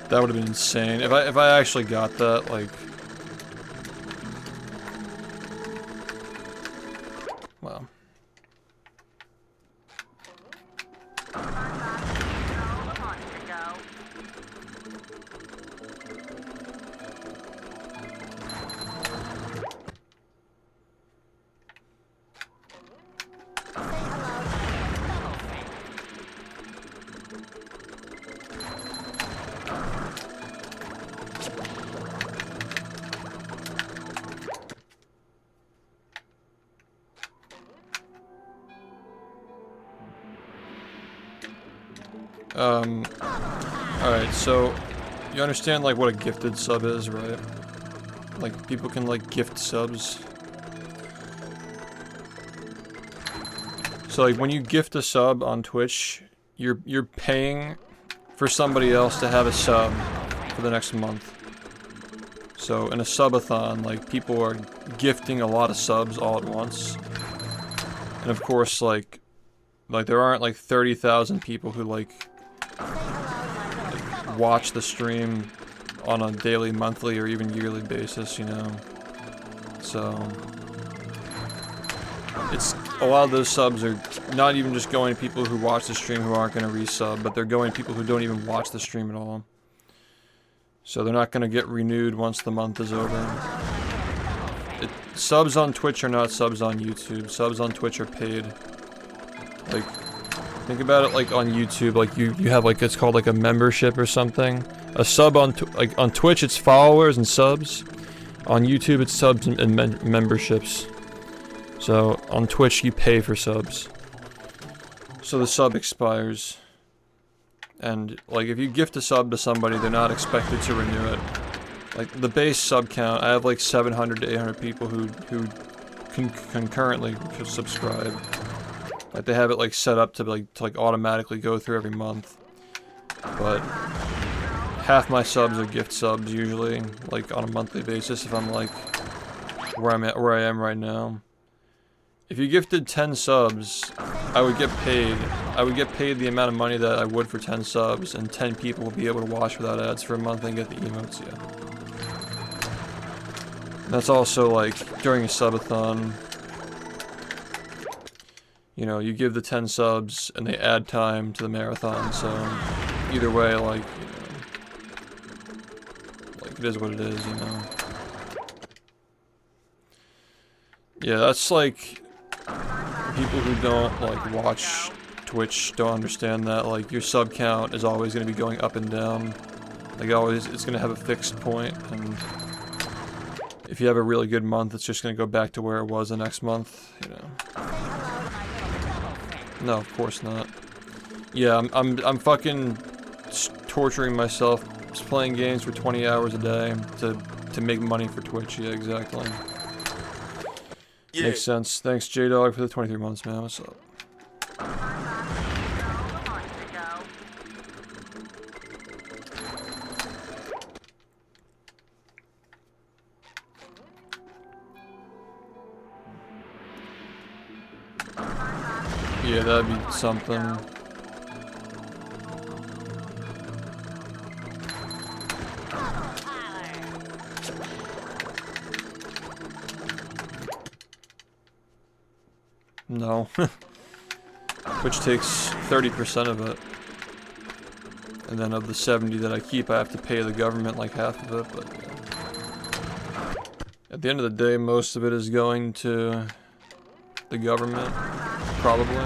That would have been insane. If I actually got that, like... Wow. Alright, so you understand like what a gifted sub is, right? Like people can like gift subs. So like when you gift a sub on Twitch, you're paying for somebody else to have a sub for the next month. So in a subathon, like people are gifting a lot of subs all at once. And of course like there aren't like 30,000 people who like watch the stream on a daily, monthly, or even yearly basis, you know. So it's a lot of those subs are not even just going to people who watch the stream who aren't going to resub, but they're going to people who don't even watch the stream at all. So they're not going to get renewed once the month is over. Subs on Twitch are not subs on YouTube. Subs on Twitch are paid. Like, think about it like on YouTube, like you have like, it's called like a membership or something. A sub on, like on Twitch it's followers and subs. On YouTube it's subs and memberships. So on Twitch you pay for subs. So the sub expires. And like if you gift a sub to somebody, they're not expected to renew it. Like the base sub count, I have like 700 to 800 people who concurrently subscribe. Like they have it like set up to automatically go through every month. But half my subs are gift subs usually, like on a monthly basis if I'm like where I am right now. If you gifted 10 subs, I would get paid. I would get paid the amount of money that I would for 10 subs, and 10 people will be able to watch without ads for a month and get the emotes, yeah. That's also like during a subathon. You know, you give the 10 subs and they add time to the marathon, so either way, like, you know, like it is what it is, you know. Yeah, that's like, people who don't like watch Twitch don't understand that, like, your sub count is always going to be going up and down. Like, always, it's going to have a fixed point, and if you have a really good month, it's just going to go back to where it was the next month, you know. No, of course not. Yeah, I'm fucking torturing myself just playing games for 20 hours a day to make money for Twitch. Yeah, exactly. Yeah. Makes sense. Thanks, J-Dog, for the 23 months, man. What's up? Yeah, that'd be something. No. Which takes 30% of it. And then of the 70 that I keep, I have to pay the government like half of it, but yeah. At the end of the day, most of it is going to the government. Probably.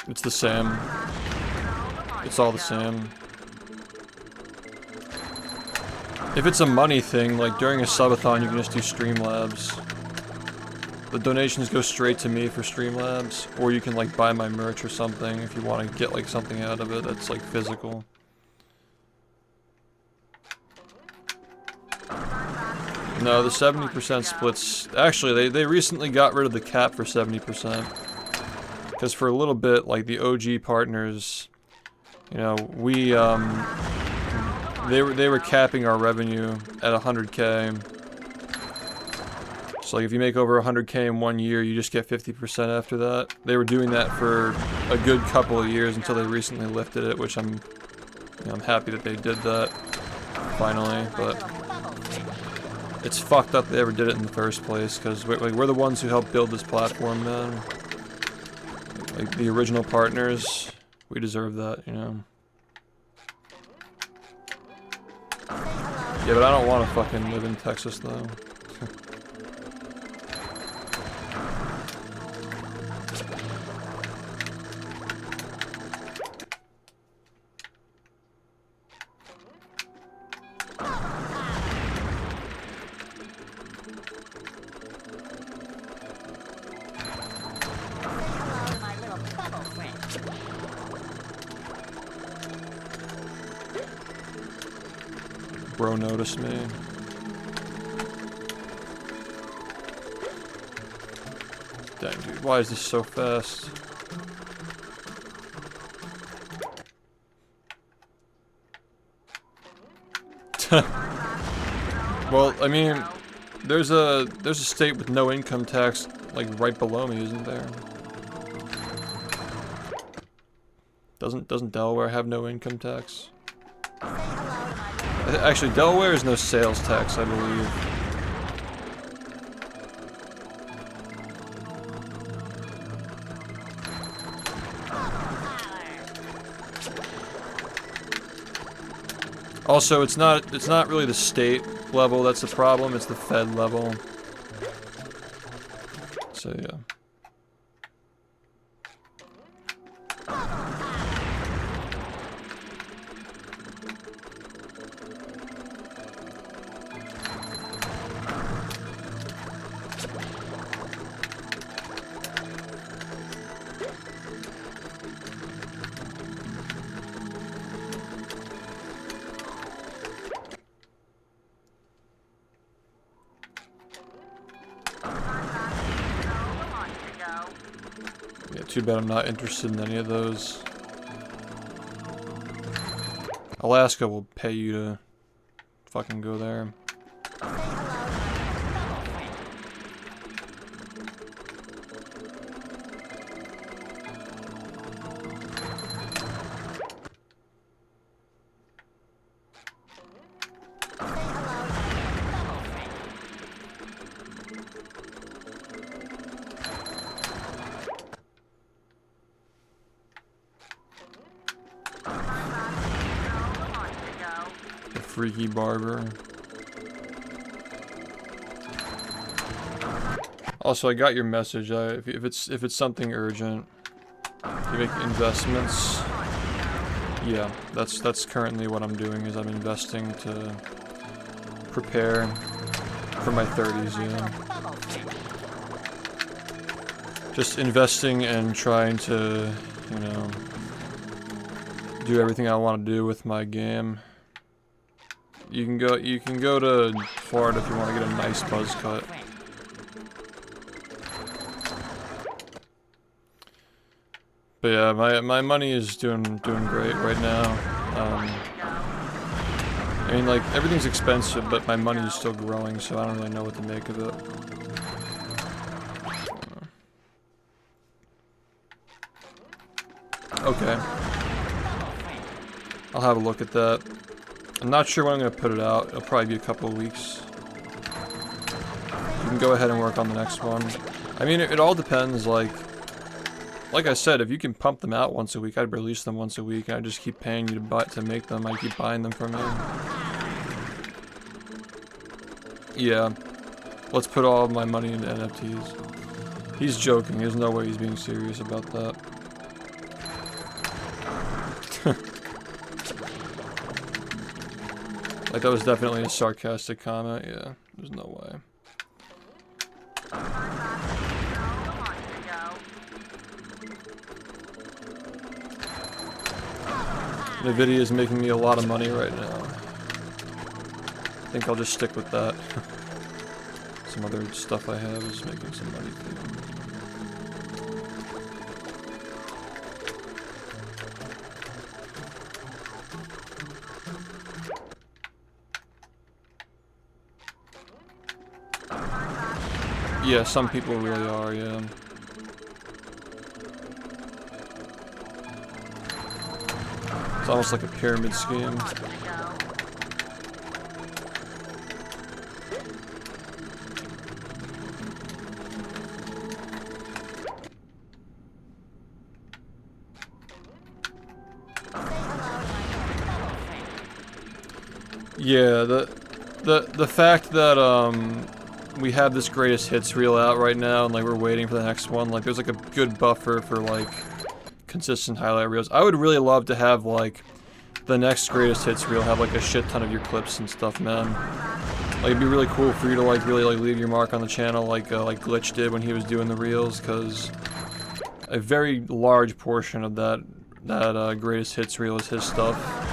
It's the same. It's all the same. If it's a money thing, like during a subathon, you can just do Streamlabs. The donations go straight to me for Streamlabs, or you can like buy my merch or something if you want to get like something out of it that's like physical. No, the 70% splits. Actually, they recently got rid of the cap for 70%. Because for a little bit, like the OG partners, you know, they were capping our revenue at 100K. So like if you make over 100K in 1 year, you just get 50% after that. They were doing that for a good couple of years until they recently lifted it, which I'm happy that they did that finally. But it's fucked up they ever did it in the first place, because we're the ones who helped build this platform, man. Like the original partners, we deserve that, you know. Yeah, but I don't want to fucking live in Texas though. Bro noticed me. Dang, dude, why is this so fast? Well, I mean, there's a state with no income tax like right below me, isn't there? Doesn't Delaware have no income tax? Actually, Delaware is no sales tax, I believe. Also, it's not really the state level that's the problem, it's the Fed level. So yeah. Yeah, too bad I'm not interested in any of those. Alaska will pay you to fucking go there. Freaky barber. Also, I got your message. If it's something urgent, you make investments. Yeah, that's currently what I'm doing. Is I'm investing to prepare for my 30s. Yeah, just investing and trying to, you know, do everything I want to do with my game. You can go to Florida if you want to get a nice buzz cut. But yeah, my money is doing great right now. I mean, like, everything's expensive, but my money is still growing, so I don't really know what to make of it. Okay. I'll have a look at that. I'm not sure when I'm going to put it out. It'll probably be a couple of weeks. You can go ahead and work on the next one. I mean, it all depends, like I said, if you can pump them out once a week, I'd release them once a week, and I just keep paying you to make them. I keep buying them from you. Yeah. Let's put all of my money into NFTs. He's joking. There's no way he's being serious about that. Like, that was definitely a sarcastic comment, yeah. There's no way. NVIDIA is making me a lot of money right now. I think I'll just stick with that. some other stuff I have is making some money too. Yeah, some people really are, yeah. It's almost like a pyramid scheme. Yeah, the fact that we have this greatest hits reel out right now and like we're waiting for the next one, like there's like a good buffer for like consistent highlight reels. I would really love to have like the next greatest hits reel have like a shit ton of your clips and stuff, man. Like it'd be really cool for you to like really like leave your mark on the channel like Glitch did when he was doing the reels, because a very large portion of that greatest hits reel is his stuff.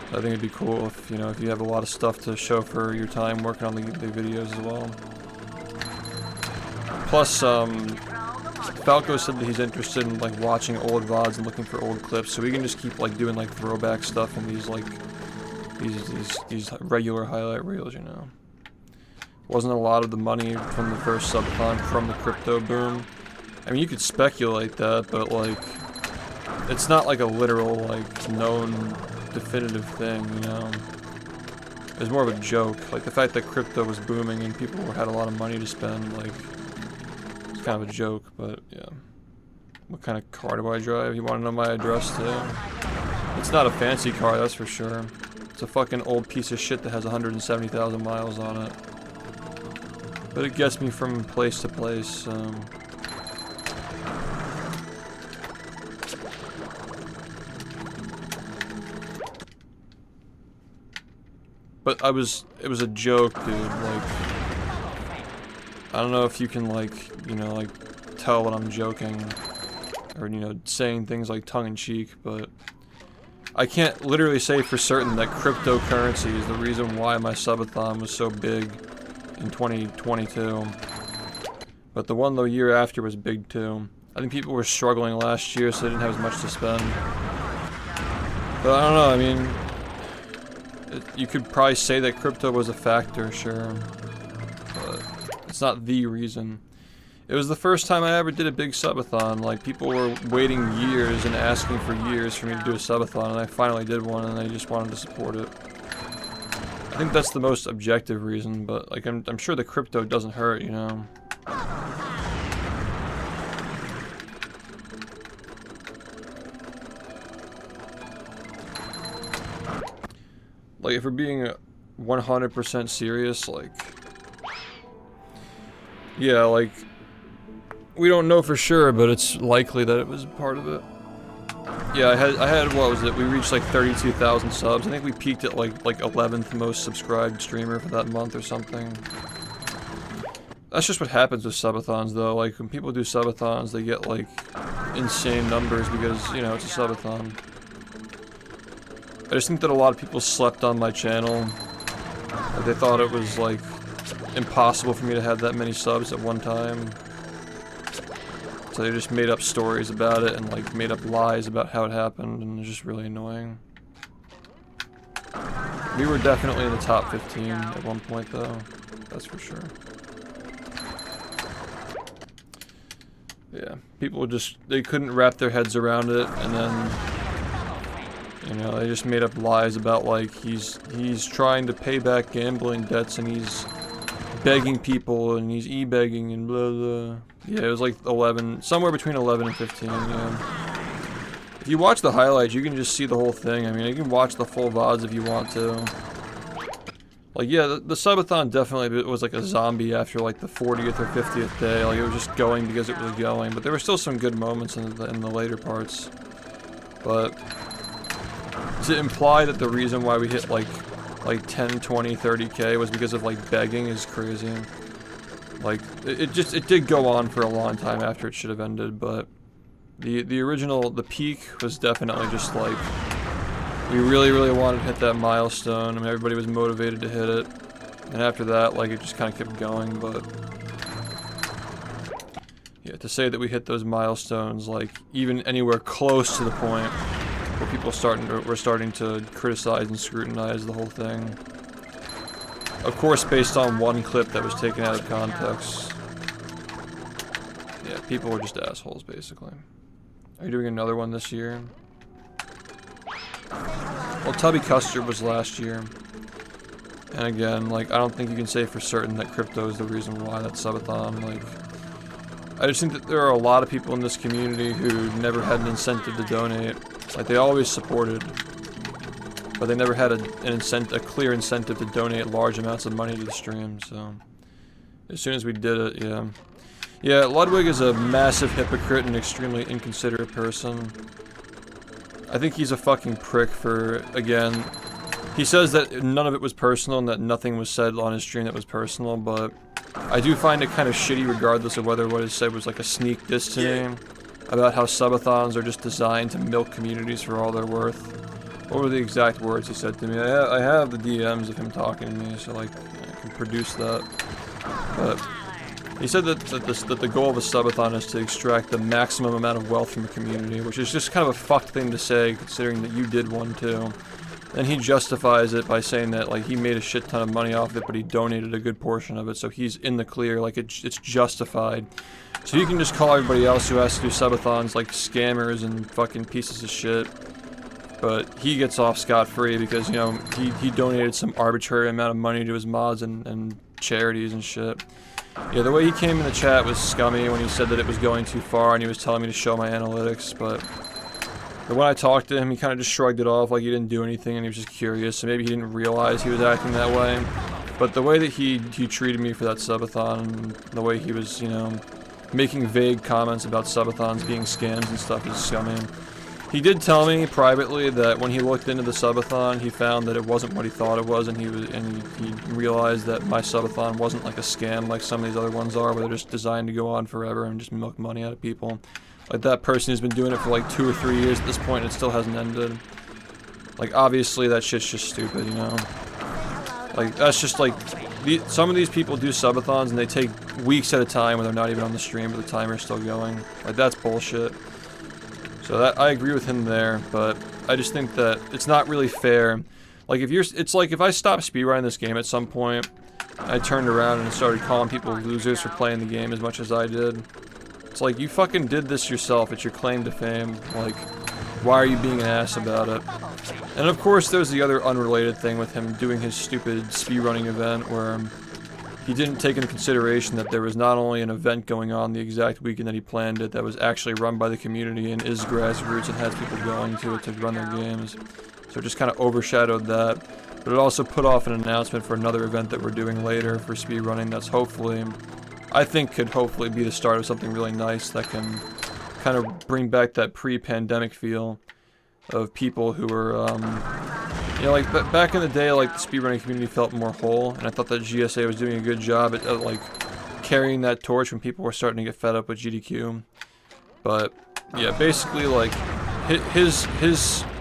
I think it'd be cool if, you know, if you have a lot of stuff to show for your time working on the videos as well. Plus, Falco said that he's interested in like watching old VODs and looking for old clips, so we can just keep like doing like throwback stuff and these like these regular highlight reels, you know. Wasn't a lot of the money from the first subathon from the crypto boom. I mean, you could speculate that, but like, it's not like a literal like known definitive thing, you know. It was more of a joke. Like the fact that crypto was booming and people had a lot of money to spend, like, it's kind of a joke. But yeah. What kind of car do I drive? You want to know my address too? It's not a fancy car, that's for sure. It's a fucking old piece of shit that has 170,000 miles on it. But it gets me from place to place. But it was a joke, dude. Like, I don't know if you can like, you know, like tell when I'm joking or, you know, saying things like tongue-in-cheek, but I can't literally say for certain that cryptocurrency is the reason why my subathon was so big in 2022. But the one the year after was big too. I think people were struggling last year, so they didn't have as much to spend. But I don't know, I mean, you could probably say that crypto was a factor, sure, but it's not the reason. It was the first time I ever did a big subathon. Like, people were waiting years and asking for years for me to do a subathon, and I finally did one, and I just wanted to support it. I think that's the most objective reason, but like, I'm sure the crypto doesn't hurt, you know. Like, if we're being 100% serious, like, yeah, like, we don't know for sure, but it's likely that it was part of it. Yeah, I had, what was it? We reached like 32,000 subs. I think we peaked at like 11th most subscribed streamer for that month or something. That's just what happens with subathons, though. Like, when people do subathons, they get like insane numbers because, you know, it's a subathon. I just think that a lot of people slept on my channel. Like, they thought it was like impossible for me to have that many subs at one time. So they just made up stories about it and like made up lies about how it happened, and it's just really annoying. We were definitely in the top 15 at one point though, that's for sure. Yeah, people just, they couldn't wrap their heads around it, and then, you know, they just made up lies about like he's trying to pay back gambling debts and he's begging people and he's e-begging and blah blah. Yeah, it was like 11, somewhere between 11 and 15, yeah. If you watch the highlights, you can just see the whole thing. I mean, you can watch the full VODs if you want to. Like, yeah, the subathon definitely was like a zombie after like the 40th or 50th day. Like, it was just going because it was going, but there were still some good moments in the later parts. But to imply that the reason why we hit like 10, 20, 30k was because of like begging is crazy. Like, it did go on for a long time after it should have ended, but the original, the peak was definitely just like, we really wanted to hit that milestone. I mean, everybody was motivated to hit it. And after that, like, it just kind of kept going, but... Yeah, to say that we hit those milestones, like, even anywhere close to the point where people were starting to criticize and scrutinize the whole thing. Of course, based on one clip that was taken out of context. Yeah, people were just assholes, basically. Are you doing another one this year? Well, Tubby Custard was last year. And again, like, I don't think you can say for certain that crypto is the reason why that subathon, like... I just think that there are a lot of people in this community who never had an incentive to donate. Like, they always supported, but they never had a clear incentive to donate large amounts of money to the stream, so... As soon as we did it, yeah. Yeah, Ludwig is a massive hypocrite and extremely inconsiderate person. I think he's a fucking prick for, again... He says that none of it was personal and that nothing was said on his stream that was personal, but... I do find it kind of shitty regardless of whether what is said was like a sneak diss to me about how subathons are just designed to milk communities for all they're worth. What were the exact words he said to me? I have the DMs of him talking to me, so like I can produce that. But he said that the goal of a subathon is to extract the maximum amount of wealth from a community, which is just kind of a fucked thing to say considering that you did one too. And he justifies it by saying that, like, he made a shit ton of money off of it, but he donated a good portion of it, so he's in the clear, like, it's justified. So you can just call everybody else who has to do subathons, like, scammers and fucking pieces of shit. But he gets off scot-free because, you know, he donated some arbitrary amount of money to his mods and charities and shit. Yeah, the way he came in the chat was scummy when he said that it was going too far and he was telling me to show my analytics, but... when I talked to him, he kind of just shrugged it off like he didn't do anything and he was just curious, so maybe he didn't realize he was acting that way. But the way that he treated me for that subathon, and the way he was, you know, making vague comments about subathons being scams and stuff is scummy. He did tell me privately that when he looked into the subathon, he found that it wasn't what he thought it was, and he realized that my subathon wasn't like a scam like some of these other ones are, where they're just designed to go on forever and just milk money out of people. Like, that person who's been doing it for like 2 or 3 years at this point, and it still hasn't ended. Like, obviously that shit's just stupid, you know? Like, that's just like, some of these people do subathons and they take weeks at a time when they're not even on the stream, but the timer's still going. Like, that's bullshit. So that, I agree with him there, but I just think that it's not really fair. Like, it's like if I stopped speedrunning this game at some point, I turned around and started calling people losers for playing the game as much as I did. It's like, you fucking did this yourself, it's your claim to fame, like, why are you being an ass about it? And of course there's the other unrelated thing with him doing his stupid speedrunning event where he didn't take into consideration that there was not only an event going on the exact weekend that he planned it that was actually run by the community and is grassroots and has people going to it to run their games. So it just kind of overshadowed that. But it also put off an announcement for another event that we're doing later for speedrunning that's hopefully... I think could hopefully be the start of something really nice that can kind of bring back that pre-pandemic feel of people who were, you know, like, back in the day, like, the speedrunning community felt more whole, and I thought that GSA was doing a good job at like, carrying that torch when people were starting to get fed up with GDQ. But, yeah, basically, like, his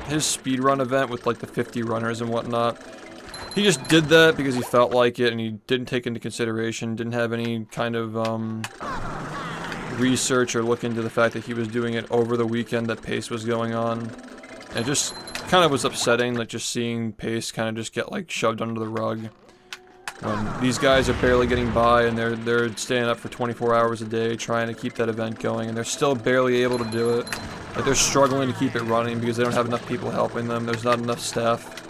speedrun event with, like, the 50 runners and whatnot, he just did that because he felt like it, and he didn't take into consideration, didn't have any kind of research or look into the fact that he was doing it over the weekend that Pace was going on. And it just kind of was upsetting, like, just seeing Pace kind of just get, like, shoved under the rug. When these guys are barely getting by and they're staying up for 24 hours a day trying to keep that event going, and they're still barely able to do it. Like, they're struggling to keep it running because they don't have enough people helping them, there's not enough staff.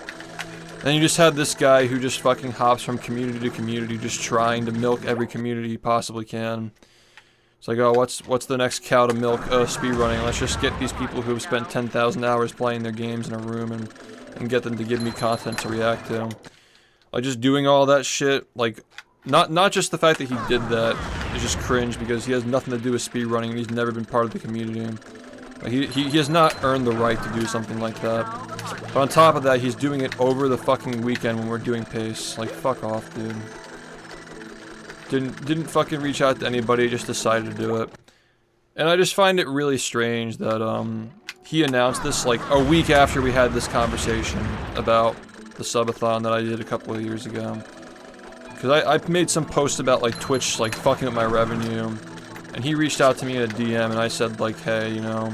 And you just have this guy who just fucking hops from community to community, just trying to milk every community he possibly can. It's like, oh, what's the next cow to milk? Oh, speedrunning. Let's just get these people who have spent 10,000 hours playing their games in a room and get them to give me content to react to. Like, just doing all that shit, like, not just the fact that he did that is just cringe because he has nothing to do with speedrunning and he's never been part of the community. Like, he has not earned the right to do something like that. But on top of that, he's doing it over the fucking weekend when we're doing Pace. Like, fuck off, dude. Didn't fucking reach out to anybody, just decided to do it. And I just find it really strange that, he announced this, like, a week after we had this conversation about the subathon that I did a couple of years ago. Because I made some post about, like, Twitch, like, fucking with my revenue. And he reached out to me in a DM, and I said, like, hey, you know,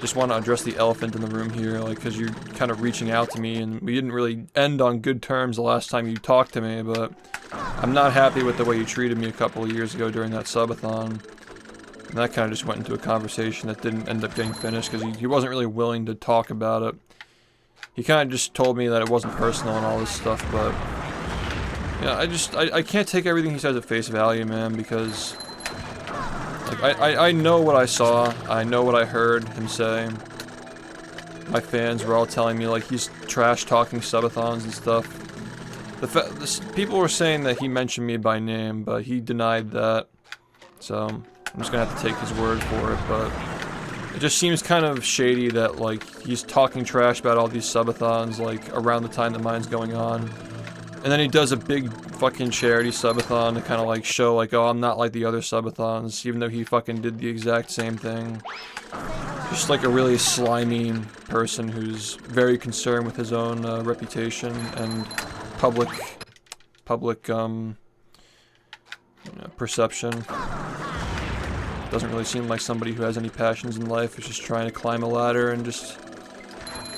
just want to address the elephant in the room here, like, because you're kind of reaching out to me, and we didn't really end on good terms the last time you talked to me, but I'm not happy with the way you treated me a couple of years ago during that subathon. And that kind of just went into a conversation that didn't end up getting finished, because he wasn't really willing to talk about it. He kind of just told me that it wasn't personal and all this stuff, but yeah, I can't take everything he says at face value, man, because like, I know what I saw, I know what I heard him say. My fans were all telling me, like, he's trash-talking subathons and stuff. People were saying that he mentioned me by name, but he denied that. So, I'm just gonna have to take his word for it, but it just seems kind of shady that, like, he's talking trash about all these subathons, like, around the time that mine's going on. And then he does a big fucking charity subathon to kind of like show like, oh, I'm not like the other subathons, even though he fucking did the exact same thing. Just like a really slimy person who's very concerned with his own reputation and public you know, perception. Doesn't really seem like somebody who has any passions in life. He's just trying to climb a ladder and just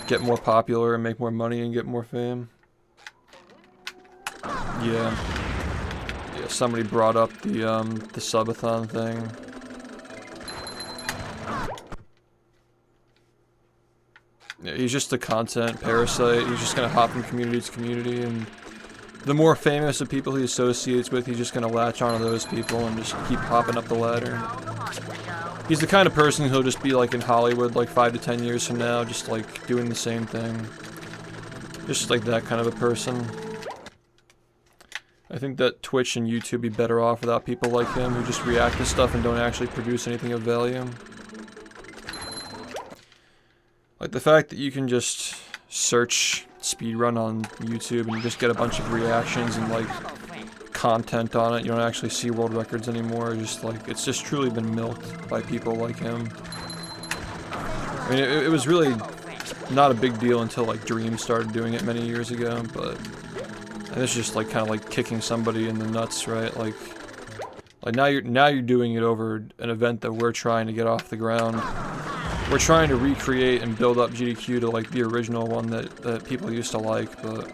get more popular and make more money and get more fame. Yeah, somebody brought up the subathon thing. Yeah, he's just a content parasite. He's just gonna hop from community to community, and the more famous the people he associates with, he's just gonna latch onto those people and just keep hopping up the ladder. He's the kind of person who'll just be like in Hollywood like 5 to 10 years from now, just like doing the same thing. Just like that kind of a person. I think that Twitch and YouTube would be better off without people like him who just react to stuff and don't actually produce anything of value. Like the fact that you can just search speedrun on YouTube and you just get a bunch of reactions and like content on it. You don't actually see world records anymore. Just like, it's just truly been milked by people like him. I mean, it was really not a big deal until like Dream started doing it many years ago, but and it's just like kind of like kicking somebody in the nuts, right? Like now you're doing it over an event that we're trying to get off the ground. We're trying to recreate and build up GDQ to like the original one that people used to like, but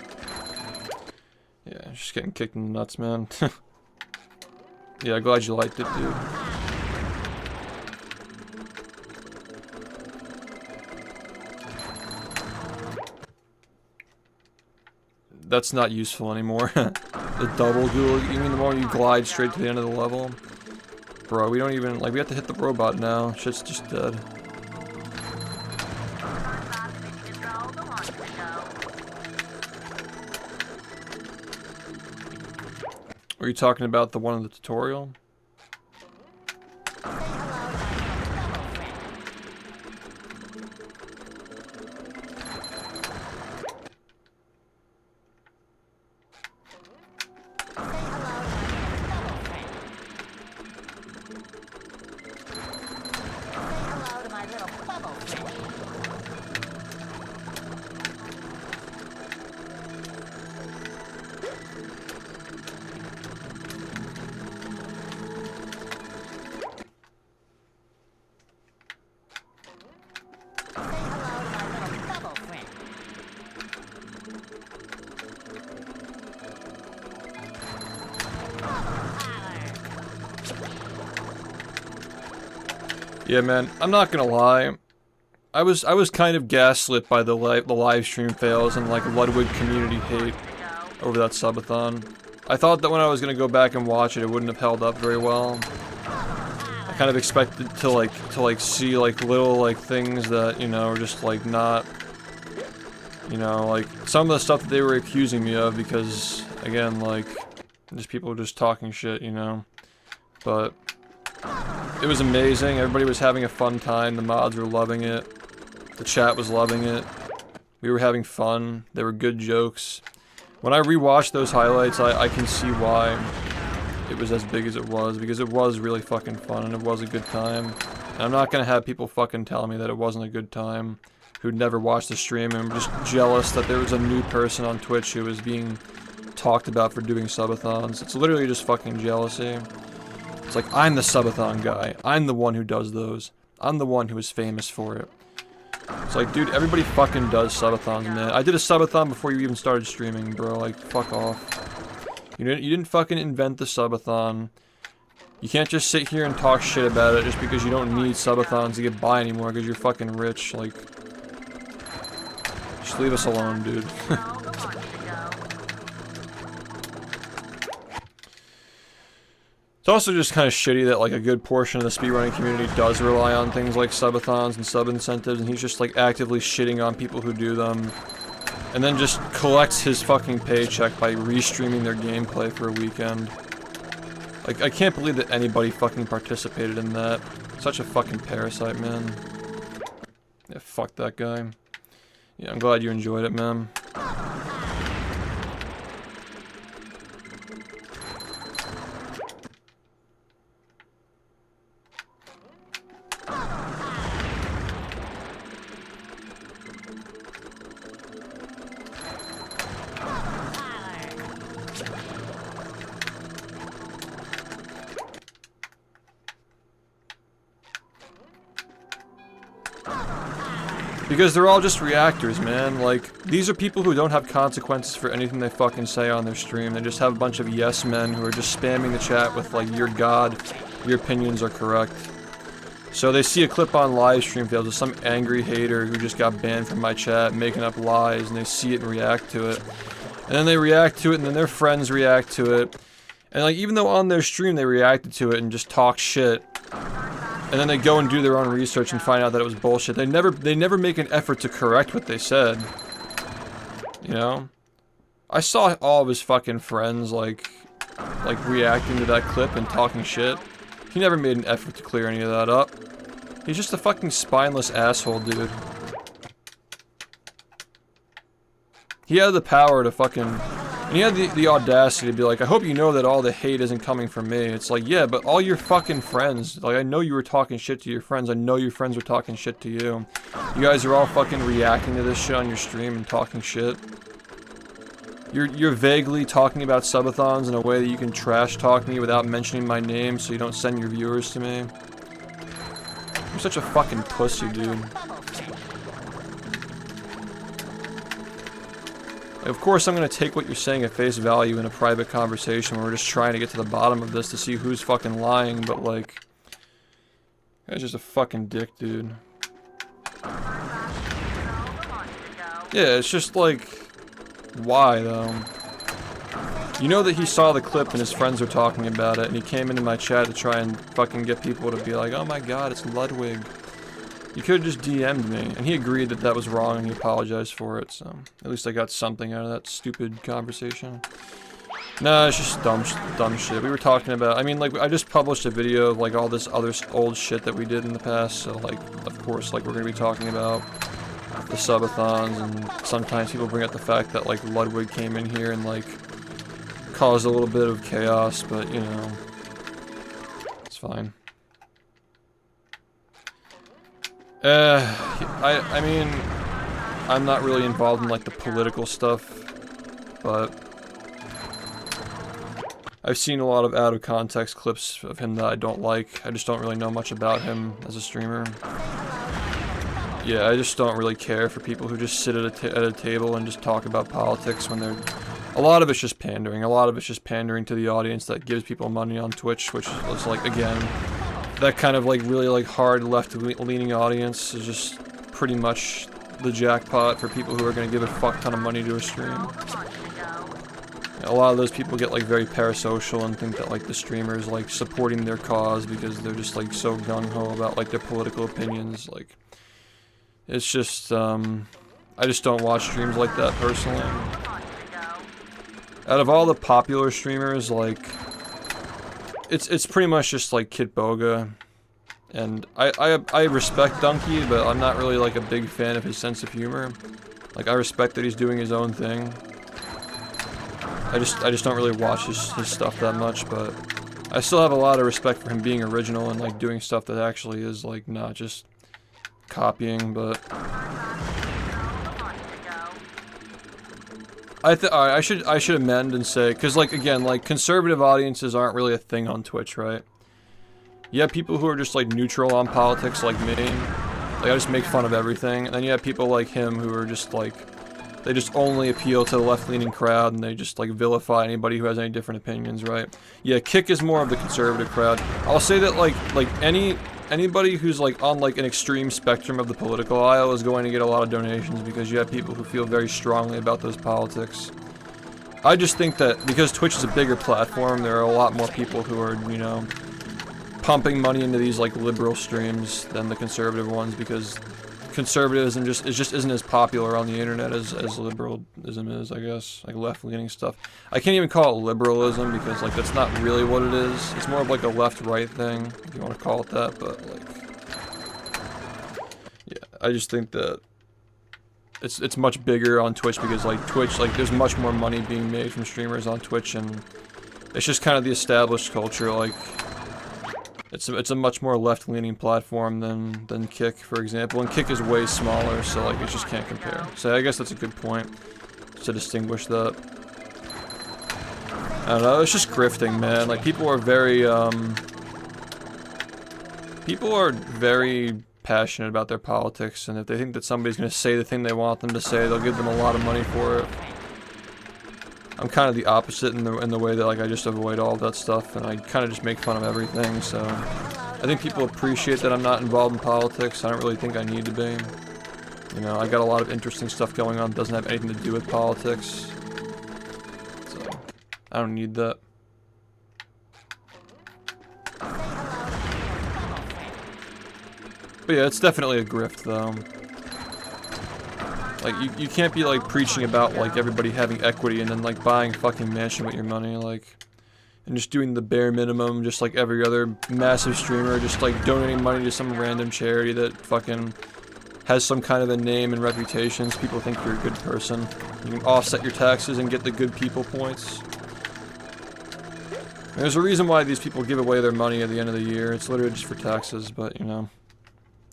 yeah, just getting kicked in the nuts, man. Yeah, glad you liked it, dude. That's not useful anymore. The double duel, you mean the more you glide straight to the end of the level? Bro, we don't even, like, we have to hit the robot now. Shit's just dead. Are you talking about the one in the tutorial? Yeah, man, I'm not gonna lie. I was kind of gaslit by the live stream fails and like Ludwig community hate over that subathon. I thought that when I was gonna go back and watch it, it wouldn't have held up very well. I kind of expected to like see like little like things that, you know, are just like not, you know, like some of the stuff that they were accusing me of, because again, like just people just talking shit, you know. But it was amazing. Everybody was having a fun time. The mods were loving it. The chat was loving it. We were having fun. There were good jokes. When I rewatched those highlights, I can see why it was as big as it was, because it was really fucking fun and it was a good time. And I'm not gonna have people fucking tell me that it wasn't a good time, who'd never watched the stream and were just jealous that there was a new person on Twitch who was being talked about for doing subathons. It's literally just fucking jealousy. It's like, I'm the subathon guy. I'm the one who does those. I'm the one who is famous for it. It's like, dude, everybody fucking does subathons, man. I did a subathon before you even started streaming, bro. Like, fuck off. You didn't fucking invent the subathon. You can't just sit here and talk shit about it just because you don't need subathons to get by anymore because you're fucking rich. Like, just leave us alone, dude. It's also just kind of shitty that like a good portion of the speedrunning community does rely on things like subathons and sub incentives, and he's just like actively shitting on people who do them, and then just collects his fucking paycheck by restreaming their gameplay for a weekend. Like, I can't believe that anybody fucking participated in that. Such a fucking parasite, man. Yeah, fuck that guy. Yeah, I'm glad you enjoyed it, man. Because they're all just reactors, man. Like, these are people who don't have consequences for anything they fucking say on their stream. They just have a bunch of yes men who are just spamming the chat with like, "You're God, your opinions are correct." So they see a clip on live stream field of some angry hater who just got banned from my chat making up lies, and they see it and react to it. And then they react to it, and then their friends react to it. And like, even though on their stream they reacted to it and just talk shit, and then they go and do their own research and find out that it was bullshit. They never make an effort to correct what they said. You know? I saw all of his fucking friends like reacting to that clip and talking shit. He never made an effort to clear any of that up. He's just a fucking spineless asshole, dude. He had the power to fucking... And he had the audacity to be like, I hope you know that all the hate isn't coming from me. It's like, yeah, but all your fucking friends, like, I know you were talking shit to your friends. I know your friends were talking shit to you. You guys are all fucking reacting to this shit on your stream and talking shit. You're vaguely talking about subathons in a way that you can trash talk me without mentioning my name so you don't send your viewers to me. You're such a fucking pussy, dude. Of course, I'm going to take what you're saying at face value in a private conversation where we're just trying to get to the bottom of this to see who's fucking lying, but like... That's just a fucking dick, dude. Yeah, it's just like... Why, though? You know that he saw the clip and his friends were talking about it, and he came into my chat to try and fucking get people to be like, oh my god, it's Ludwig. You could have just DM'd me, and he agreed that that was wrong, and he apologized for it, so... At least I got something out of that stupid conversation. Nah, it's just dumb shit. We were talking about... I mean, like, I just published a video of, like, all this other old shit that we did in the past, so, like, of course, like, we're gonna be talking about the subathons, and sometimes people bring up the fact that, like, Ludwig came in here and, like, caused a little bit of chaos, but, you know... It's fine. I mean, I'm not really involved in, like, the political stuff, but I've seen a lot of out-of-context clips of him that I don't like. I just don't really know much about him as a streamer. Yeah, I just don't really care for people who just sit at a table and just talk about politics when they're... A lot of it's just pandering. A lot of it's just pandering to the audience that gives people money on Twitch, which is, like, again... That kind of, like, really, like, hard left-leaning audience is just pretty much the jackpot for people who are going to give a fuck ton of money to a stream. A lot of those people get, like, very parasocial and think that, like, the streamer is, like, supporting their cause because they're just, like, so gung-ho about, like, their political opinions. Like, it's just, I just don't watch streams like that, personally. Out of all the popular streamers, like... It's pretty much just like Kit Boga, and I respect Donkey, but I'm not really like a big fan of his sense of humor. Like, I respect that he's doing his own thing. I just don't really watch his stuff that much, but I still have a lot of respect for him being original and like doing stuff that actually is like not just copying, but I should amend and say, because like again, like conservative audiences aren't really a thing on Twitch, right? You have people who are just like neutral on politics, like me. Like I just make fun of everything, and then you have people like him who are just like, they just only appeal to the left-leaning crowd, and they just like vilify anybody who has any different opinions, right? Yeah, Kick is more of the conservative crowd. I'll say that like anybody who's like on like an extreme spectrum of the political aisle is going to get a lot of donations because you have people who feel very strongly about those politics. I just think that because Twitch is a bigger platform, there are a lot more people who are, you know, pumping money into these like liberal streams than the conservative ones, because conservatism just isn't as popular on the internet as liberalism is, I guess. Like left-leaning stuff. I can't even call it liberalism because like that's not really what it is. It's more of like a left-right thing, if you want to call it that, but like, yeah, I just think that it's much bigger on Twitch because like Twitch, like there's much more money being made from streamers on Twitch, and it's just kind of the established culture. Like it's a much more left-leaning platform than Kick, for example, and Kick is way smaller, so like it just can't compare. So I guess that's a good point to distinguish that. I don't know, it's just grifting, man. Like people are very passionate about their politics, and if they think that somebody's gonna say the thing they want them to say, they'll give them a lot of money for it. I'm kind of the opposite in the way that like I just avoid all of that stuff, and I kind of just make fun of everything. So I think people appreciate that I'm not involved in politics. I don't really think I need to be. You know, I got a lot of interesting stuff going on that doesn't have anything to do with politics. So I don't need that. But yeah, it's definitely a grift though. Like, you can't be, like, preaching about, like, everybody having equity and then, like, buying a fucking mansion with your money, like, and just doing the bare minimum, just like every other massive streamer, just, like, donating money to some random charity that fucking has some kind of a name and reputation, so people think you're a good person. You can offset your taxes and get the good people points. And there's a reason why these people give away their money at the end of the year. It's literally just for taxes, but, you know,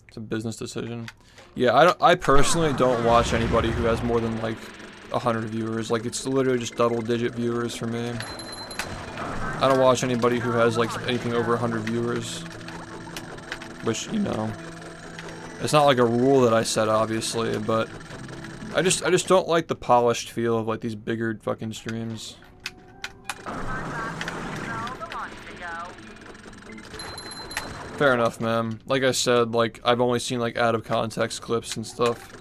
it's a business decision. Yeah, I personally don't watch anybody who has more than like 100 viewers. Like it's literally just double-digit viewers for me. I don't watch anybody who has like anything over 100 viewers, which, you know, it's not like a rule that I set, obviously, but I just don't like the polished feel of like these bigger fucking streams. Fair enough, man. Like I said, like, I've only seen, like, out-of-context clips and stuff.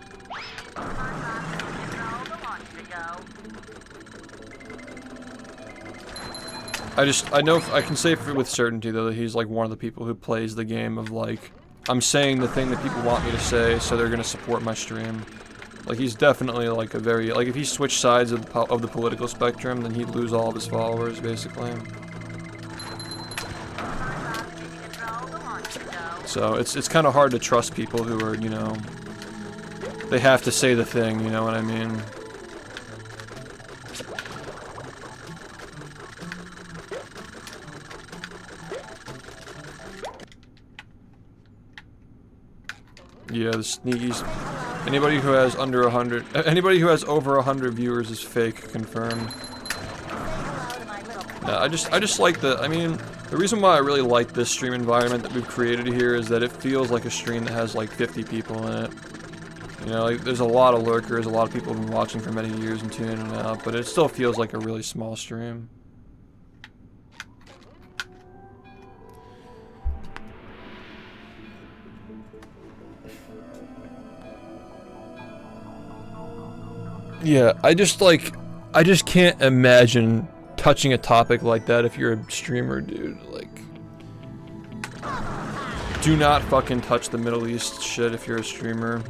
I know, I can say with certainty, though, that he's, like, one of the people who plays the game of, like, I'm saying the thing that people want me to say, so they're gonna support my stream. Like, he's definitely, like, a very, like, if he switched sides of the political spectrum, then he'd lose all of his followers, basically. So it's kind of hard to trust people who are, you know, they have to say the thing, you know what I mean? Yeah, the sneakies. Anybody who has under 100, anybody who has over 100 viewers is fake, confirmed. Yeah, I just like the, I mean, the reason why I really like this stream environment that we've created here is that it feels like a stream that has like 50 people in it. You know, like, there's a lot of lurkers, a lot of people have been watching for many years and tuning in out, but it still feels like a really small stream. Yeah, I just can't imagine touching a topic like that if you're a streamer, dude. Like, do not fucking touch the Middle East shit if you're a streamer.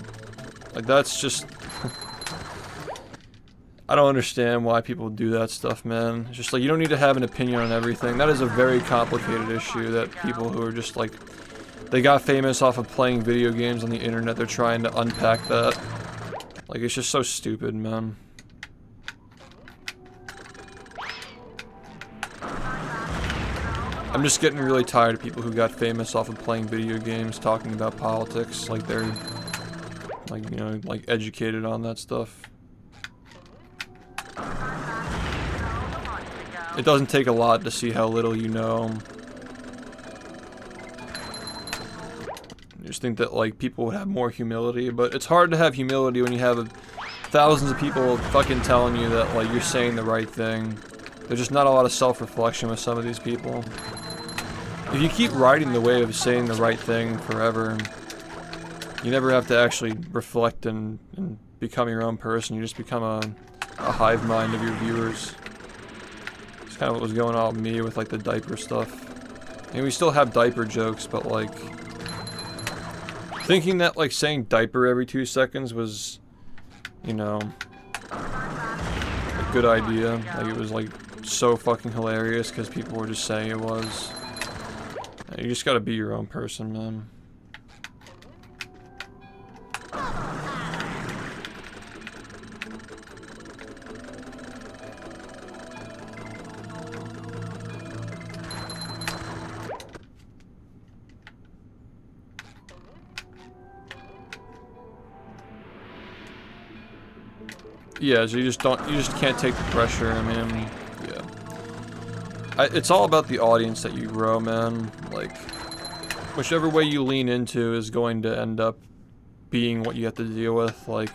Like, that's just... I don't understand why people do that stuff, man. It's just like, you don't need to have an opinion on everything. That is a very complicated issue that people who are just like... They got famous off of playing video games on the internet, they're trying to unpack that. Like, it's just so stupid, man. I'm just getting really tired of people who got famous off of playing video games, talking about politics, like they're, like, you know, like educated on that stuff. It doesn't take a lot to see how little you know. I just think that like people would have more humility, but it's hard to have humility when you have thousands of people fucking telling you that like you're saying the right thing. There's just not a lot of self-reflection with some of these people. If you keep riding the wave of saying the right thing forever, you never have to actually reflect and become your own person. You just become a hive mind of your viewers. It's kind of what was going on with me with like the diaper stuff. I mean, we still have diaper jokes, but like thinking that like saying diaper every 2 seconds was, you know, a good idea. Like it was like so fucking hilarious because people were just saying it was. You just gotta be your own person, man. Yeah, so you just can't take the pressure. I mean, yeah. It's all about the audience that you grow, man. Like, whichever way you lean into is going to end up being what you have to deal with. Like,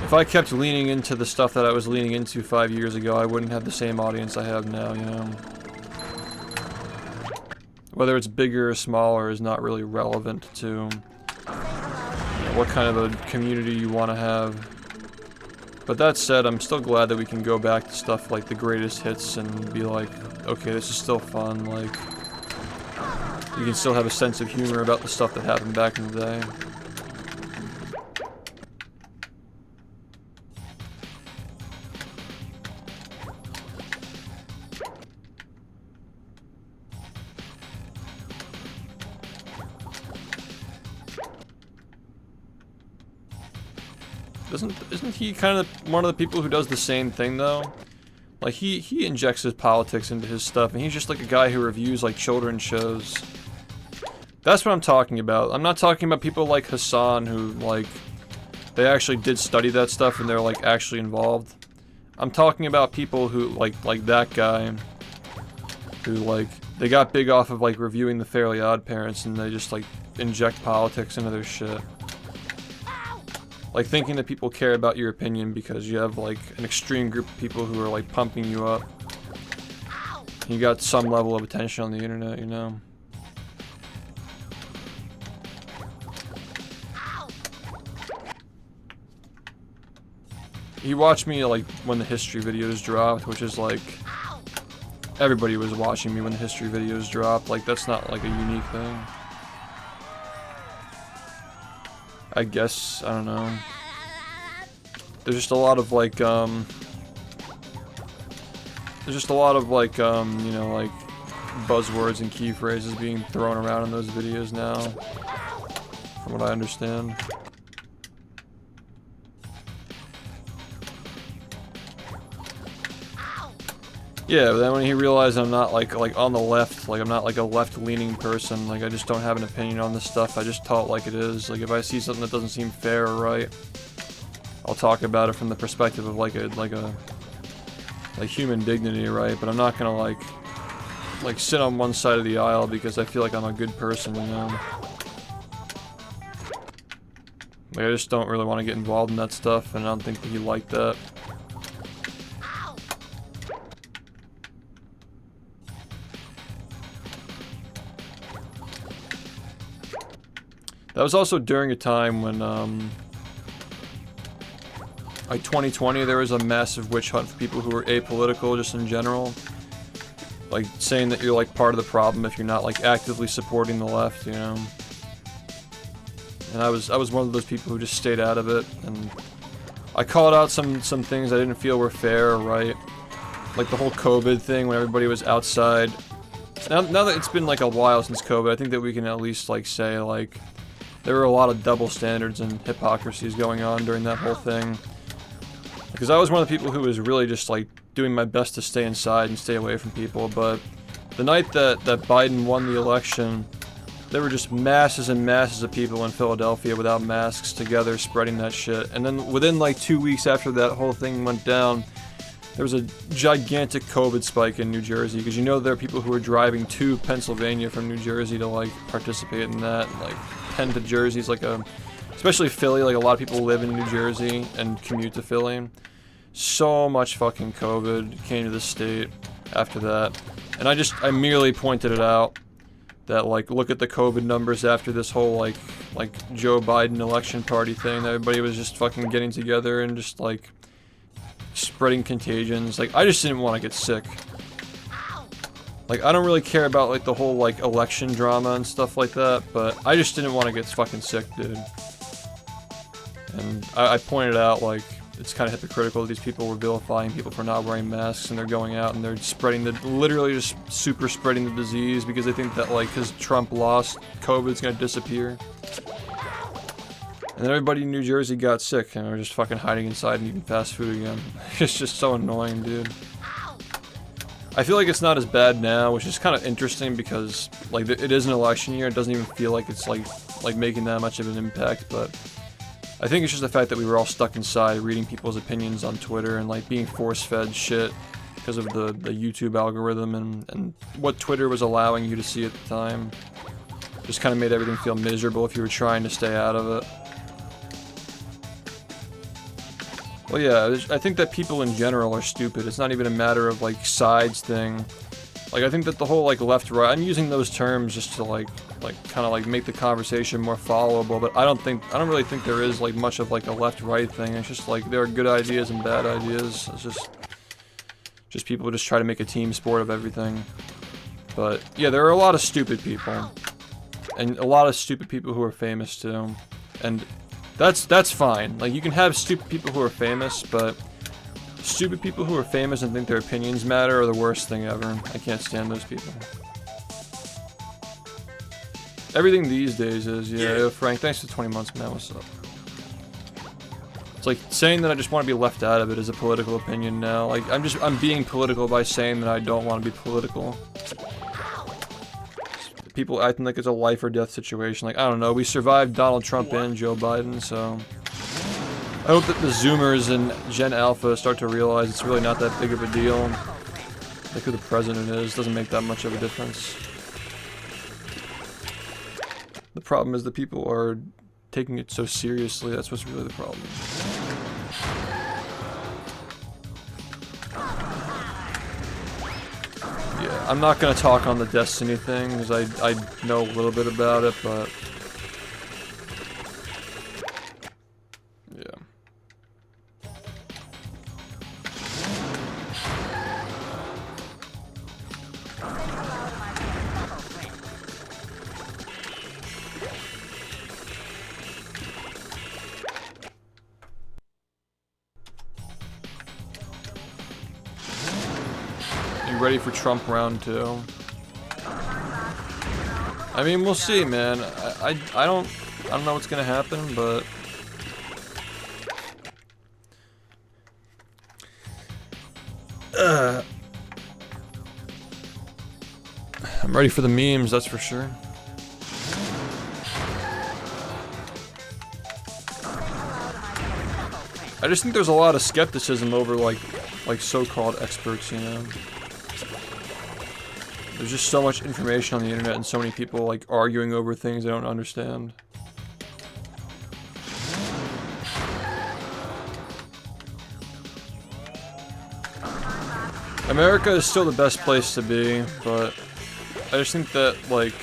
if I kept leaning into the stuff that I was leaning into 5 years ago, I wouldn't have the same audience I have now, you know? Whether it's bigger or smaller is not really relevant to, you know, what kind of a community you want to have. But that said, I'm still glad that we can go back to stuff like the greatest hits and be like, okay, this is still fun, like, you can still have a sense of humor about the stuff that happened back in the day. Isn't he kind of one of the people who does the same thing though? Like he injects his politics into his stuff, and he's just like a guy who reviews like children's shows. That's what I'm talking about. I'm not talking about people like Hassan who like they actually did study that stuff and they're like actually involved. I'm talking about people who like that guy who like they got big off of like reviewing the Fairly Odd Parents and they just like inject politics into their shit. Like thinking that people care about your opinion because you have like an extreme group of people who are like pumping you up. You got some level of attention on the internet, you know. You watch me like when the history videos dropped, which is like everybody was watching me when the history videos dropped. Like that's not like a unique thing. I guess, I don't know. There's just a lot of like, there's just a lot of like, you know, like buzzwords and key phrases being thrown around in those videos now, from what I understand. Yeah, but then when he realized I'm not like on the left, like I'm not like a left-leaning person, like I just don't have an opinion on this stuff, I just talk like it is. Like if I see something that doesn't seem fair or right, I'll talk about it from the perspective of like human dignity, right? But I'm not gonna like sit on one side of the aisle because I feel like I'm a good person, you know? Like I just don't really want to get involved in that stuff, and I don't think that he liked that. That was also during a time when, like 2020, there was a massive witch hunt for people who were apolitical, just in general. Like, saying that you're, like, part of the problem if you're not, like, actively supporting the left, you know? And I was one of those people who just stayed out of it, and I called out some things I didn't feel were fair or right. Like the whole COVID thing when everybody was outside. Now that it's been, like, a while since COVID, I think that we can at least, like, say, like, there were a lot of double standards and hypocrisies going on during that whole thing. Because I was one of the people who was really just like doing my best to stay inside and stay away from people, but the night that Biden won the election, there were just masses and masses of people in Philadelphia without masks together spreading that shit. And then within like 2 weeks after that whole thing went down, there was a gigantic COVID spike in New Jersey, because you know there are people who are driving to Pennsylvania from New Jersey to like participate in that. Like Penn to Jersey's like especially Philly, like a lot of people live in New Jersey and commute to Philly. So much fucking COVID came to the state after that. And I merely pointed it out that like, look at the COVID numbers after this whole like Joe Biden election party thing. Everybody was just fucking getting together and just like spreading contagions. Like, I just didn't want to get sick. Like, I don't really care about like the whole like election drama and stuff like that, but I just didn't want to get fucking sick, dude. And I pointed out like it's kind of hypocritical that these people were vilifying people for not wearing masks, and they're going out and they're spreading literally just super spreading the disease because they think that like because Trump lost, COVID's gonna disappear. And then everybody in New Jersey got sick and were just fucking hiding inside and eating fast food again. It's just so annoying, dude. I feel like it's not as bad now, which is kind of interesting because like it is an election year. It doesn't even feel like it's like making that much of an impact, but I think it's just the fact that we were all stuck inside reading people's opinions on Twitter and like being force-fed shit because of the YouTube algorithm and what Twitter was allowing you to see at the time. Just kind of made everything feel miserable if you were trying to stay out of it. Well, yeah, I think that people in general are stupid. It's not even a matter of like sides thing. Like, I think that the whole like left-right, I'm using those terms just to like kind of like make the conversation more followable, but I don't really think there is like much of like a left-right thing. It's just like there are good ideas and bad ideas. It's just people just try to make a team sport of everything. But yeah, there are a lot of stupid people, and a lot of stupid people who are famous too, and that's fine. Like, you can have stupid people who are famous, but stupid people who are famous and think their opinions matter are the worst thing ever. I can't stand those people. Everything these days is, yeah, Frank, thanks for 20 months, man, what's up? It's like, saying that I just want to be left out of it is a political opinion now. Like, I'm being political by saying that I don't want to be political. People acting like it's a life or death situation. Like, I don't know, we survived Donald Trump and Joe Biden, so I hope that the Zoomers and Gen Alpha start to realize it's really not that big of a deal. Like, who the president is doesn't make that much of a difference. The problem is that people are taking it so seriously. That's what's really the problem. Yeah, I'm not gonna talk on the Destiny thing because I know a little bit about it, but yeah. Ready for Trump round 2. I mean, we'll see, man. I don't know what's gonna happen, but I'm ready for the memes, that's for sure. I just think there's a lot of skepticism over like so-called experts, you know. There's just so much information on the internet and so many people like arguing over things I don't understand. America is still the best place to be, but I just think that like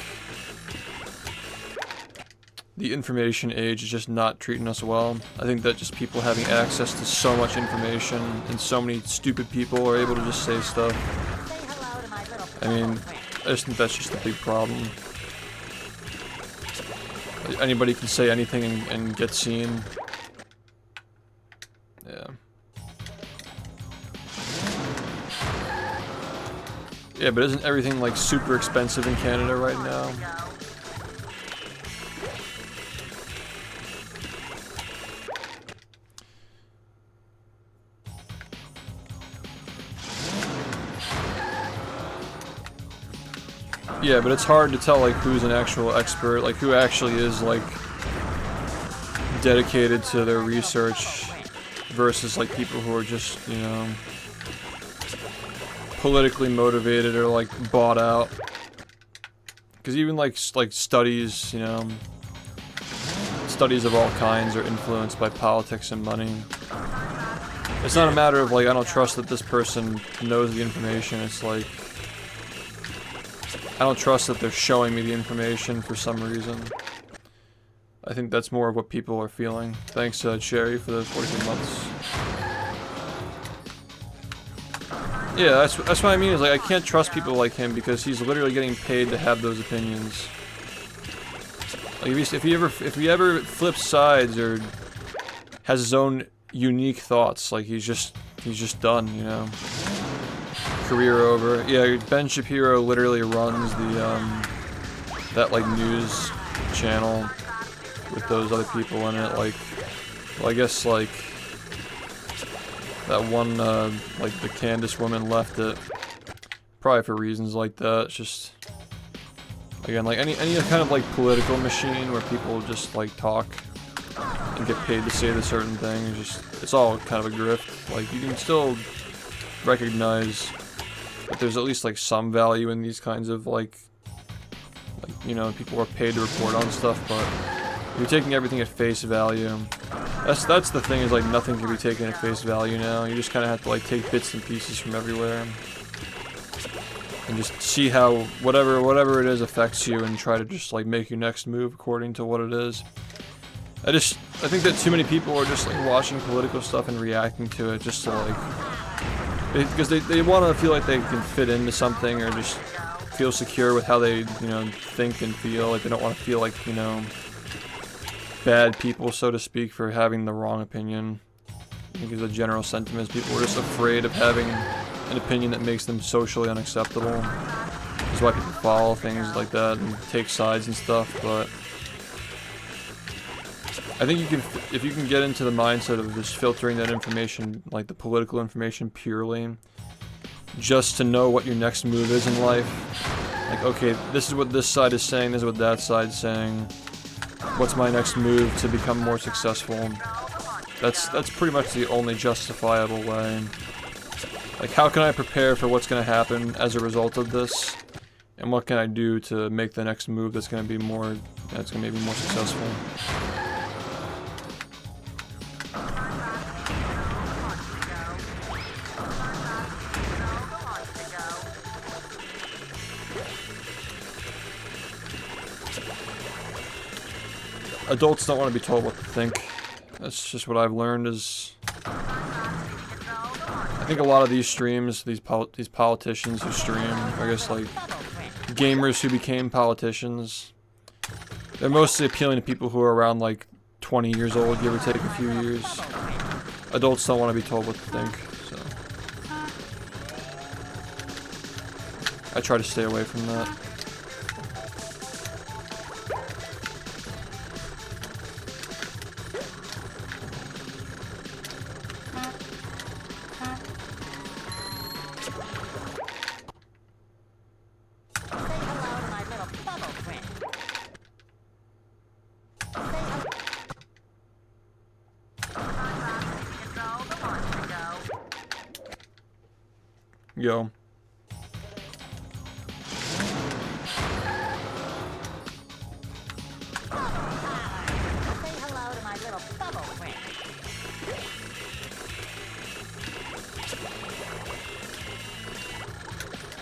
the information age is just not treating us well. I think that just people having access to so much information and so many stupid people are able to just say stuff. I mean, I just think that's just a big problem. Anybody can say anything and get seen. Yeah. Yeah, but isn't everything like super expensive in Canada right now? Yeah, but it's hard to tell like who's an actual expert, like who actually is like dedicated to their research versus like people who are just, you know, politically motivated or like bought out. Because even like studies, you know, studies of all kinds are influenced by politics and money. It's not a matter of like I don't trust that this person knows the information. It's like I don't trust that they're showing me the information for some reason. I think that's more of what people are feeling. Thanks, Cherry, for the 43 months. Yeah, that's what I mean. Is like I can't trust people like him because he's literally getting paid to have those opinions. Like if he ever flips sides or has his own unique thoughts, like he's just done, you know. Career over. Yeah, Ben Shapiro literally runs the that like news channel with those other people in it. Like, well, I guess like that one like the Candace woman left it probably for reasons like that. It's just again like any kind of like political machine where people just like talk and get paid to say the certain thing. It's all kind of a grift. Like you can still recognize that there's at least like some value in these kinds of like you know, people are paid to report on stuff, but you're taking everything at face value. That's the thing, is like nothing can be taken at face value now. You just kind of have to like take bits and pieces from everywhere and just see how whatever it is affects you and try to just like make your next move according to what it is. I think that too many people are just like watching political stuff and reacting to it just to like because they want to feel like they can fit into something or just feel secure with how they, you know, think and feel. Like they don't want to feel like, you know, bad people, so to speak, for having the wrong opinion. I think the general sentiment is people are just afraid of having an opinion that makes them socially unacceptable. That's why people follow things like that and take sides and stuff, but I think if you can get into the mindset of just filtering that information, like the political information purely, just to know what your next move is in life. Like, okay, this is what this side is saying, this is what that side's saying. What's my next move to become more successful? That's pretty much the only justifiable way. Like, how can I prepare for what's going to happen as a result of this? And what can I do to make the next move that's going to be more successful? Adults don't want to be told what to think. That's just what I've learned is... I think a lot of these streams, these politicians who stream, I guess like gamers who became politicians, they're mostly appealing to people who are around like 20 years old, give or take a few years. Adults don't want to be told what to think, so... I try to stay away from that. Yo.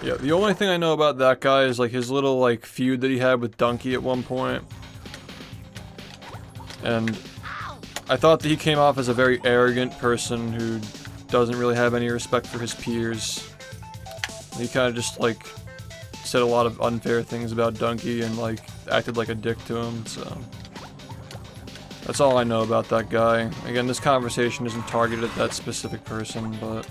Yeah, the only thing I know about that guy is like his little like feud that he had with Donkey at one point. And I thought that he came off as a very arrogant person who doesn't really have any respect for his peers. He kind of just like said a lot of unfair things about Donkey and like acted like a dick to him, so that's all I know about that guy. Again, this conversation isn't targeted at that specific person, but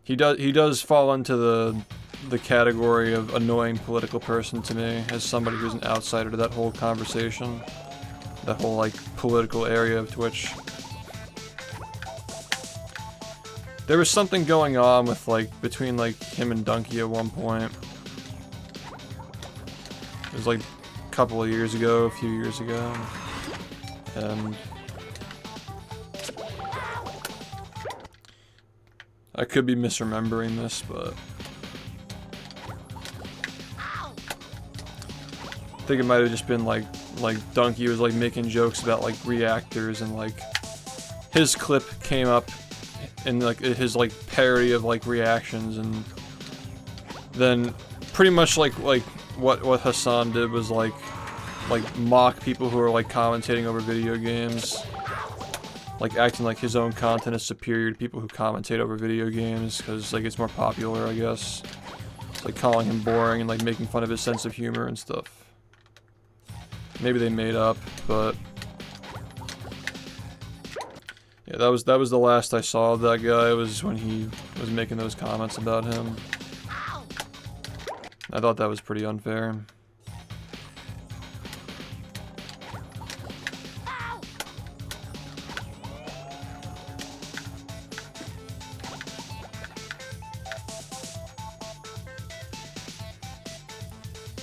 he does fall into the category of annoying political person to me as somebody who's an outsider to that whole conversation, that whole like political area of Twitch. There was something going on with like between like him and Donkey at one point. It was like a couple of years ago, a few years ago, and I could be misremembering this, but I think it might have just been like Donkey was like making jokes about like reactors, and like his clip came up in like his like parody of like reactions, and then pretty much like what Hassan did was like mock people who are like commentating over video games, like acting like his own content is superior to people who commentate over video games because like it's more popular, I guess. It's like calling him boring and like making fun of his sense of humor and stuff. Maybe they made up, but yeah, that was the last I saw of that guy, was when he was making those comments about him. I thought that was pretty unfair.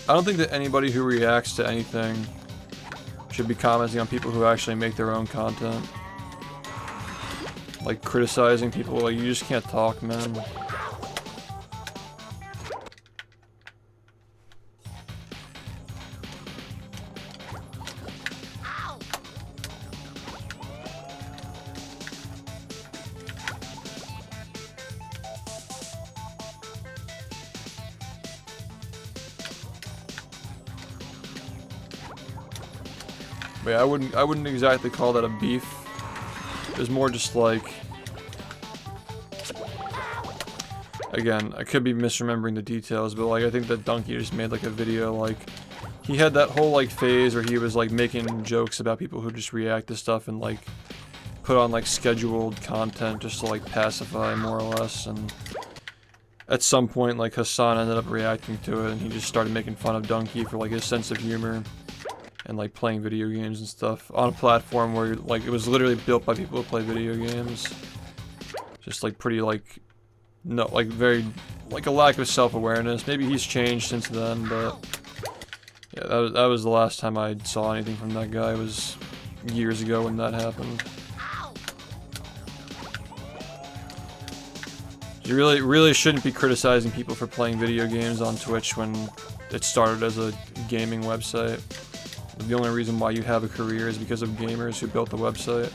I don't think that anybody who reacts to anything should be commenting on people who actually make their own content. Like criticizing people, like you just can't talk, man. But yeah, I wouldn't exactly call that a beef. It was more just like, again, I could be misremembering the details, but like I think that Donkey just made like a video, like he had that whole like phase where he was like making jokes about people who just react to stuff and like put on like scheduled content just to like pacify more or less, and at some point like Hassan ended up reacting to it and he just started making fun of Donkey for like his sense of humor and like playing video games and stuff on a platform where like it was literally built by people who play video games. Just like pretty like, no, like very, like a lack of self-awareness. Maybe he's changed since then, but yeah, that was the last time I saw anything from that guy. It was years ago when that happened. You really shouldn't be criticizing people for playing video games on Twitch when it started as a gaming website. The only reason why you have a career is because of gamers who built the website.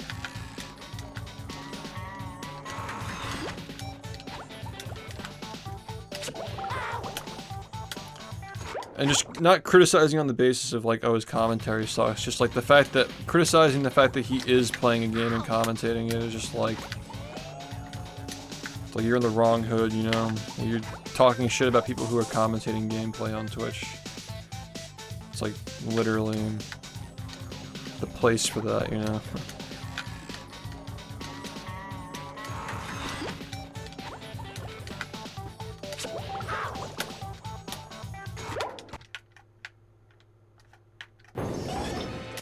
And just not criticizing on the basis of like, oh, his commentary sucks. Just like the fact that, criticizing the fact that he is playing a game and commentating it is just like you're in the wrong hood, you know? You're talking shit about people who are commentating gameplay on Twitch. It's like literally the place for that, you know?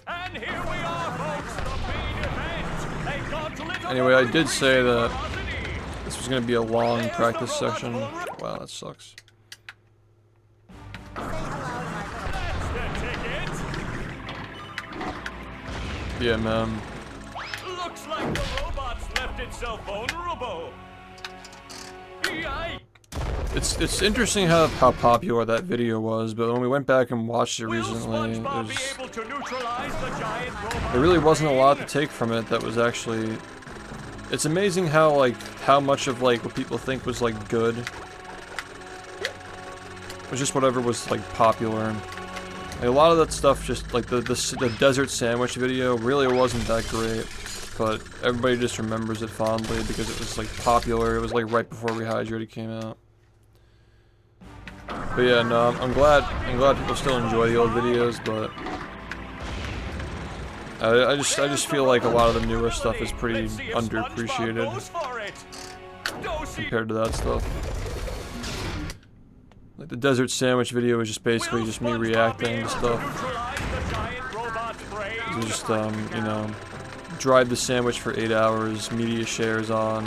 And here we are, folks, the main event. They got little Anyway, I did say that this was going to be a long practice session. Wow, that sucks. Yeah, man. Looks like the robot's left itself vulnerable. Yikes. It's interesting how popular that video was, but when we went back and watched it recently, there really wasn't a lot to take from it that was actually... It's amazing how, like, how much of, like, what people think was, like, good was just whatever was, like, popular. Like, a lot of that stuff, just, like, the desert sandwich video really wasn't that great, but everybody just remembers it fondly because it was, like, popular. It was, like, right before Rehydrated came out. But yeah, no, I'm glad people still enjoy the old videos, but I just feel like a lot of the newer stuff is pretty underappreciated compared to that stuff. Like the desert sandwich video is just basically just me reacting to stuff. It was just you know, dried the sandwich for 8 hours, media shares on,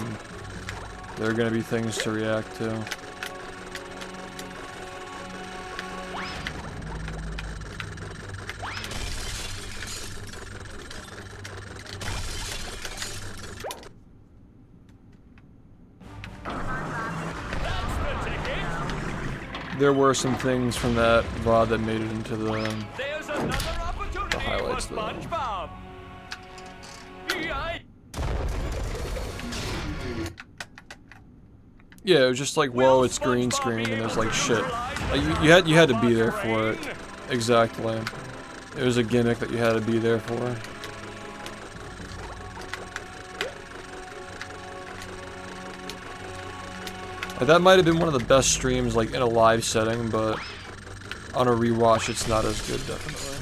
there are gonna be things to react to. There were some things from that VOD that made it into the highlights though. SpongeBob. Yeah, it was just like, whoa, it's green screen, and there's like shit. Like, you had to be there for it. Exactly. It was a gimmick that you had to be there for. Like, that might have been one of the best streams, like, in a live setting, but on a rewatch, it's not as good, definitely.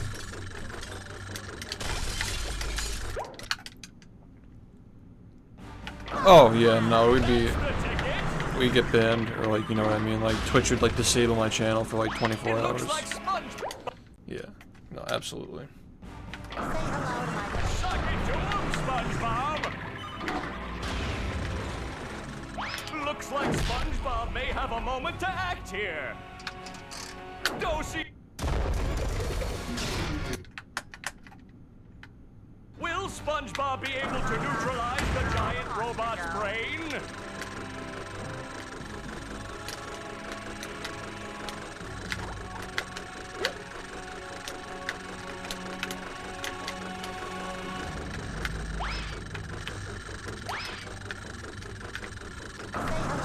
Oh, yeah, no, we'd get banned, or like, you know what I mean, like, Twitch would, like, disable my channel for, like, 24 hours. Yeah, no, absolutely. Looks like SpongeBob may have a moment to act here. Dosey. Will SpongeBob be able to neutralize the giant robot's brain?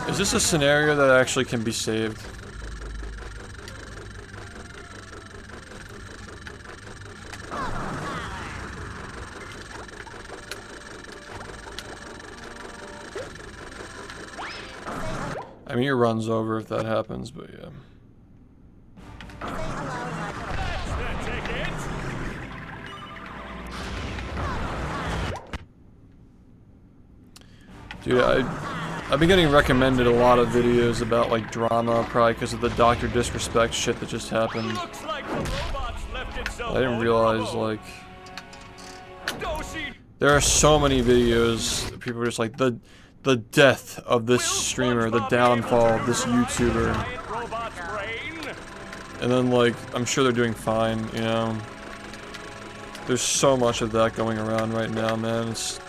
Is this a scenario that actually can be saved? I mean, it runs over if that happens, but yeah. Dude, I've been getting recommended a lot of videos about like drama, probably because of the Dr. Disrespect shit that just happened. I didn't realize, like, there are so many videos that people are just like, the death of this streamer, the downfall of this YouTuber. And then, like, I'm sure they're doing fine, you know. There's so much of that going around right now, man. It's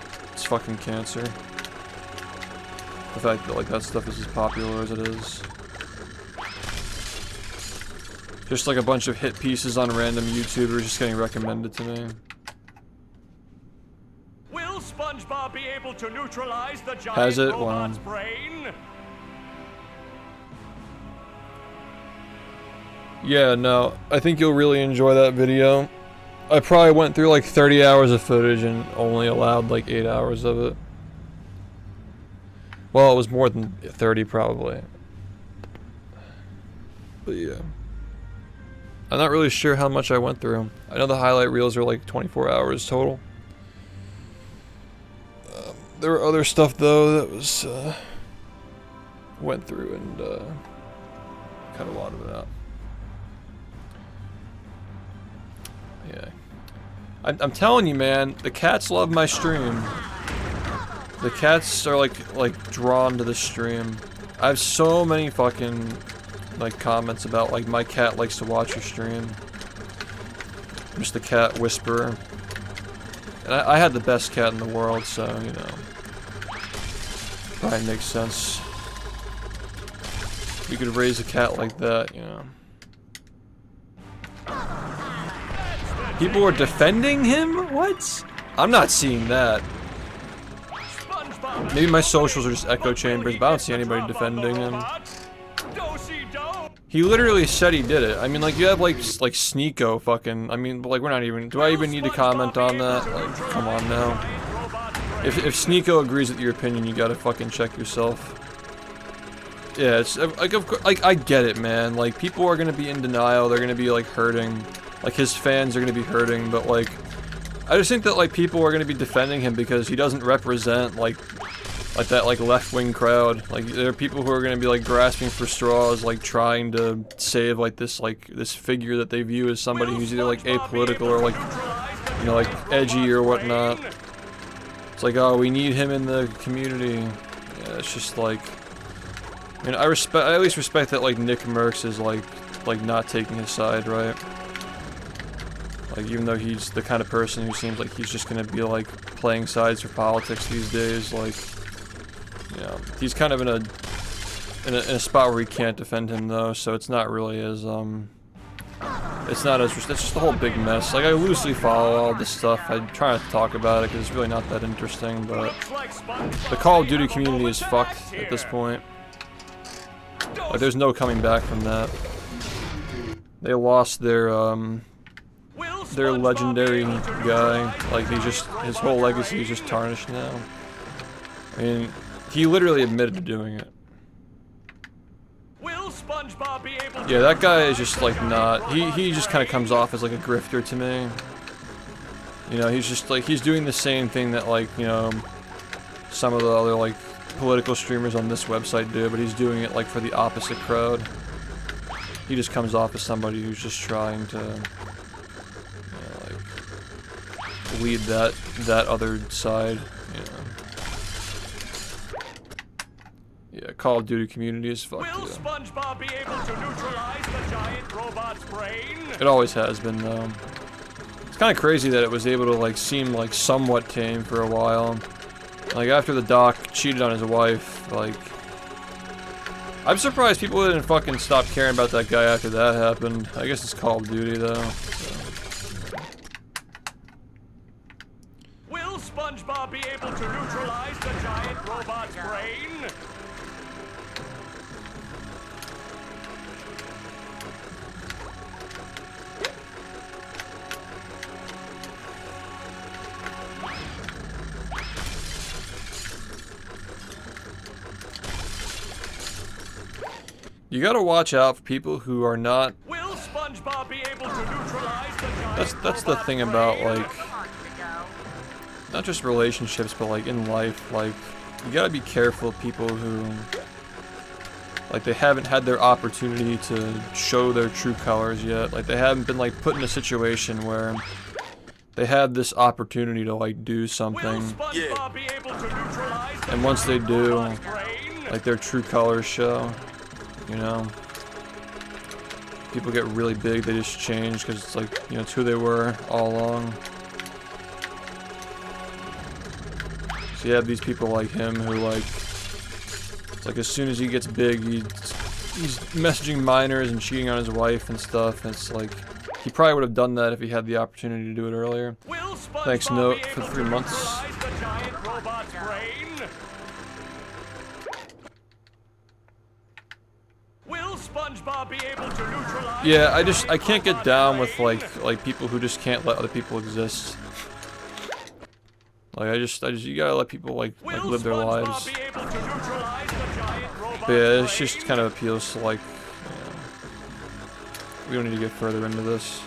fucking cancer. The fact that, like, that stuff is as popular as it is. Just like a bunch of hit pieces on random YouTubers just getting recommended to me. Will SpongeBob be able to neutralize the giant robot's brain? Yeah, no, I think you'll really enjoy that video. I probably went through like 30 hours of footage and only allowed like 8 hours of it. Well, it was more than 30 probably. But yeah. I'm not really sure how much I went through. I know the highlight reels are like 24 hours total. There were other stuff though that was went through and cut a lot of it out. Yeah. I'm telling you, man, the cats love my stream. The cats are like drawn to the stream. I have so many fucking like comments about like my cat likes to watch your stream. I'm just the cat whisperer. And I had the best cat in the world, so you know. Probably makes sense. You could raise a cat like that, you know. People were defending him? What? I'm not seeing that. Maybe my socials are just echo chambers, but I don't see anybody defending him. He literally said he did it. I mean, like, you have, like Sneeko fucking... I mean, like, we're not even... Do I even need to comment on that? Like, come on now. If Sneeko agrees with your opinion, you gotta fucking check yourself. Yeah, it's... Like, of course... Like, I get it, man. Like, people are gonna be in denial. They're gonna be, like, hurting. Like, his fans are gonna be hurting, but, like... I just think that, like, people are gonna be defending him because he doesn't represent, like that, like, left-wing crowd. Like, there are people who are gonna be, like, grasping for straws, like, trying to save, like, this figure that they view as somebody who's either, like, apolitical or, like, you know, like, edgy or whatnot. It's like, oh, we need him in the community. Yeah, it's just like, I mean, I at least respect that like Nick Merckx is like not taking his side, right? Like even though he's the kind of person who seems like he's just gonna be like playing sides for politics these days, like, you know, he's kind of in a spot where he can't defend him though, so it's not really as it's just a whole big mess. Like I loosely follow all this stuff. I try not to talk about it because it's really not that interesting, but the Call of Duty community is fucked at this point. Like there's no coming back from that. They lost their legendary guy. Like his whole legacy is just tarnished now. I mean, he literally admitted to doing it. Yeah, that guy is just like not. He just kind of comes off as like a grifter to me. You know, he's just like he's doing the same thing that like, you know, some of the other like political streamers on this website do, but he's doing it like for the opposite crowd. He just comes off as somebody who's just trying to, you know, like lead that other side. You know. Yeah, Call of Duty community is fucked. Will SpongeBob be able to neutralize the giant robot's brain? It always has been though. It's kind of crazy that it was able to like seem like somewhat tame for a while. Like after the doc cheated on his wife, like I'm surprised people didn't fucking stop caring about that guy after that happened. I guess it's Call of Duty though. So. Will SpongeBob be able to neutralize the giant robot's brain? You gotta watch out for people who are not. Will SpongeBob be able to neutralize the giant That's the thing about like, not just relationships, but like in life. Like you gotta be careful of people who, like, they haven't had their opportunity to show their true colors yet. Like they haven't been like put in a situation where they had this opportunity to like do something, and once they do, like their true colors show. You know, people get really big, they just change because it's like, you know, it's who they were all along. So you have these people like him who like, it's like as soon as he gets big, he's messaging minors and cheating on his wife and stuff. And it's like, he probably would have done that if he had the opportunity to do it earlier. Thanks, Note, for 3 months. SpongeBob be able to neutralize? Yeah, I can't get down with like people who just can't let other people exist. Like I just you gotta let people like live their lives. But yeah, it just kind of appeals to like, you know, we don't need to get further into this.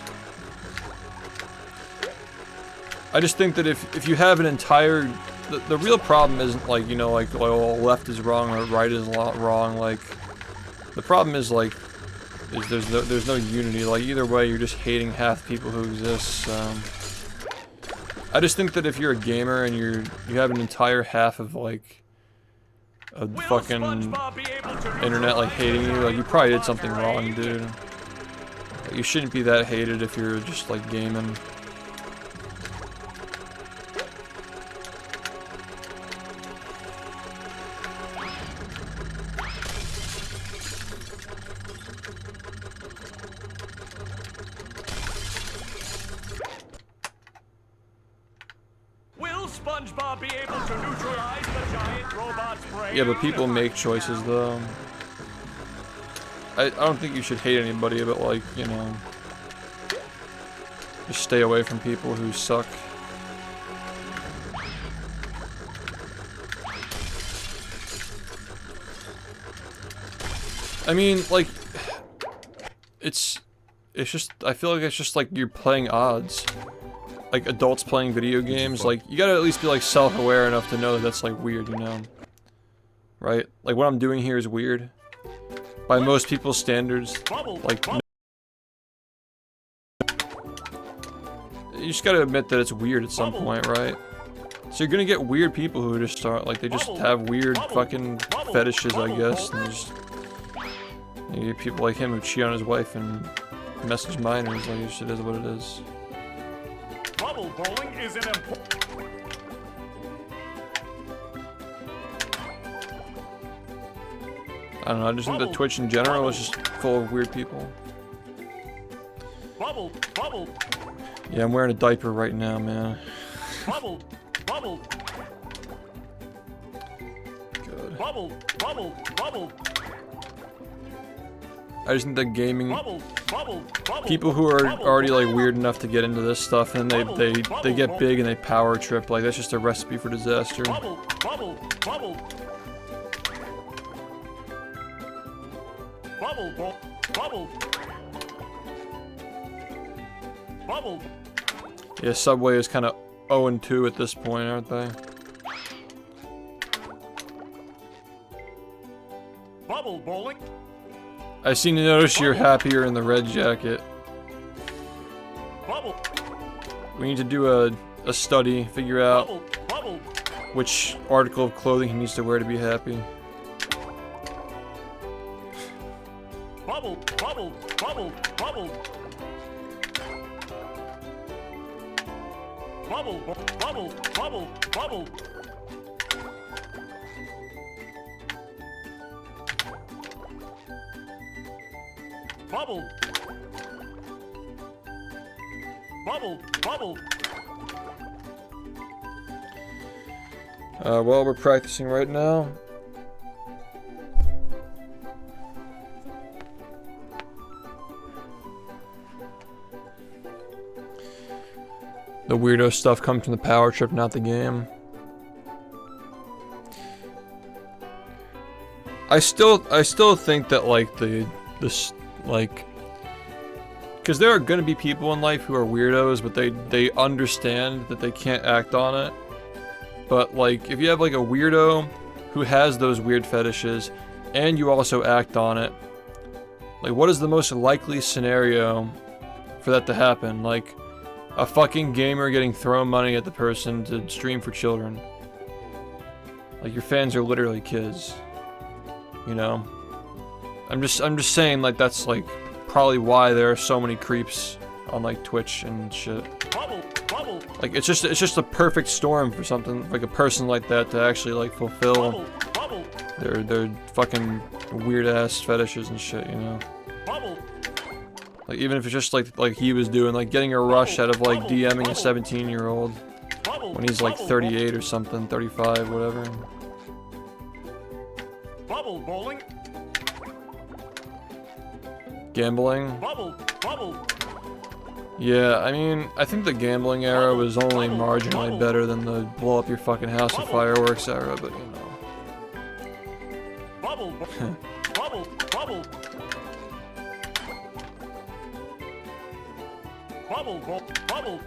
I just think that if you have an entire, the real problem isn't like, you know, like, well, left is wrong or right is wrong, like. The problem is like, there's no unity. Like either way, you're just hating half the people who exist. I just think that if you're a gamer and you have an entire half of like a fucking internet like hating you, like you probably did something wrong, dude. Like, you shouldn't be that hated if you're just like gaming. SpongeBob be able to neutralize the giant robot's brain? Yeah, but people make choices though. I don't think you should hate anybody, but like, you know, just stay away from people who suck. I mean, like, it's just, I feel like it's just like you're playing odds. Like adults playing video games, like you gotta at least be like self-aware enough to know that that's like weird, you know? Right? Like what I'm doing here is weird. By most people's standards. Like, you just gotta admit that it's weird at some point, right? So you're gonna get weird people who just start, like, they just have weird fucking fetishes, I guess, and just, you get people like him who cheat on his wife and message minors, like, it is what it is. Bubble bowling is an important. I don't know, I just think that Twitch in general is just full of weird people. Bubble, bubble, Yeah, I'm wearing a diaper right now, man. bubble, bubble, Good. bubble, bubble, bubble, I just think that gaming, bubble, bubble, bubble. people who are already like weird enough to get into this stuff and they get big and they power trip, like that's just a recipe for disaster. Bubble, bubble, bubble. Bubble, bubble, bubble. Bubble. Yeah, Subway is kind of 0-2 at this point, aren't they? Bubble bowling. I seem to notice you're happier in the red jacket. Bubble, We need to do a study, figure out bubble, bubble. which article of clothing he needs to wear to be happy. Bubble, bubble, bubble, bubble. Bubble, bubble, bubble, bubble. Bubble. Bubble, bubble. Well, we're practicing right now. The weirdo stuff comes from the power trip, not the game. I still think that like this like, because there are gonna be people in life who are weirdos, but they understand that they can't act on it. But like, if you have like a weirdo who has those weird fetishes, and you also act on it, like what is the most likely scenario for that to happen? Like, a fucking gamer getting thrown money at the person to stream for children. Like, your fans are literally kids. You know? I'm just saying, like, that's like probably why there are so many creeps on like Twitch and shit. Bubble, bubble. Like, it's just a perfect storm for something like a person like that to actually like fulfill Bubble, bubble, their fucking weird ass fetishes and shit, you know? bubble. Like, even if it's just like he was doing, like getting a rush out of like DMing a 17-year-old when he's like 38 or something, 35, whatever. Bubble bowling. Gambling. Bubble, bubble. Yeah, I mean, I think the gambling era was only marginally better than the blow up your fucking house with fireworks era, but you know. Bubble, bubble, bubble. Bubble, bubble.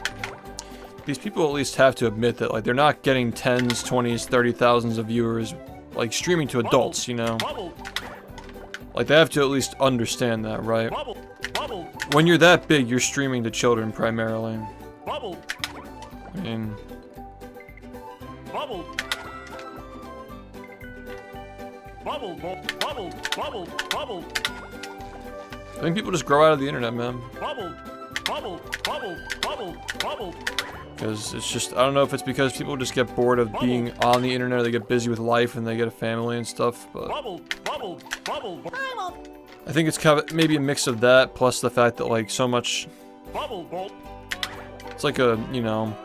These people at least have to admit that, like, they're not getting 10s, 20s, 30,000s of viewers, like, streaming to adults, you know? Bubble, Like, they have to at least understand that, right? bubble, bubble, When you're that big, you're streaming to children primarily. bubble, I mean, bubble. Bubble, bubble, bubble, bubble, I think people just grow out of the internet, man. bubble, bubble, bubble, bubble, bubble. Because it's just, I don't know if it's because people just get bored of being on the internet, or they get busy with life and they get a family and stuff, but Bubble, bubble, bubble, I think it's kind of maybe a mix of that, plus the fact that, like, so much, bubble, bubble. it's like a, you know,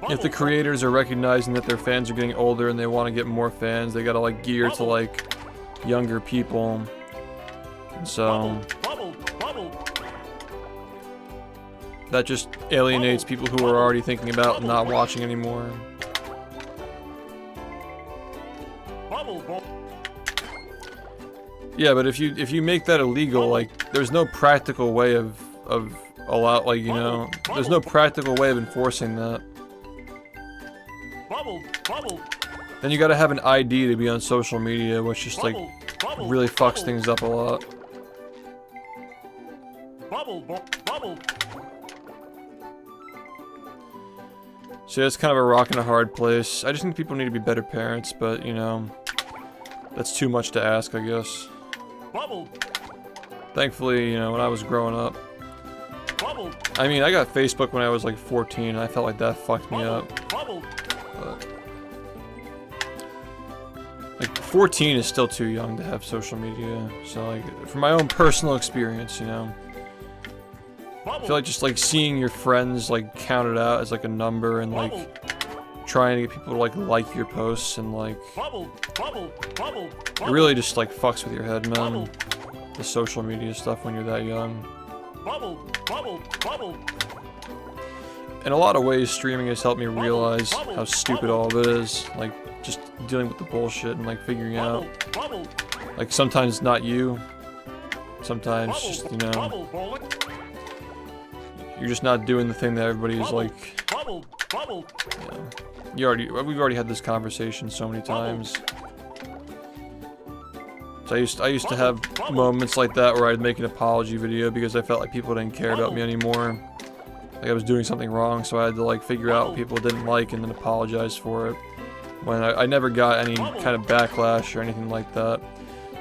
if the creators are recognizing that their fans are getting older and they want to get more fans, they gotta, like, gear to, like, younger people. And so, Bubble, bubble, that just alienates people who are already thinking about not watching anymore. bubble, bubble. Yeah, but if you make that illegal, like, there's no practical way of like, you know, there's no practical way of enforcing that. Bubble, bubble, Then you gotta have an ID to be on social media, which just, like, bubble, really fucks things up a lot. Bubble, bubble. So yeah, it's kind of a rock and a hard place. I just think people need to be better parents, but you know, that's too much to ask, I guess. Bubble. Thankfully, you know, when I was growing up, Bubble. I mean, I got Facebook when I was like 14, and I felt like that fucked me up. Bubble. But, like, 14 is still too young to have social media. So, like, from my own personal experience, you know, I feel like just like seeing your friends like counted out as like a number and like trying to get people to like your posts and like it really just like fucks with your head, man. The social media stuff when you're that young. In a lot of ways, streaming has helped me realize how stupid all of it is. Like just dealing with the bullshit and like figuring out like sometimes it's not you, sometimes just, you know, you're just not doing the thing that everybody is like. Yeah. We've already had this conversation so many times. So I used to have moments like that where I'd make an apology video because I felt like people didn't care about me anymore. Like I was doing something wrong, so I had to like figure out what people didn't like and then apologize for it. When I never got any kind of backlash or anything like that.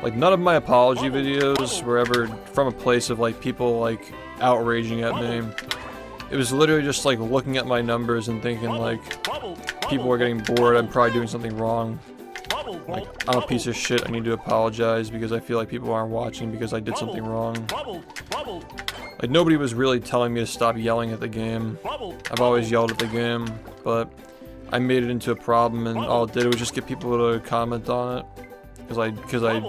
Like none of my apology videos were ever from a place of like people like outraging at me. It was literally just like looking at my numbers and thinking like people are getting bored, I'm probably doing something wrong. Like I'm a piece of shit, I need to apologize because I feel like people aren't watching because I did something wrong. Like nobody was really telling me to stop yelling at the game. I've always yelled at the game, but I made it into a problem and all it did was just get people to comment on it. Because I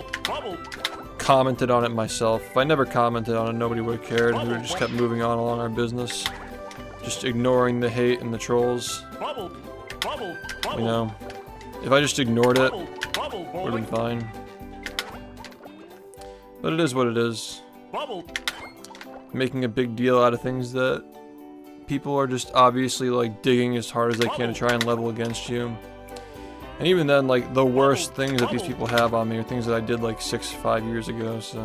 commented on it myself. If I never commented on it, nobody would have cared. We would have just kept moving on along our business. Just ignoring the hate and the trolls. You know, if I just ignored it, it would have been fine. But it is what it is. Making a big deal out of things that people are just obviously like digging as hard as they can to try and level against you. And even then, like, the worst things that these people have on me are things that I did like 5 years ago, so...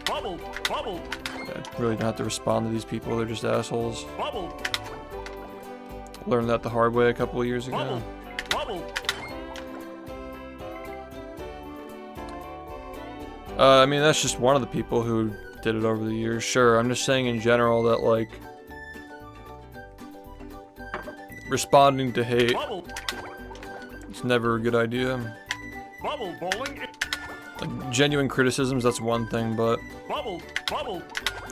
I really don't have to respond to these people, they're just assholes. Learned that the hard way a couple of years ago. I mean, that's just one of the people who did it over the years. Sure, I'm just saying in general that, like... responding to hate, it's never a good idea. Like, genuine criticisms, that's one thing, but I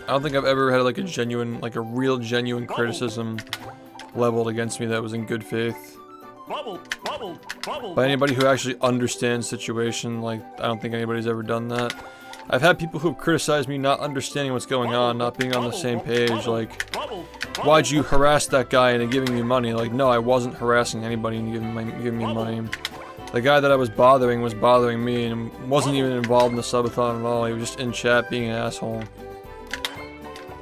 don't think I've ever had like a genuine, like a real genuine criticism leveled against me that was in good faith. By anybody who actually understands the situation, like, I don't think anybody's ever done that. I've had people who've criticized me not understanding what's going on, not being on the same page, like, why'd you harass that guy into giving me money? Like, no, I wasn't harassing anybody into giving me money. The guy that I was bothering me and wasn't even involved in the subathon at all. He was just in chat being an asshole.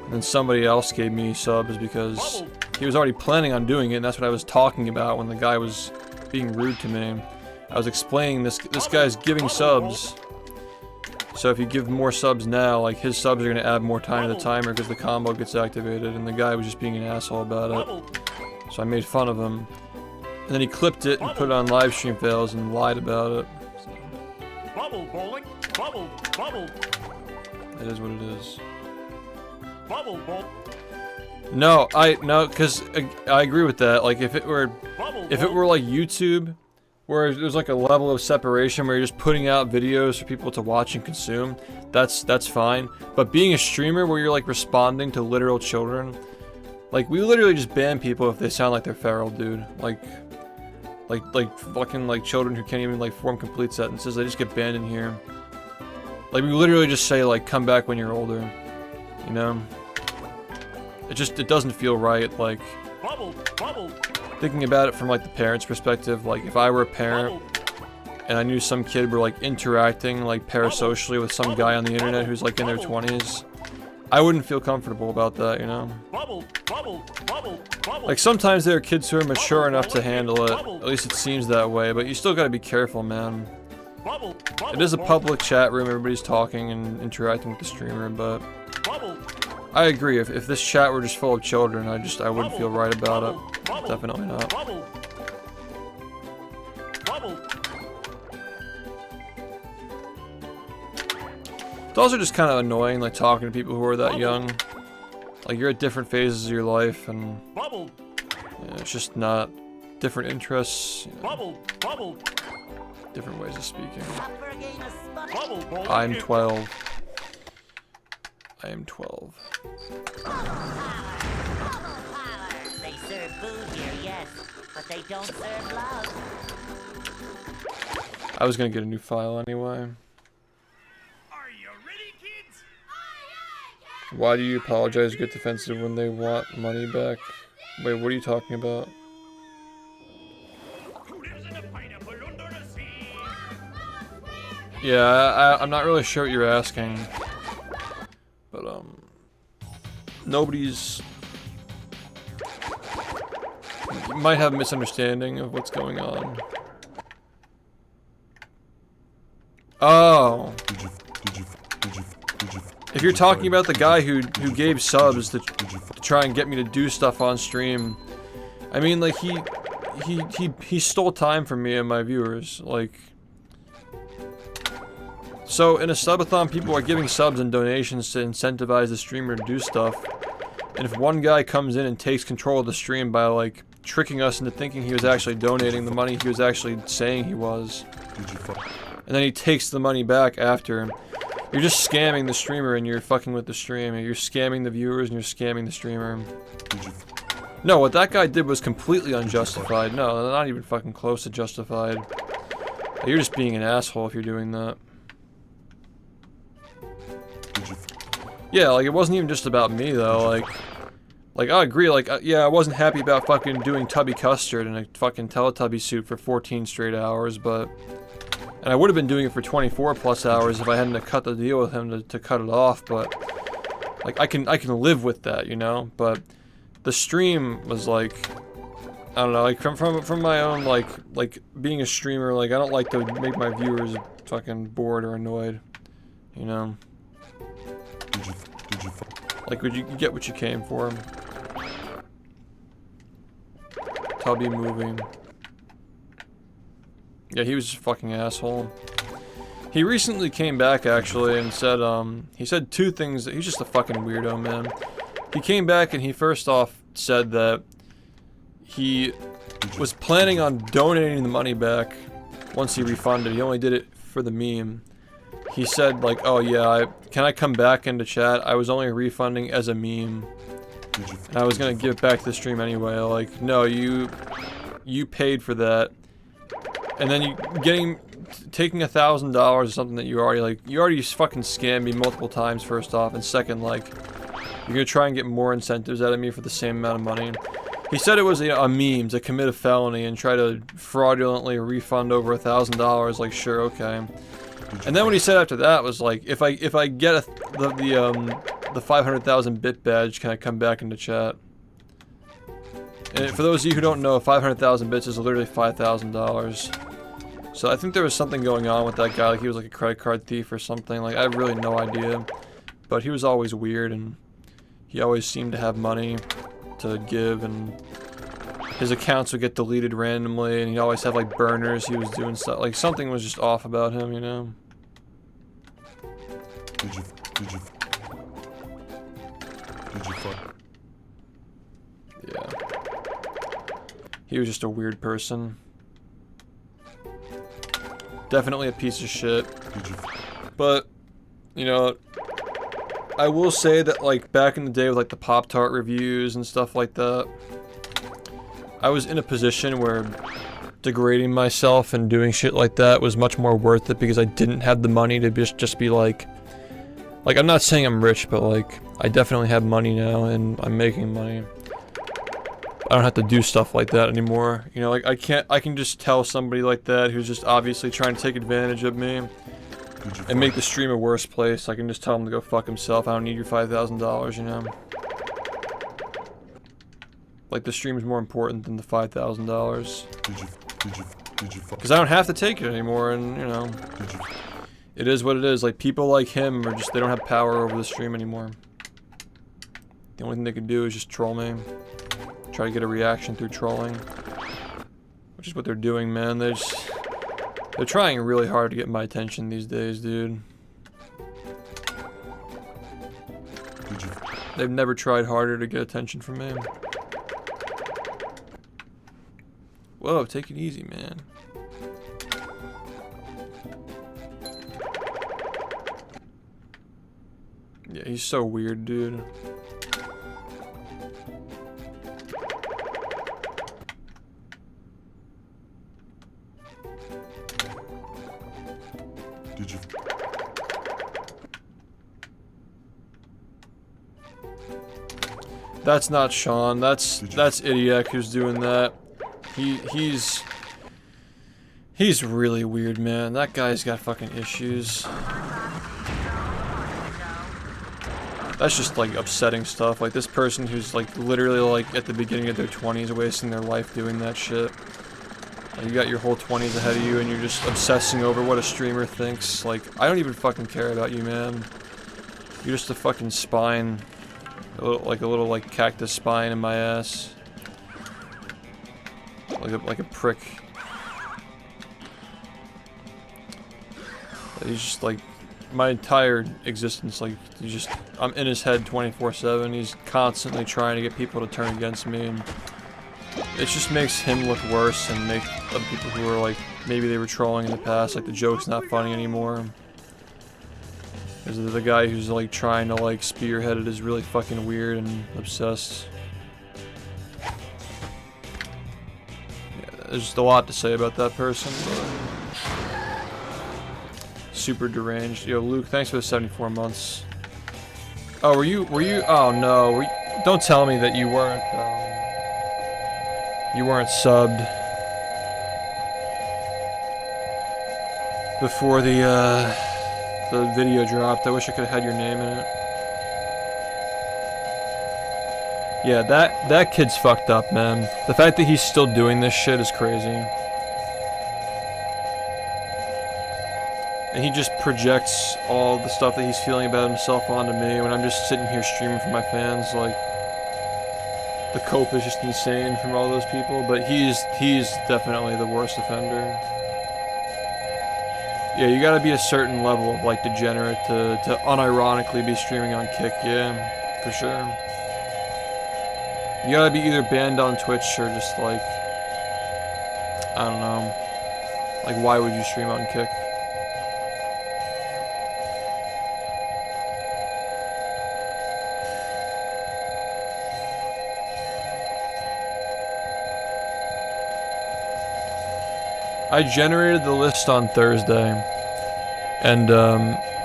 And then somebody else gave me subs because he was already planning on doing it, and that's what I was talking about when the guy was being rude to me. I was explaining this guy's giving subs. So if you give more subs now, like, his subs are going to add more time to the timer because the combo gets activated, and the guy was just being an asshole about it. So I made fun of him. And then he clipped it and put it on live stream fails and lied about it. So. It is what it is. No, because I agree with that. Like, if it were like YouTube, where there's like a level of separation where you're just putting out videos for people to watch and consume, that's fine. But being a streamer where you're like responding to literal children, like, we literally just ban people if they sound like they're feral, dude. Like fucking like children who can't even like form complete sentences, they just get banned in here. Like, we literally just say like, come back when you're older, you know? It doesn't feel right. Like, thinking about it from like the parent's perspective, like if I were a parent and I knew some kid were like interacting like parasocially with some guy on the internet who's like in their 20s, I wouldn't feel comfortable about that, you know? Like, sometimes there are kids who are mature enough to handle it, at least it seems that way, but you still gotta be careful, man. It is a public chat room, everybody's talking and interacting with the streamer, but I agree. If this chat were just full of children, I wouldn't feel right about it. Definitely not. Bubble. Bubble. It's also just kind of annoying, like talking to people who are that young. Like you're at different phases of your life, and Bubble. yeah, it's just not different interests. You know, Bubble. Bubble. different ways of speaking. Up for a game of sponge. Bubble. Bubble. I'm 12. I am 12. They serve food here, yes, but they don't serve love. I was gonna get a new file anyway. Are you ready, kids? Why do you apologize, get defensive when they want money back? Wait, what are you talking about? Who lives in a pineapple under the sea? Yeah, I'm not really sure what you're asking. But, nobody's... You might have a misunderstanding of what's going on. Oh. If you're talking about the guy who gave subs to try and get me to do stuff on stream, I mean, like, he stole time from me and my viewers, like... So, in a subathon, people are giving subs and donations to incentivize the streamer to do stuff. And if one guy comes in and takes control of the stream by, like, tricking us into thinking he was actually donating the money he was actually saying he was, and then he takes the money back after, you're just scamming the streamer and you're fucking with the stream. You're scamming the viewers and you're scamming the streamer. No, what that guy did was completely unjustified. No, not even fucking close to justified. You're just being an asshole if you're doing that. Yeah, like, it wasn't even just about me, though, like, I agree, like, yeah, I wasn't happy about fucking doing Tubby Custard in a fucking Teletubby suit for 14 straight hours, but... And I would have been doing it for 24 plus hours if I hadn't cut the deal with him to cut it off, but... Like, I can live with that, you know? But the stream was, like... I don't know, like, from my own, like, being a streamer, like, I don't like to make my viewers fucking bored or annoyed, you know? Like, would you get what you came for? Tubby moving. Yeah, he was just a fucking asshole. He recently came back, actually, and said, he said two things. He's just a fucking weirdo, man. He came back and he first off said that he was planning on donating the money back once he refunded. He only did it for the meme. He said, like, oh yeah, can I come back into chat? I was only refunding as a meme. And I was gonna give it back to the stream anyway. Like, no, you paid for that. And then taking $1,000 or something that you already fucking scammed me multiple times, first off. And second, like, you're gonna try and get more incentives out of me for the same amount of money. He said it was a meme to commit a felony and try to fraudulently refund over $1,000. Like, sure, okay. And then what he said after that was like, if I get the 500,000 bit badge, can I come back into chat? And for those of you who don't know, 500,000 bits is literally $5,000. So I think there was something going on with that guy, like he was like a credit card thief or something. Like, I have really no idea, but he was always weird, and he always seemed to have money to give, and his accounts would get deleted randomly, and he'd always have like burners. He was doing stuff, like something was just off about him, you know? Did you fuck? Yeah. He was just a weird person. Definitely a piece of shit. But, you know, I will say that, like, back in the day with, like, the Pop-Tart reviews and stuff like that, I was in a position where degrading myself and doing shit like that was much more worth it because I didn't have the money to just be like, I'm not saying I'm rich, but, like, I definitely have money now and I'm making money. I don't have to do stuff like that anymore. You know, like, I can just tell somebody like that who's just obviously trying to take advantage of me and make the stream a worse place. I can just tell him to go fuck himself. I don't need your $5,000, you know? Like, the stream is more important than the $5,000. Because I don't have to take it anymore, and, you know, it is what it is. Like, people like him are just, they don't have power over the stream anymore. The only thing they can do is just troll me. Try to get a reaction through trolling. Which is what they're doing, man. They're trying really hard to get my attention these days, dude. They've never tried harder to get attention from me. Whoa, take it easy, man. Yeah, he's so weird, dude. Did you? That's not Sean. That's Idiak who's doing that. He's really weird, man. That guy's got fucking issues. That's just like upsetting stuff. Like this person who's like literally like at the beginning of their 20s wasting their life doing that shit. Like, you got your whole 20s ahead of you and you're just obsessing over what a streamer thinks. Like, I don't even fucking care about you, man. You're just a fucking spine. Like a little like cactus spine in my ass. Like a prick. He's just like my entire existence, like I'm in his head 24/7. He's constantly trying to get people to turn against me, and it just makes him look worse and make other people who are like maybe they were trolling in the past, like the joke's not funny anymore. Because the guy who's like trying to like spearhead it is really fucking weird and obsessed. Yeah, there's just a lot to say about that person, but super deranged. Yo, Luke, thanks for the 74 months. Oh, were you, oh no, don't tell me that you weren't subbed before the video dropped. I wish I could have had your name in it. Yeah, that kid's fucked up, man. The fact that he's still doing this shit is crazy. And he just projects all the stuff that he's feeling about himself onto me when I'm just sitting here streaming for my fans. Like, the cope is just insane from all those people, but he's definitely the worst offender. Yeah, you gotta be a certain level of like degenerate to unironically be streaming on Kick, yeah, for sure. You gotta be either banned on Twitch or just like, I don't know, like why would you stream on Kick? I generated the list on Thursday, and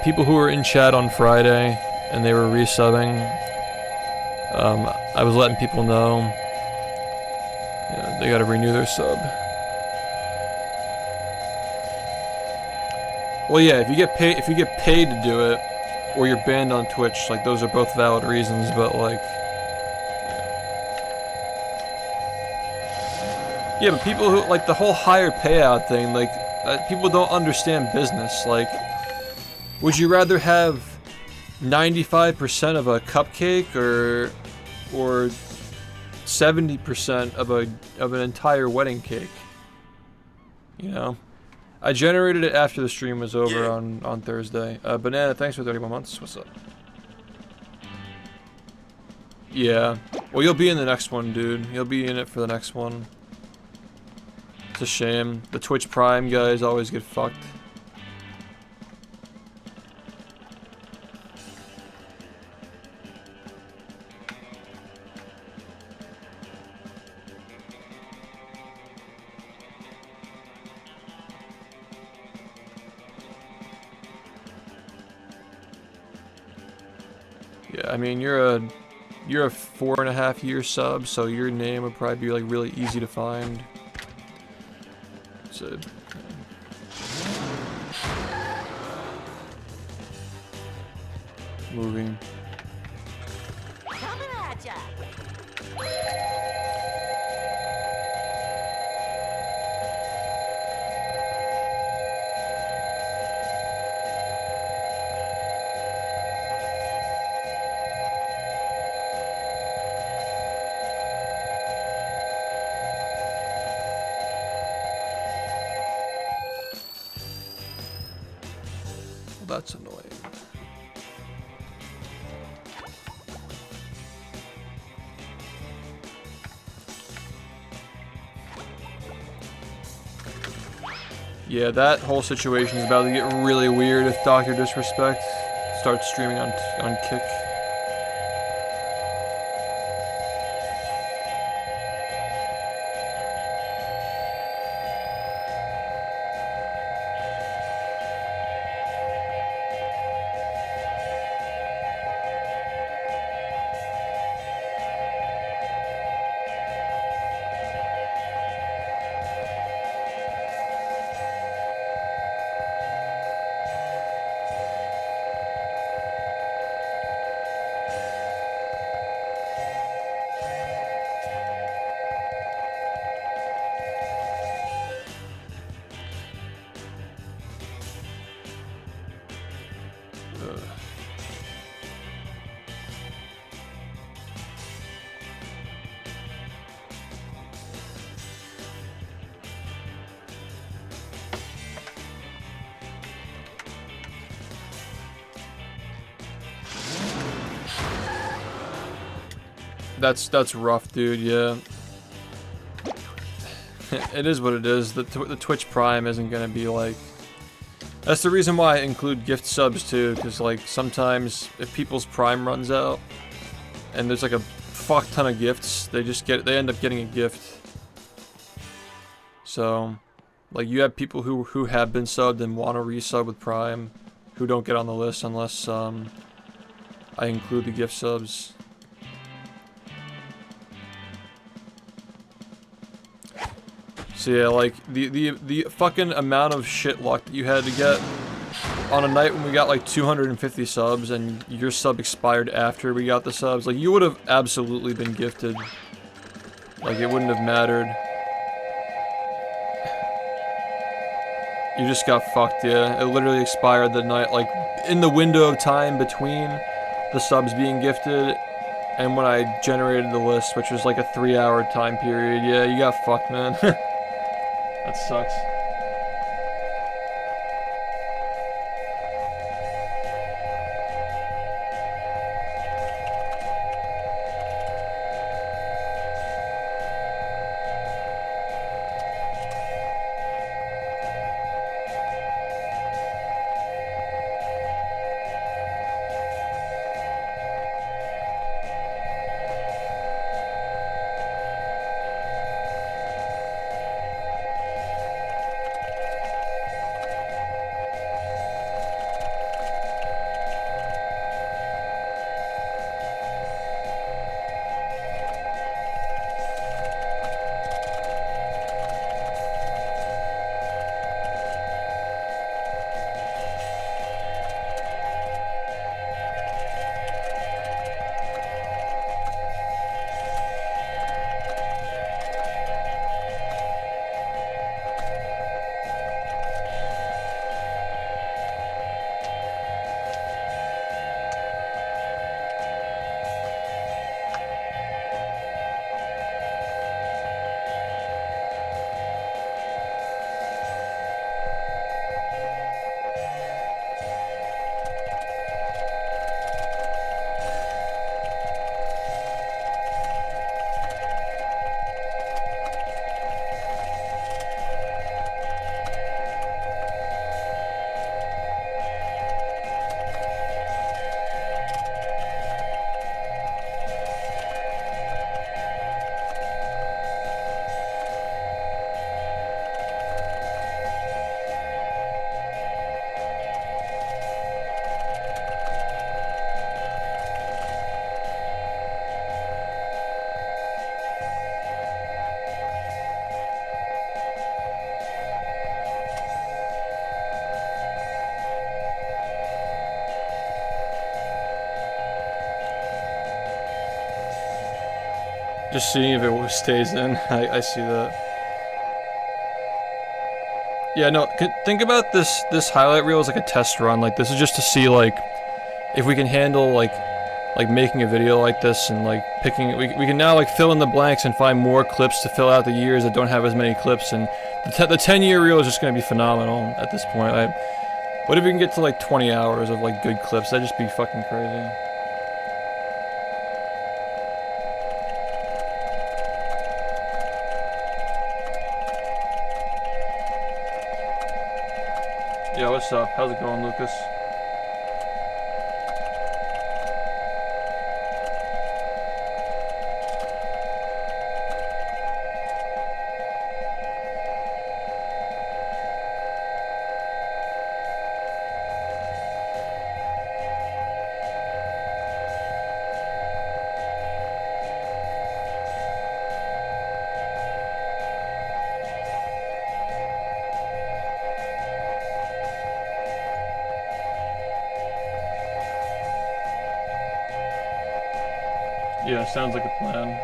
people who were in chat on Friday and they were resubbing, I was letting people know, you know, they gotta renew their sub. Well, yeah, if you get paid to do it, or you're banned on Twitch, like those are both valid reasons, but like, yeah, but people who, like, the whole higher payout thing, like, people don't understand business. Like, would you rather have 95% of a cupcake or 70% of an entire wedding cake? You know? I generated it after the stream was over on Thursday. Banana, thanks for 31 months. What's up? Yeah. Well, you'll be in the next one, dude. You'll be in it for the next one. It's a shame. The Twitch Prime guys always get fucked. Yeah, I mean, you're a 4.5 year sub, so your name would probably be like really easy to find. So, moving. Coming at ya. that's annoying. Yeah, that whole situation is about to get really weird if Dr. Disrespect starts streaming on Kick. That's rough, dude. Yeah, it is what it is. The Twitch Prime isn't gonna be like. That's the reason why I include gift subs too, because like sometimes if people's Prime runs out and there's like a fuck ton of gifts, they end up getting a gift. So, like you have people who have been subbed and want to resub with Prime, who don't get on the list unless I include the gift subs. So yeah, like the fucking amount of shit luck that you had to get on a night when we got like 250 subs and your sub expired after we got the subs, like you would have absolutely been gifted. Like it wouldn't have mattered. You just got fucked, yeah. It literally expired the night, like in the window of time between the subs being gifted and when I generated the list, which was like a 3-hour time period. Yeah, you got fucked, man. That sucks. Just seeing if it stays in. I see that. Yeah, no, think about this highlight reel as like a test run. Like this is just to see like if we can handle like making a video like this and like picking. We can now like fill in the blanks and find more clips to fill out the years that don't have as many clips. And the 10-year reel is just going to be phenomenal at this point. What if we can get to like 20 hours of like good clips? That'd just be fucking crazy. Yeah, what's up? How's it going, Lucas? Yeah, sounds like a plan.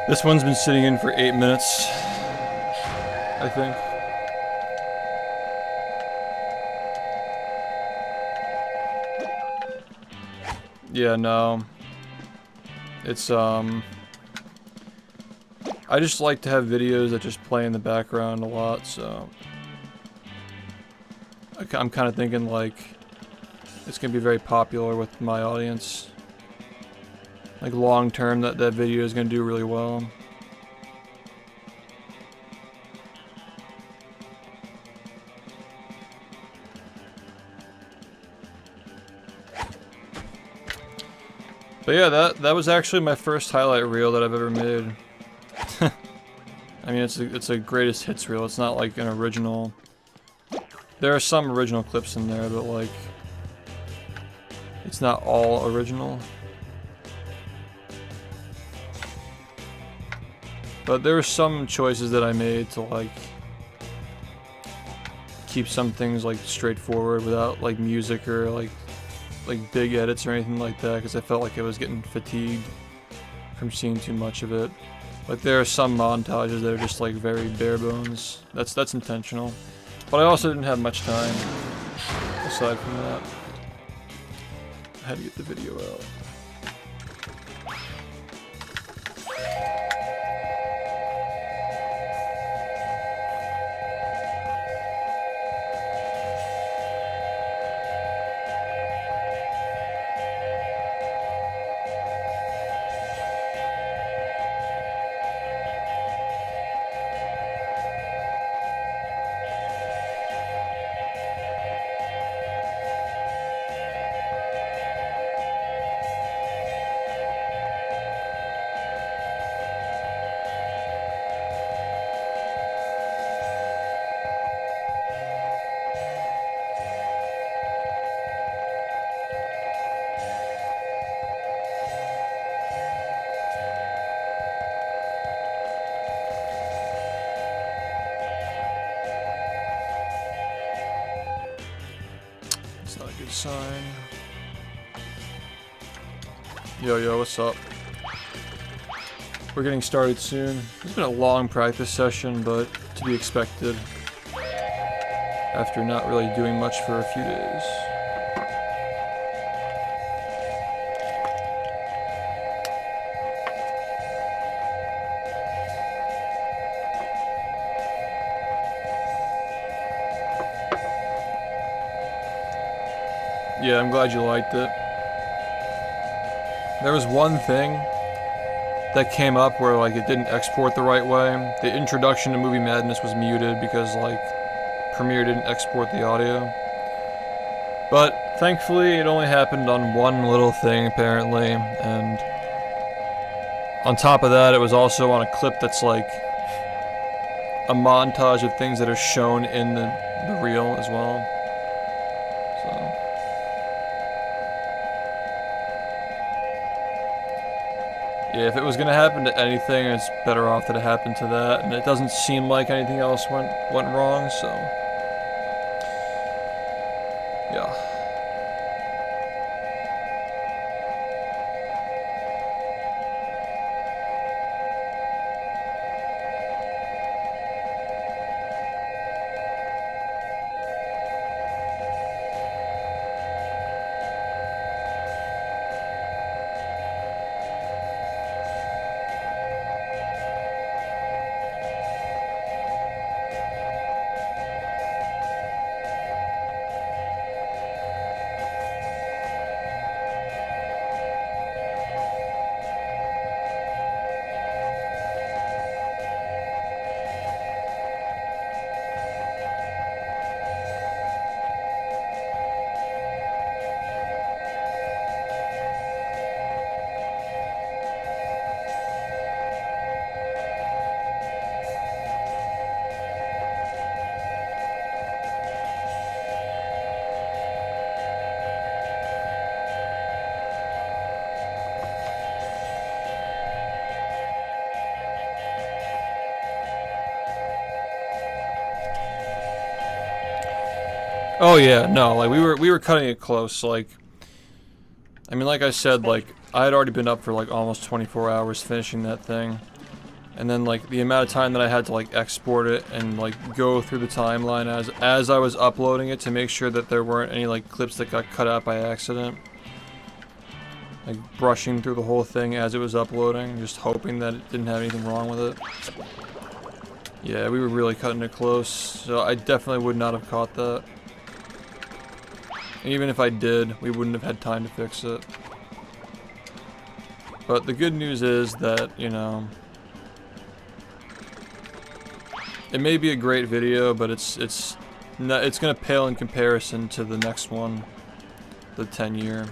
This one's been sitting in for 8 minutes, I think. Yeah, no. It's, I just like to have videos that just play in the background a lot, so... I'm kind of thinking, like, it's gonna be very popular with my audience. Like, long term, that video is gonna do really well. But yeah, that was actually my first highlight reel that I've ever made. I mean, it's a greatest hits reel. It's not like an original. There are some original clips in there, but like, it's not all original. But there were some choices that I made to like keep some things like straightforward without like music or like big edits or anything like that, because I felt like I was getting fatigued from seeing too much of it. Like there are some montages that are just like very bare bones. That's intentional. But I also didn't have much time aside from that. I had to get the video out. Sign. Yo, what's up? We're getting started soon. It's been a long practice session, but to be expected after not really doing much for a few days. Yeah, I'm glad you liked it. There was one thing that came up where like it didn't export the right way. The introduction to Movie Madness was muted because like Premiere didn't export the audio. But thankfully it only happened on one little thing apparently, and on top of that it was also on a clip that's like a montage of things that are shown in the reel as well. Yeah, if it was gonna happen to anything, it's better off that it happened to that, and it doesn't seem like anything else went wrong, so... yeah. Oh yeah, no, like we were cutting it close, like, I mean, like I said, like, I had already been up for like almost 24 hours finishing that thing, And then like the amount of time that I had to like export it and like go through the timeline as I was uploading it to make sure that there weren't any like clips that got cut out by accident. Like brushing through the whole thing as it was uploading, just hoping that it didn't have anything wrong with it. Yeah, we were really cutting it close, so I definitely would not have caught that. And even if I did, we wouldn't have had time to fix it. But the good news is that, you know, it may be a great video, but it's gonna pale in comparison to the next one, the 10-year.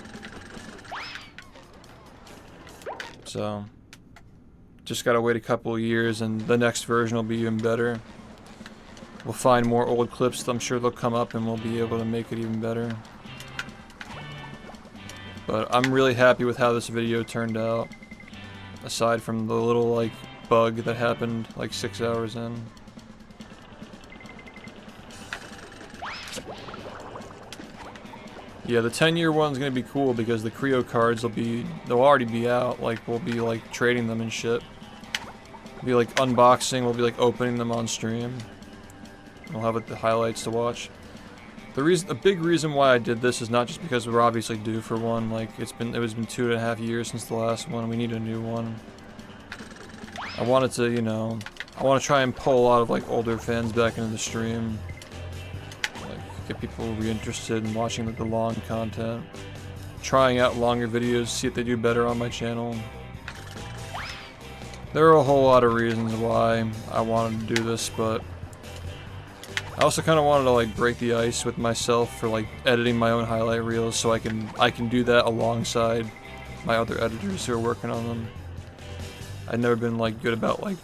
So, just gotta wait a couple of years and the next version will be even better. We'll find more old clips, I'm sure they'll come up and we'll be able to make it even better. But I'm really happy with how this video turned out. Aside from the little like bug that happened like 6 hours in. Yeah, the 10-year one's gonna be cool because the Creo cards they'll already be out. Like we'll be like trading them and shit. We'll be like unboxing. We'll be like opening them on stream. We'll have the highlights to watch. A big reason why I did this is not just because we're obviously due for one. Like it was been 2.5 years since the last one. We need a new one. I wanted to, you know, I want to try and pull a lot of like older fans back into the stream. Get people reinterested in watching the long content. Trying out longer videos, see if they do better on my channel. There are a whole lot of reasons why I wanted to do this, but I also kind of wanted to like break the ice with myself for like editing my own highlight reels, so I can do that alongside my other editors who are working on them. I've never been like good about like,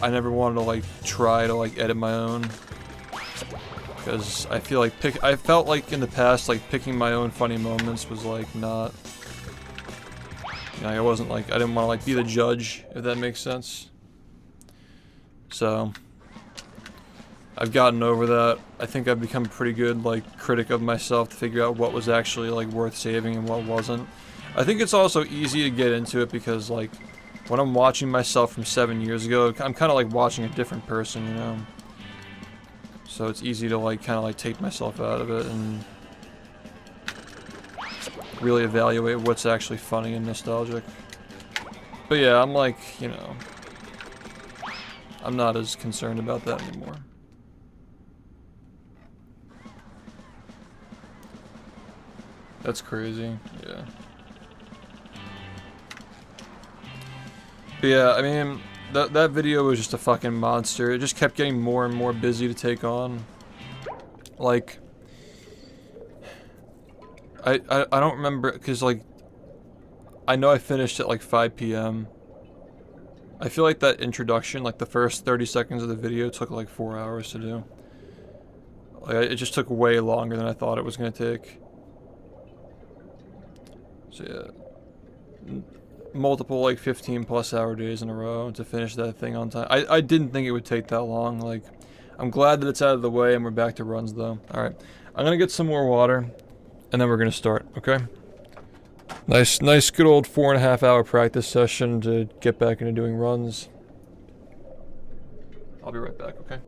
I never wanted to like try to like edit my own. Because I feel like I felt like in the past, like picking my own funny moments was like not, you know, I wasn't like, I didn't want to like be the judge, if that makes sense. So, I've gotten over that. I think I've become a pretty good like critic of myself to figure out what was actually like worth saving and what wasn't. I think it's also easy to get into it because like, when I'm watching myself from 7 years ago, I'm kind of like watching a different person, you know? So it's easy to like kind of like take myself out of it and really evaluate what's actually funny and nostalgic. But yeah, I'm like, you know, I'm not as concerned about that anymore. That's crazy, yeah. But yeah, I mean, that video was just a fucking monster. It just kept getting more and more busy to take on. Like, I don't remember, because like, I know I finished at like 5 p.m. I feel like that introduction, like the first 30 seconds of the video took like 4 hours to do. Like, it just took way longer than I thought it was gonna take. So yeah. Multiple like 15+ hour days in a row to finish that thing on time. I didn't think it would take that long. Like, I'm glad that it's out of the way and we're back to runs though. Alright, I'm gonna get some more water and then we're gonna start, okay? Nice good old 4.5 hour practice session to get back into doing runs. I'll be right back, okay?